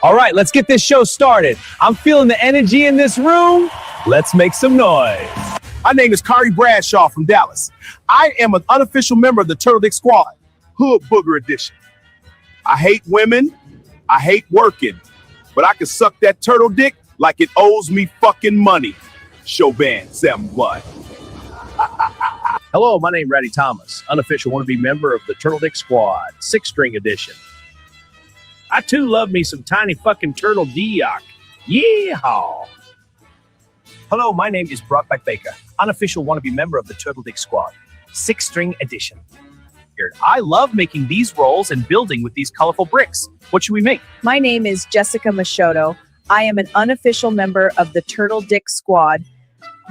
All right, let's get this show started. I'm feeling the energy in this room. Let's make some noise. My name is Kari Bradshaw from Dallas. I am an unofficial member of the Turtle Dick Squad, Hood Booger Edition. I hate women. I hate working. But I can suck that turtle dick like it owes me fucking money. Chauvin 7-1. Hello, my name is Ratty Thomas, unofficial wannabe member of the Turtle Dick Squad, 6-string edition. I too love me some tiny fucking turtle diak. Yeehaw! Hello, my name is Brockback Baker, unofficial wannabe member of the Turtle Dick Squad, 6-string edition. I love making these rolls and building with these colorful bricks. What should we make? My name is Jessica Machoto. I am an unofficial member of the Turtle Dick Squad,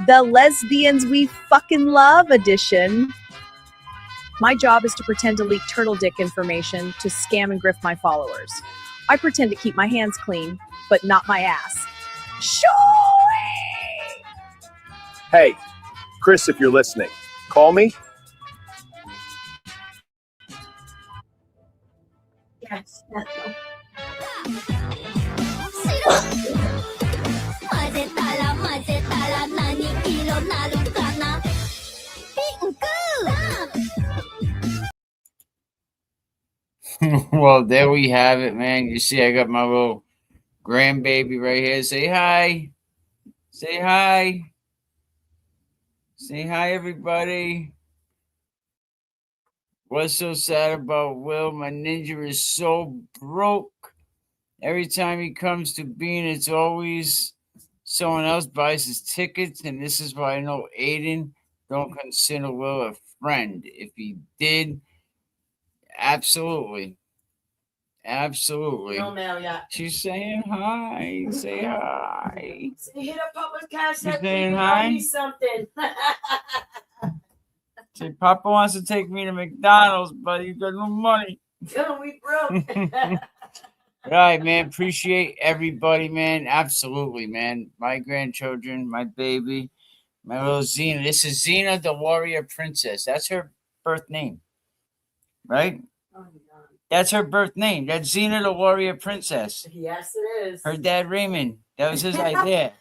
the lesbians we fucking love edition. My job is to pretend to leak turtle dick information to scam and grift my followers. I pretend to keep my hands clean, but not my ass. Sure! Hey, Chris, if you're listening, call me. Yes. Well, there we have it, man. You see, I got my little grandbaby right here. Say hi. Say hi. Say hi, everybody. What's so sad about Will? My ninja is so broke. Every time he comes to Bean, it's always someone else buys his tickets. And this is why I know Aiden don't consider Will a friend. If he did, absolutely. Absolutely. No mail yet. She's saying hi. Say hi. Hit up Papa's cash. You saying hi? Me something. Say, Papa wants to take me to McDonald's, but you got no money. Yo, we broke. All right, man. Appreciate everybody, man. Absolutely, man. My grandchildren, my baby, my little Xena. This is Xena, the warrior princess. That's her birth name, right? Oh, my God. That's her birth name. That's Xena, the warrior princess. Yes, it is. Her dad, Raymond. That was his idea.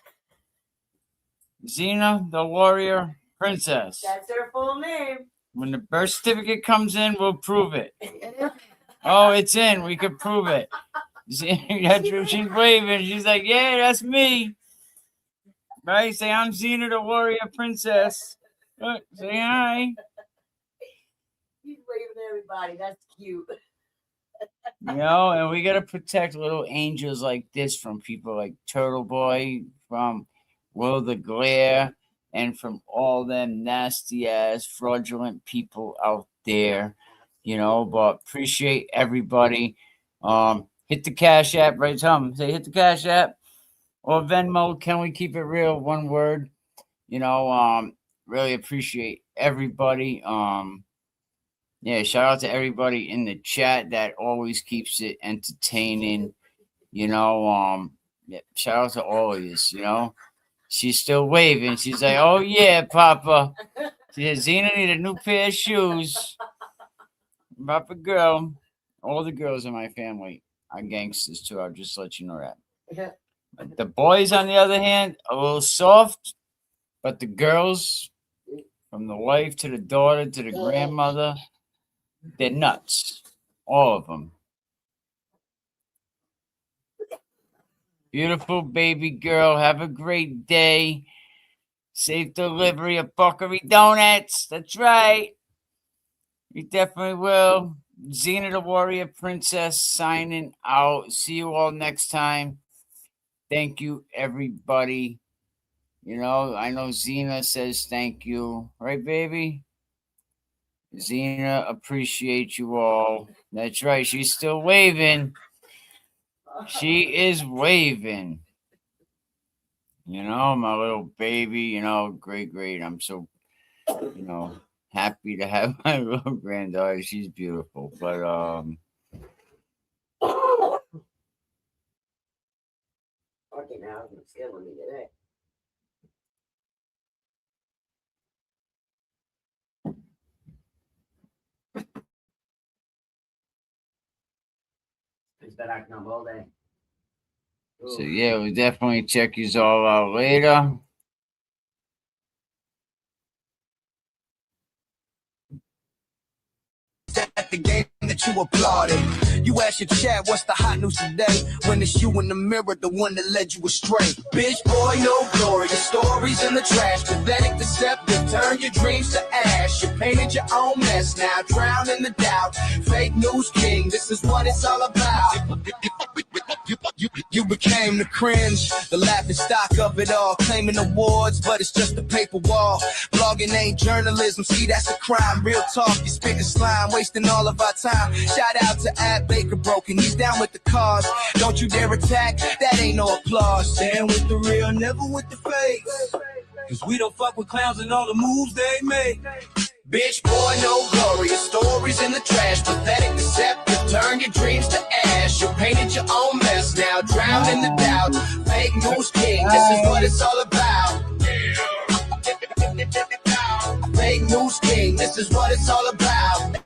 Xena, the warrior princess. That's her full name. When the birth certificate comes in, we'll prove it. Oh, it's in. We could prove it. That's what she's waving. She's like, yeah, that's me. Right? Say, I'm Xena, the warrior princess. Look, say hi. He's waving at everybody. That's cute. You know, and we got to protect little angels like this from people like Turtle Boy, from Will the Glare, and from all them nasty ass fraudulent people out there, you know. But appreciate everybody. Hit the Cash App, right, Tom? Say hit the Cash App, or Venmo. Can we keep it real? One word. Really appreciate everybody. Yeah, shout out to everybody in the chat that always keeps it entertaining. Yeah, shout out to all of you. She's still waving. She's like, "Oh yeah, Papa." She said, "Zena need a new pair of shoes." Papa girl. All the girls in my family are gangsters too. I'll just let you know that. But the boys, on the other hand, a little soft, but the girls, from the wife to the daughter to the grandmother, they're nuts. All of them. Beautiful baby girl. Have a great day. Safe delivery of Buckery Donuts. That's right. You definitely will. Xena the Warrior Princess signing out. See you all next time. Thank you, everybody. I know Xena says thank you. Right, baby? Xena, appreciate you all. That's right. She's still waving. She is waving. My little baby, great. I'm so, happy to have my little granddaughter. She's beautiful. But, Fucking hell, it's killing me today. It's been acting up all day. so yeah, we'll definitely check you all out later. At the game that you applauded. You ask your chat, what's the hot news today? When it's you in the mirror, the one that led you astray. Bitch, boy, no glory. Your stories in the trash. Pathetic, deceptive. Turn your dreams to ash. You painted your own mess now. Drown in the doubt. Fake news king. This is what it's all about. You became the cringe, the laughing stock of it all, claiming awards, but it's just a paper wall. Blogging ain't journalism, see that's a crime. Real talk, you spitting slime, wasting all of our time. Shout out to Ad Baker Broken, he's down with the cause. Don't you dare attack, that ain't no applause. Stand with the real, never with the fakes. Cause we don't fuck with clowns and all the moves they make. Bitch, boy, no glory. Your stories in the trash. Pathetic, deceptive. Turn your dreams to ash. You painted your own mess now. Drown in the doubt. Fake news king. This is what it's all about. Fake news king. This is what it's all about.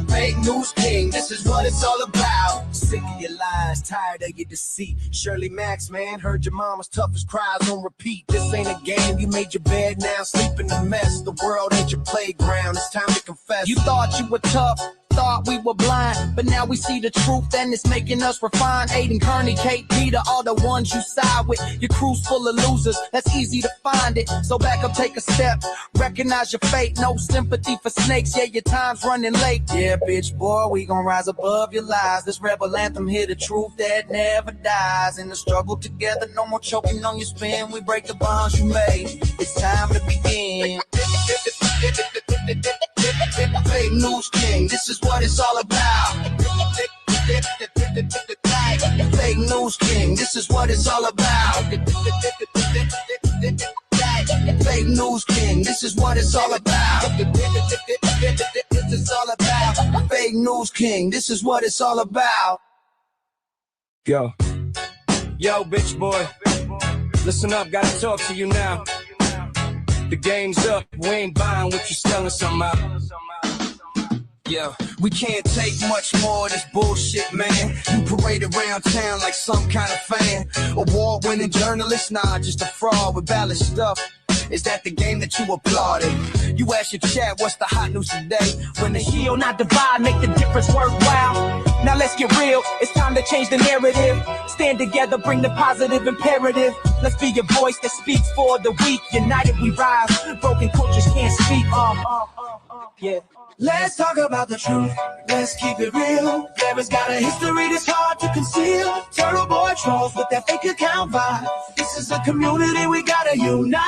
Fake news king. This is what it's all about. Sick of your lies, tired of your deceit. Shirley Max, man, heard your mama's toughest cries on repeat. This ain't a game, you made your bed, now sleep in the mess. The world ain't your playground, it's time to confess. You thought you were tough, thought we were blind, but now we see the truth and it's making us refine. Aiden, Kearney, Kate, Peter, all the ones you side with. Your crew's full of losers, that's easy to find it. So back up, take a step, recognize your fate. No sympathy for snakes, yeah, your time's running late. Yeah, bitch, boy, we gon' rise above your lies. This rebel anthem here, the truth that never dies. In the struggle together, no more choking on your spin. We break the bonds you made, it's time to begin. Fake news king, this is what it's all about. Fake news king, this is what it's all about. Fake news king, this is what it's all about. This is all about. Fake news king, this is what it's all about. Yo, bitch boy, listen up, gotta talk to you now. The game's up, we ain't buying what you're selling somehow. Yeah, we can't take much more of this bullshit, man. You parade around town like some kind of fan. Award-winning journalist, nah, just a fraud with valid stuff. Is that the game that you applauded? You ask your chat, what's the hot news today? When the heal, not divide, make the difference worthwhile. Now let's get real, it's time to change the narrative. Stand together, bring the positive imperative. Let's be your voice that speaks for the weak. United we rise, broken cultures can't speak. Yeah. Let's talk about the truth, let's keep it real. There got a history that's hard to conceal. Turtle boy trolls with that fake account vibe. This is a community, we gotta unite.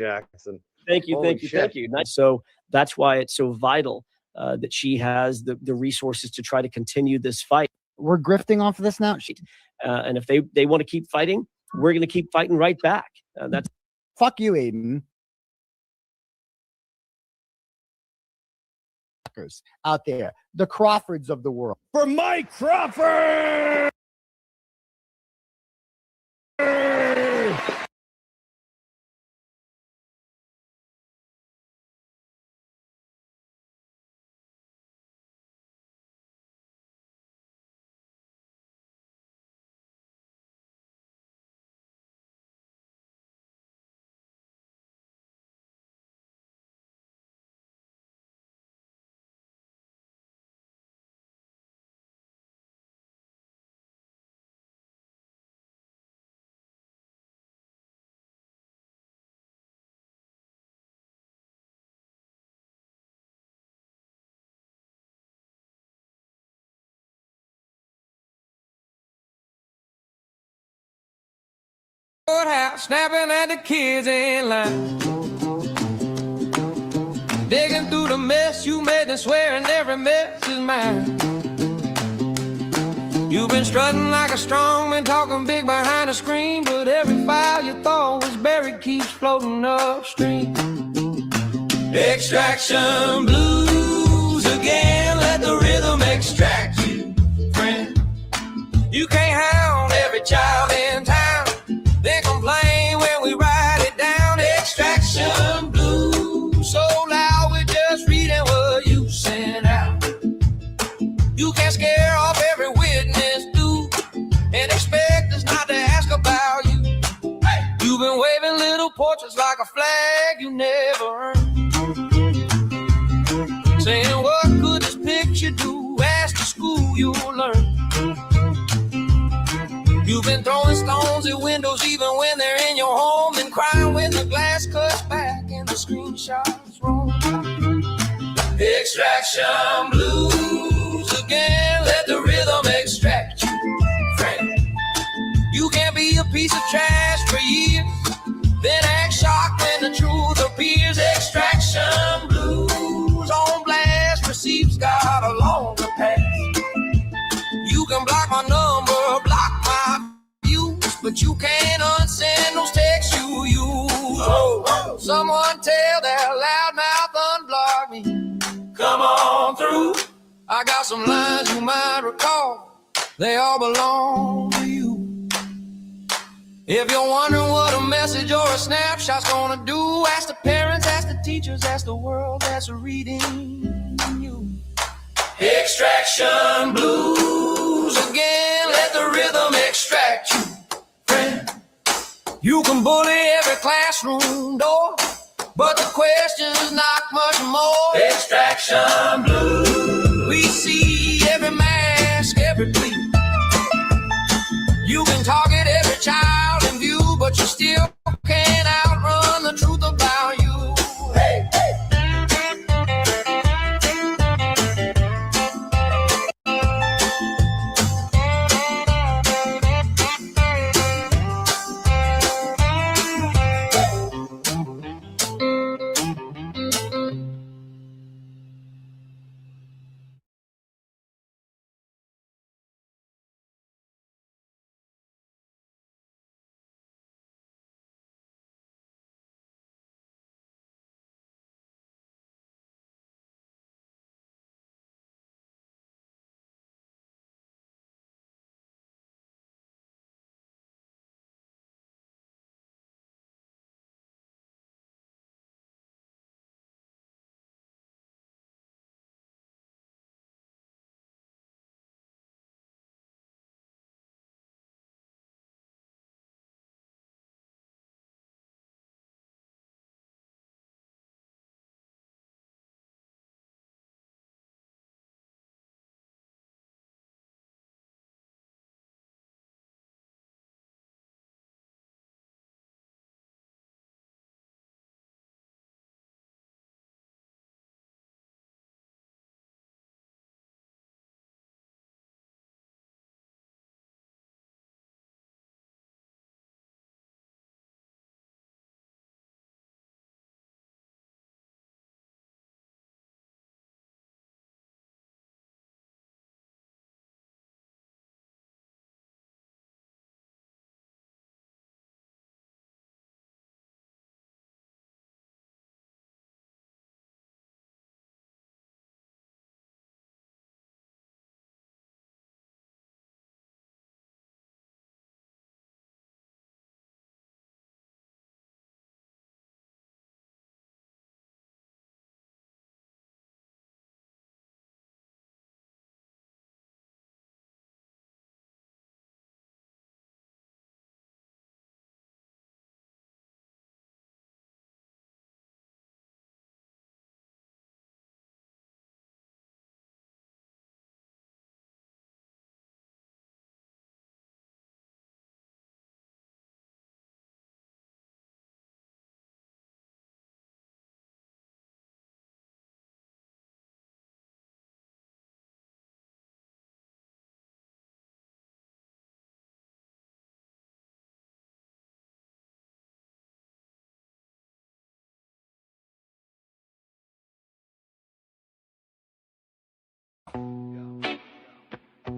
Jackson. Thank you, Holy thank you, shit. thank you. So that's why it's so vital that she has the resources to try to continue this fight. We're grifting off of this now. And if they want to keep fighting, we're going to keep fighting right back. That's fuck you, Aiden. Out there, the Crawfords of the world. For Mike Crawford! Courthouse, snapping at the kids in line, digging through the mess you made and swearing every mess is mine. You've been strutting like a strong man, talking big behind the screen, but every file you thought was buried keeps floating upstream. Extraction blues again, let the rhythm extract you, friend. You can't hound every child in town, then complain when we write it down. Extraction blues, so loud we're just reading what you sent out. You can't scare off every witness, dude, and expect us not to ask about you. Hey, you've been waving little portraits like a flag you never earned, saying what could this picture do? Ask the school you'll learn. You've been throwing stones at windows even when they're in your home, and crying when the glass cuts back and the screenshots roll. Extraction blues again, let the rhythm extract you, friend. You can't be a piece of trash for years, then act shocked when the truth appears. Extraction blues on blast, receipts got a longer pass. You can block my number, block my views, but you can't unsend those texts you use. Oh, someone tell that loudmouth unblock me. Come on through. I got some lines you might recall. They all belong to you. If you're wondering what a message or a snapshot's gonna do, ask the parents, ask the teachers, ask the world that's reading you. Extraction blues again, let the rhythm extract you, friend. You can bully every classroom door, but the question's not much more. Extraction blues, we see every mask, every plea. You can target every child in view, but you still can't outrun the truth about you. Hey, hey.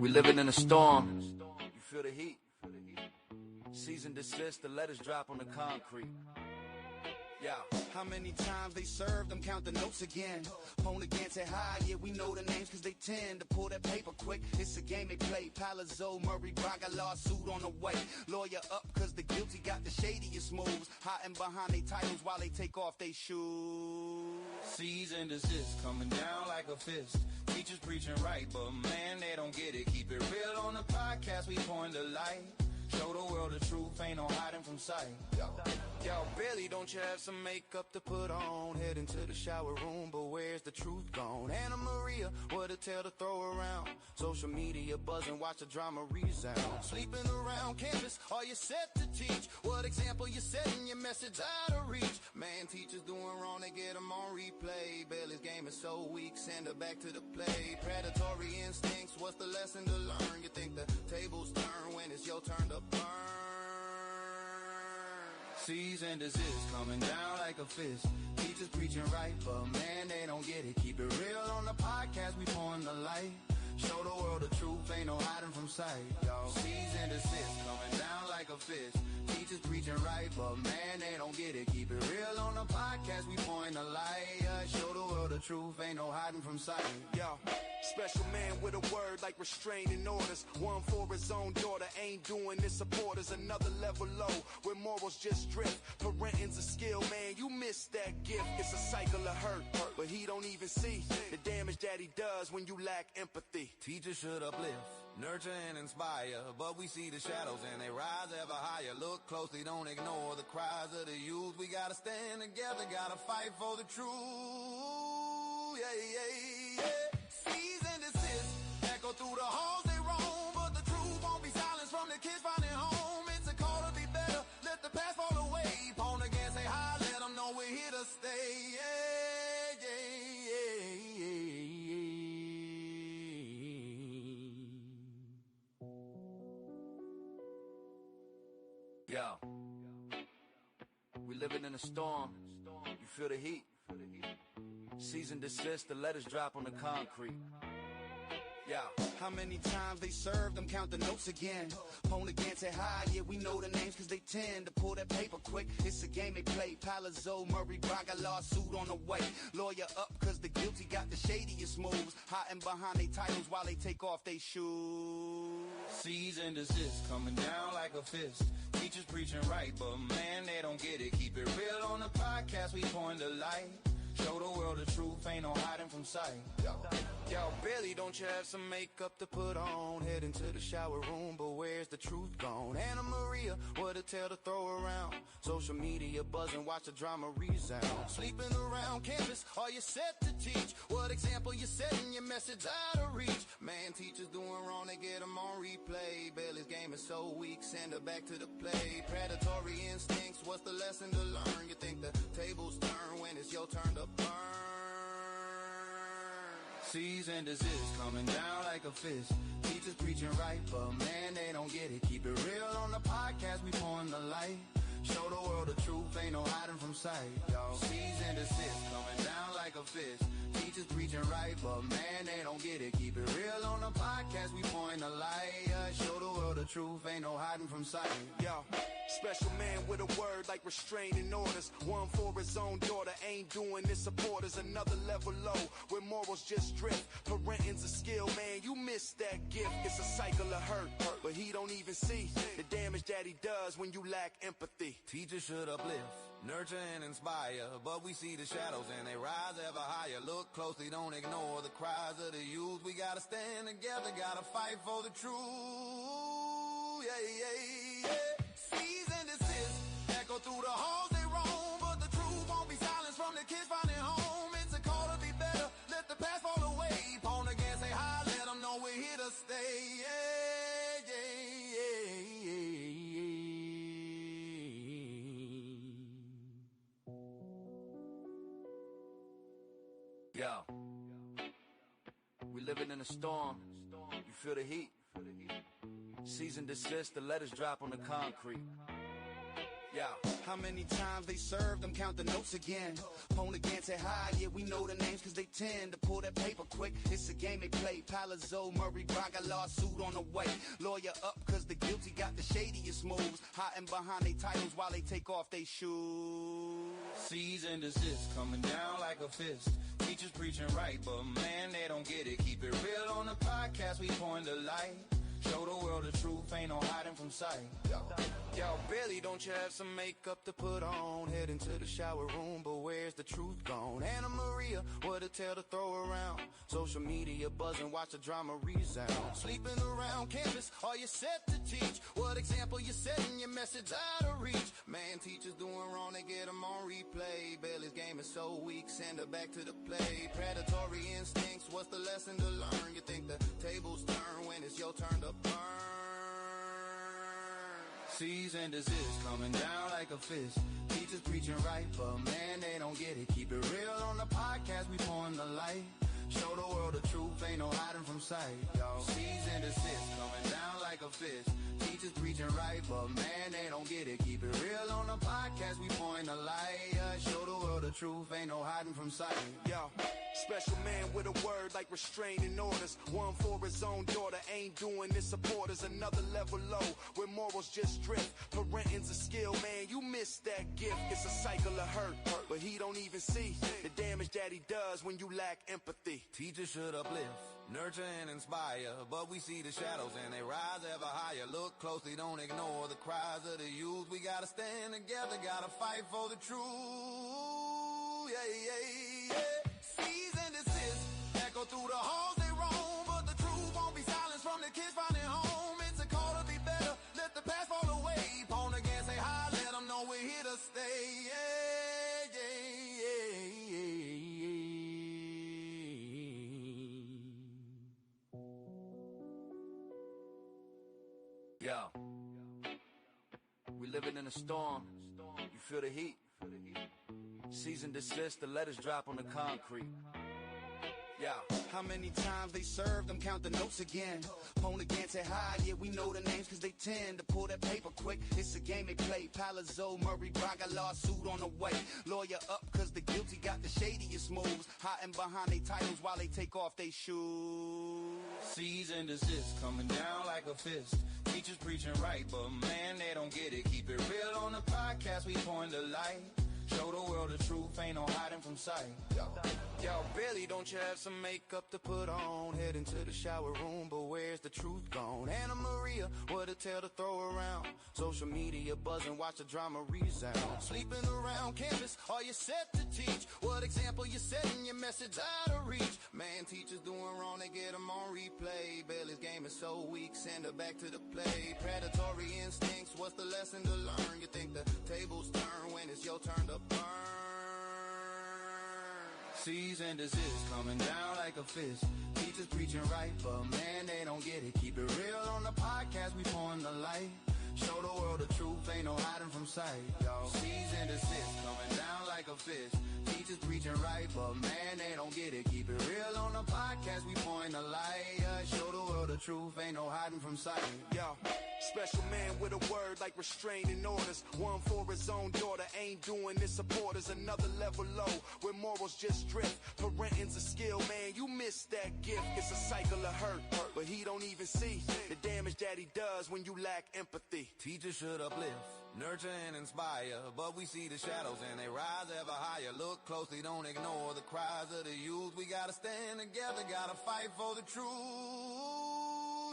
We living in a storm. You feel the heat. Cease and desist, the letters drop on the concrete. Yeah, how many times they served them, count the notes again. Phone again, say hi, yeah, we know the names cause they tend to pull that paper quick. It's a game they play, Palazzo, Murray, Braga, lawsuit on the way. Lawyer up cause the guilty got the shadiest moves. Hiding behind they titles while they take off they shoes. Cease and desist, coming down like a fist. Teachers preaching right, but man, they don't get it. Keep it real on the podcast, we point the light. Show the world the truth, ain't no hiding from sight. Yo, Billy, don't you have some makeup to put on? Head into the shower room, but where's the truth gone? Anna Maria, what a tale to throw around. Social media buzzing, watch the drama resound. Sleeping around campus, are you set to teach? What example you setting your message out of reach? Man, teachers doing wrong, they get them on replay. Bailey's game is so weak, send her back to the play. Predatory instincts, what's the lesson to learn? You think the tables turn when it's your turn to burn. Cease and desist, coming down like a fist. Teachers preaching right, but man, they don't get it. Keep it real on the podcast, we pouring the light. Show the world the truth, ain't no hiding from sight. Y'all cease and desist, coming down like a fist. Teachers preaching right, but man, they don't get it. Keep it real on the podcast, we point the light. Show the world the truth, ain't no hiding from sight. Yo, special man with a word like restraining orders. One for his own daughter, ain't doing this supporters. Another level low, where morals just drift. Parenting's a skill, man, you missed that gift. It's a cycle of hurt, but he don't even see the damage that he does when you lack empathy. Teachers should uplift, nurture and inspire, but we see the shadows and they rise ever higher. Look closely, don't ignore the cries of the youth. We gotta stand together, gotta fight for the truth. Yeah. Cease and desist, echo through the halls they roam, but the truth won't be silenced from the kids finding home. It's a call to be better, let the past fall away. Phone again, say hi, let them know we're here to stay. Yo, we living in a storm. You feel the heat. Cease and desist, the letters drop on the concrete. Yeah, how many times they served them, count the notes again. Phone again, say hi, yeah, we know the names cause they tend to pull that paper quick. It's a game they play, Palazzo, Murray, Braga, lawsuit on the way. Lawyer up cause the guilty got the shadiest moves. Hiding behind they titles while they take off they shoes. Cease and desist, coming down like a fist. Teachers preaching right, but man, they don't get it. Keep it real on the podcast, we point the light. Show the world the truth, ain't no hiding from sight. Yo, Billy, don't you have some makeup to put on? Head into the shower room, but where's the truth gone? Anna Maria, what a tale to throw around. Social media buzzing, watch the drama resound. Sleeping around campus, are you set to teach? What example you setting your message out of reach? Man, teachers doing wrong, they get them on replay. Bailey's game is so weak, send her back to the play. Predatory instincts, what's the lesson to learn? You think the tables turn when it's your turn to burn. Cease and desist, coming down like a fist. Teachers preaching right, but man, they don't get it. Keep it real on the podcast, we pouring the light. Show the world the truth, ain't no hiding from sight. Y'all cease and desist, coming down like a fist. Teachers preaching right, but man, they don't get it. Keep it real on the podcast, we point the light. Show the world the truth, ain't no hiding from sight. Yo, special man with a word like restraining orders. One for his own daughter, ain't doing this supporters. Another level low, where morals just drift. Parenting's a skill, man, you missed that gift. It's a cycle of hurt, but he don't even see the damage that he does when you lack empathy. Teachers should uplift, nurture and inspire, but we see the shadows and they rise ever higher. Look closely, don't ignore the cries of the youth. We gotta stand together, gotta fight for the truth. Yeah. Cease and desist, echo through the halls they roam, but the truth won't be silenced from the kids finding home. It's a call to be better, let the past fall away. Phone again, say hi, let them know we're here to stay. Yo, we living in a storm. You feel the heat. Cease and desist, the letters drop on the concrete. Yeah, how many times they served them, count the notes again. Opponent can't say hi, yeah, we know the names cause they tend to pull that paper quick. It's a game they play. Palazzo, Murray, Braga, lawsuit on the way. Lawyer up cause the guilty got the shadiest moves. Hiding behind they titles while they take off they shoes. Cease and desist, coming down like a fist. Teachers preaching right, but man, they don't get it. Keep it real on the podcast, we point the light. Show the world the truth, ain't no hiding from sight. Yo, Billy, don't you have some makeup to put on? Head into the shower room, but where's the truth gone? Anna Maria, what a tale to throw around. Social media buzzing, watch the drama resound. Sleeping around campus, are you set to teach? What example you setting your message out of reach? Man, teachers doing wrong, they get them on replay. Billy's game is so weak, send her back to the play. Predatory instincts, what's the lesson to learn? You think the tables turn when it's your turn to burn. Cease and desist, coming down like a fist. Teachers preaching right, but man, they don't get it. Keep it real on the podcast, we pouring the light. Show the world the truth, ain't no hiding from sight. Yo, cease and desist, coming down like a fist. Teachers preaching right, but man, they don't get it. Keep it real on the podcast, we pouring the light. Show the world the truth, ain't no hiding from sight. Yo, special man with a word like restraining orders. One for his own daughter, ain't doing this supporters. Another level low, where morals just drift. Parenting's a skill, man, you missed that gift. It's a cycle of hurt, but he don't even see the damage that he does when you lack empathy. Teachers should uplift, nurture and inspire, but we see the shadows and they rise ever higher. Look closely, don't ignore the cries of the youth. We gotta stand together, gotta fight for the truth. Yeah, yeah, yeah. Cease and desist, echo through the halls they roam, but the truth won't be silenced from the kids finding home. It's a call to be better, let the past fall away. Pawn again, say hi, let them know we're here to stay. Yeah, yeah, yeah, yeah, yeah. Yo, we living in a storm. You feel the heat. Cease and desist, the letters drop on the concrete. Yeah, how many times they served them, count the notes again. Opponent can't say hi, yeah, we know the names cause they tend to pull that paper quick. It's a game they play. Palazzo, Murray, Braga, lawsuit on the way. Lawyer up cause the guilty got the shadiest moves. Hiding behind they titles while they take off they shoes. Cease and desist, coming down like a fist. Teachers preaching right, but man, they don't get it. Keep it real on the podcast, we point the light. Show the world the truth, ain't no hiding from sight. Yo, Billy, don't you have some makeup to put on? Head into the shower room, but where's the truth gone? Anna Maria, what a tale to throw around. Social media buzzing, watch the drama resound. Sleeping around campus, are you set to teach? What example you setting your message out of reach? Man, teachers doing wrong, they get them on replay. Billy's game is so weak, send her back to the play. Predatory instincts, what's the lesson to learn? You think the tables turn when it's your turn to burn. Cease and desist, coming down like a fist. Teachers preaching right, but man, they don't get it. Keep it real on the podcast, we pouring the light. Show the world the truth, ain't no hiding from sight. Yo, cease and desist, coming down like a fist. Teachers preaching right, but man, they don't get it. Keep it real on the podcast, we point the light. Show the world the truth, ain't no hiding from sight. Yo, special man with a word like restraining orders. One for his own daughter, ain't doing this supporters. Another level low, where morals just drift. Parenting's a skill, man, you missed that gift. It's a cycle of hurt, but he don't even see the damage that he does when you lack empathy. Teachers should uplift, nurture and inspire, but we see the shadows and they rise ever higher. Look closely, don't ignore the cries of the youth. We gotta stand together, gotta fight for the truth.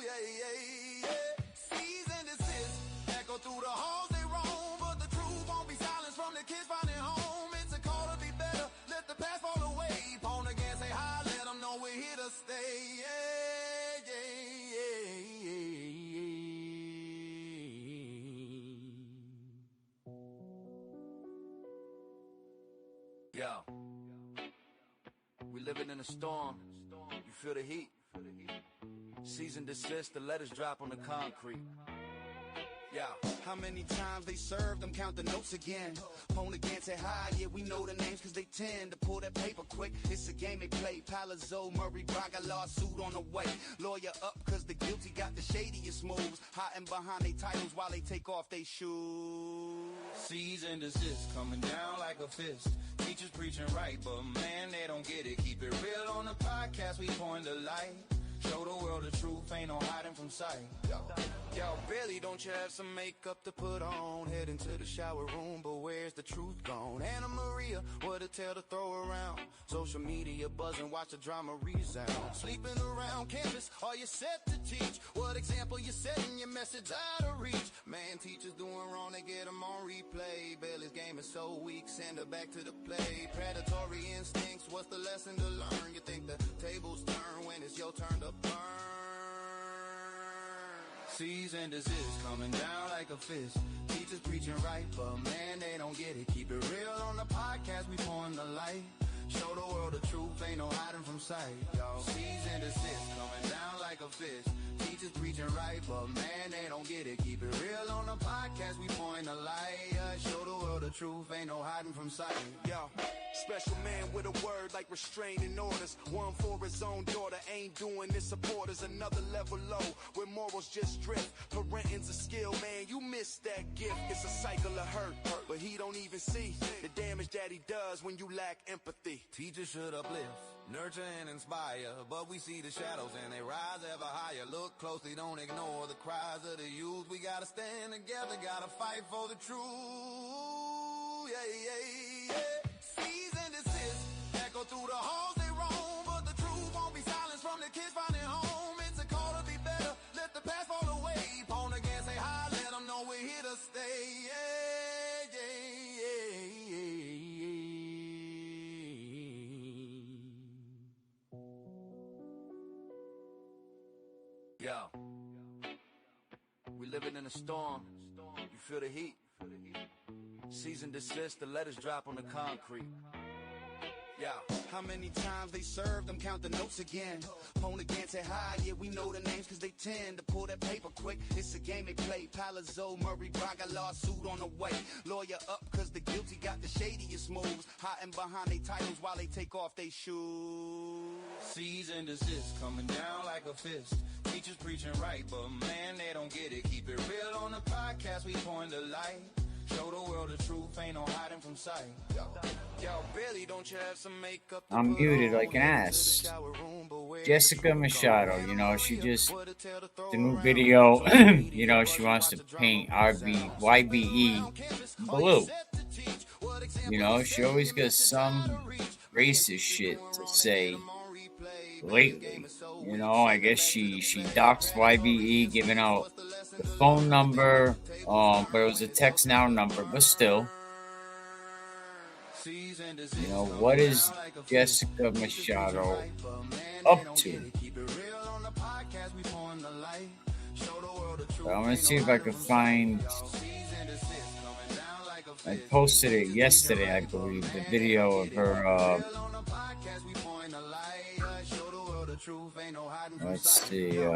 Yeah, yeah, yeah. Cease and desist, echo through the halls they roam, but the truth won't be silenced from the kids finding home. It's a call to be better, let the past fall away. Pawn again, say hi, let them know we're here to stay. Yeah, yeah, yeah, yeah, yeah. Yo, we living in a storm. You feel the heat. Cease and desist, the letters drop on the concrete. Yeah, how many times they served them, count the notes again. Opponent can't say hi, yeah, we know the names cause they tend to pull that paper quick. It's a game they play. Palazzo, Murray, Braga, lawsuit on the way. Lawyer up cause the guilty got the shadiest moves. Hiding behind they titles while they take off they shoes. Cease and desist, coming down like a fist. Teachers preaching right, but man, they don't get it. Keep it real on the podcast, we point the light. Show the world the truth, ain't no hiding from sight. Yo, Billy, don't you have some makeup to put on? Head into the shower room, but where's the truth gone? Anna Maria, what a tale to throw around. Social media buzzing, watch the drama resound. Sleeping around campus, are you set to teach? What example you setting your message out of reach? Man, teachers doing wrong, they get them on replay. Bailey's game is so weak, send her back to the play. Predatory instincts, what's the lesson to learn? You think the tables turn when it's your turn to burn? Cease and desist, coming down like a fist. Teachers preaching right, but man, they don't get it. Keep it real on the podcast, we pouring the light. Show the world the truth, ain't no hiding from sight. Yo, cease and desist, coming down like a fist. Teachers preaching right, but man, they don't get it. Keep it real on the podcast, we pouring the light. Show the world the truth, ain't no hiding from sight. Yo, special man with a word like restraining orders. One for his own daughter, ain't doing this. Supporters another level low, where morals just drift. Parenting's a skill, man, you missed that gift. It's a cycle of hurt, but he don't even see the damage that he does when you lack empathy. Teachers should uplift, nurture and inspire, but we see the shadows and they rise ever higher. Look closely, don't ignore the cries of the youth. We gotta stand together, gotta fight for the truth. Cease and desist, echo through the halls they roam, but the truth won't be silenced from the kids finding home. It's a call to be better, let the past fall away. Pawn again, say hi, let them know we're here to stay. Yo, we living in a storm, you feel the heat. Cease and desist, the letters drop on the concrete. Yeah, how many times they served them, count the notes again. Phone again, say hi, yeah, we know the names cause they tend to pull that paper quick. It's a game they play, Palazzo, Murray, Braga, lawsuit on the way. Lawyer up cause the guilty got the shadiest moves. Hiding behind they titles while they take off they shoes. Cease and desist, coming down like a fist. Teachers preaching right, but man, they don't get it. Keep it real on the podcast, we point the light. Show the world the truth, ain't no hiding from sight. Yo, Billy, don't you have some makeup? I'm muted like an ass. Jessica Machado, you know, she just the new video, you know, she wants to paint YBE blue. You know, she always got some racist shit to say lately. You know, I guess she doxed YBE, giving out the phone number, but it was a text now number, but still. You know, what is Jessica Machado up to? So I'm gonna see if I can find. I posted it yesterday, I believe, the video of her. Let's see. You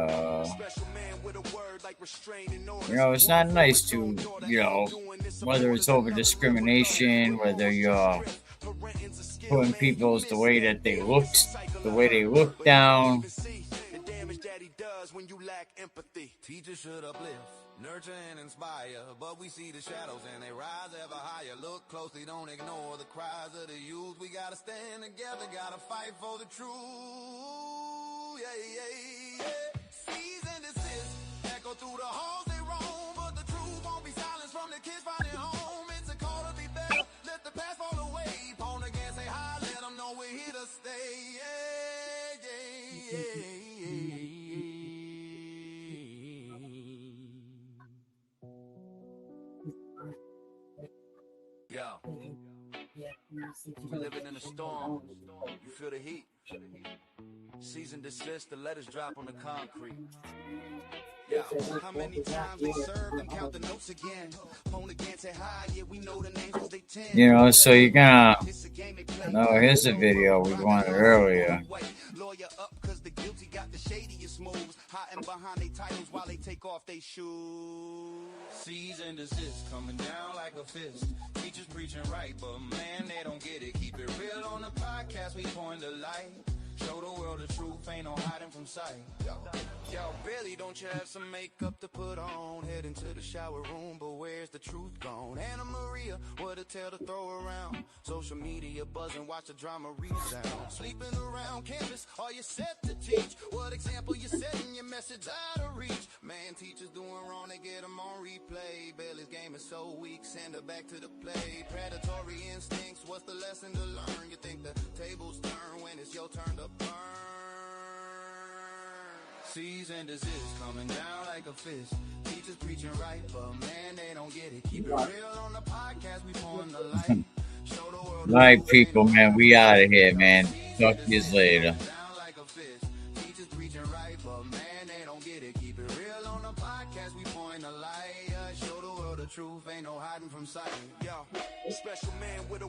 know, it's not nice to, you know, whether it's over discrimination, whether you're putting people the way that they look, the way they look down. When you lack empathy, teachers should uplift, nurture and inspire, but we see the shadows and they rise ever higher. Look closely, don't ignore the cries of the youth. We gotta stand together, gotta fight for the truth. Cease and desist, echo through the halls they roam, but the truth won't be silenced from the kids finding home. It's a call to be better, let the past fall away. Pawn again, say hi, let them know we're here to stay. Yo, we living in a storm, you feel the heat. Cease and desist, the letters drop on the concrete. Yeah, how many times they served them, count the notes again. Phone again, say hi, yeah, we know the names cause they tend. You know, so you're gonna. No, here's a video we wanted earlier. Lawyer up cause the guilty got the shadiest moves. Hiding behind they titles while they take off they shoes. Cease and desist, coming down like a fist. Teachers preaching right, but man, they don't get it. Keep it real on the podcast, we point the light. Show the world the truth, ain't no hiding from sight. Yo, Billy, don't you have some makeup to put on? Head into the shower room, but where's the truth gone? Anna Maria, what a tale to throw around. Social media buzzing, watch the drama resound. Sleeping around campus, are you set to teach? What example you setting your message out of reach? Man, teachers doing wrong, they get them on replay. Bailey's game is so weak, send her back to the play. Predatory instincts, what's the lesson to learn? You think the tables turn when it's your turn to burn? Cease and desist, coming down like a fist. Teachers preaching right, but man, they don't get it. Keep it real on the podcast, we pouring the light. Show the world. All right, people, man, we out of here, man. Talk to you later. Teachers preaching right, but man, they don't get it. Keep it real on the podcast, we pouring the light. Show the world the truth, ain't no hiding from sight. Yo, special man with a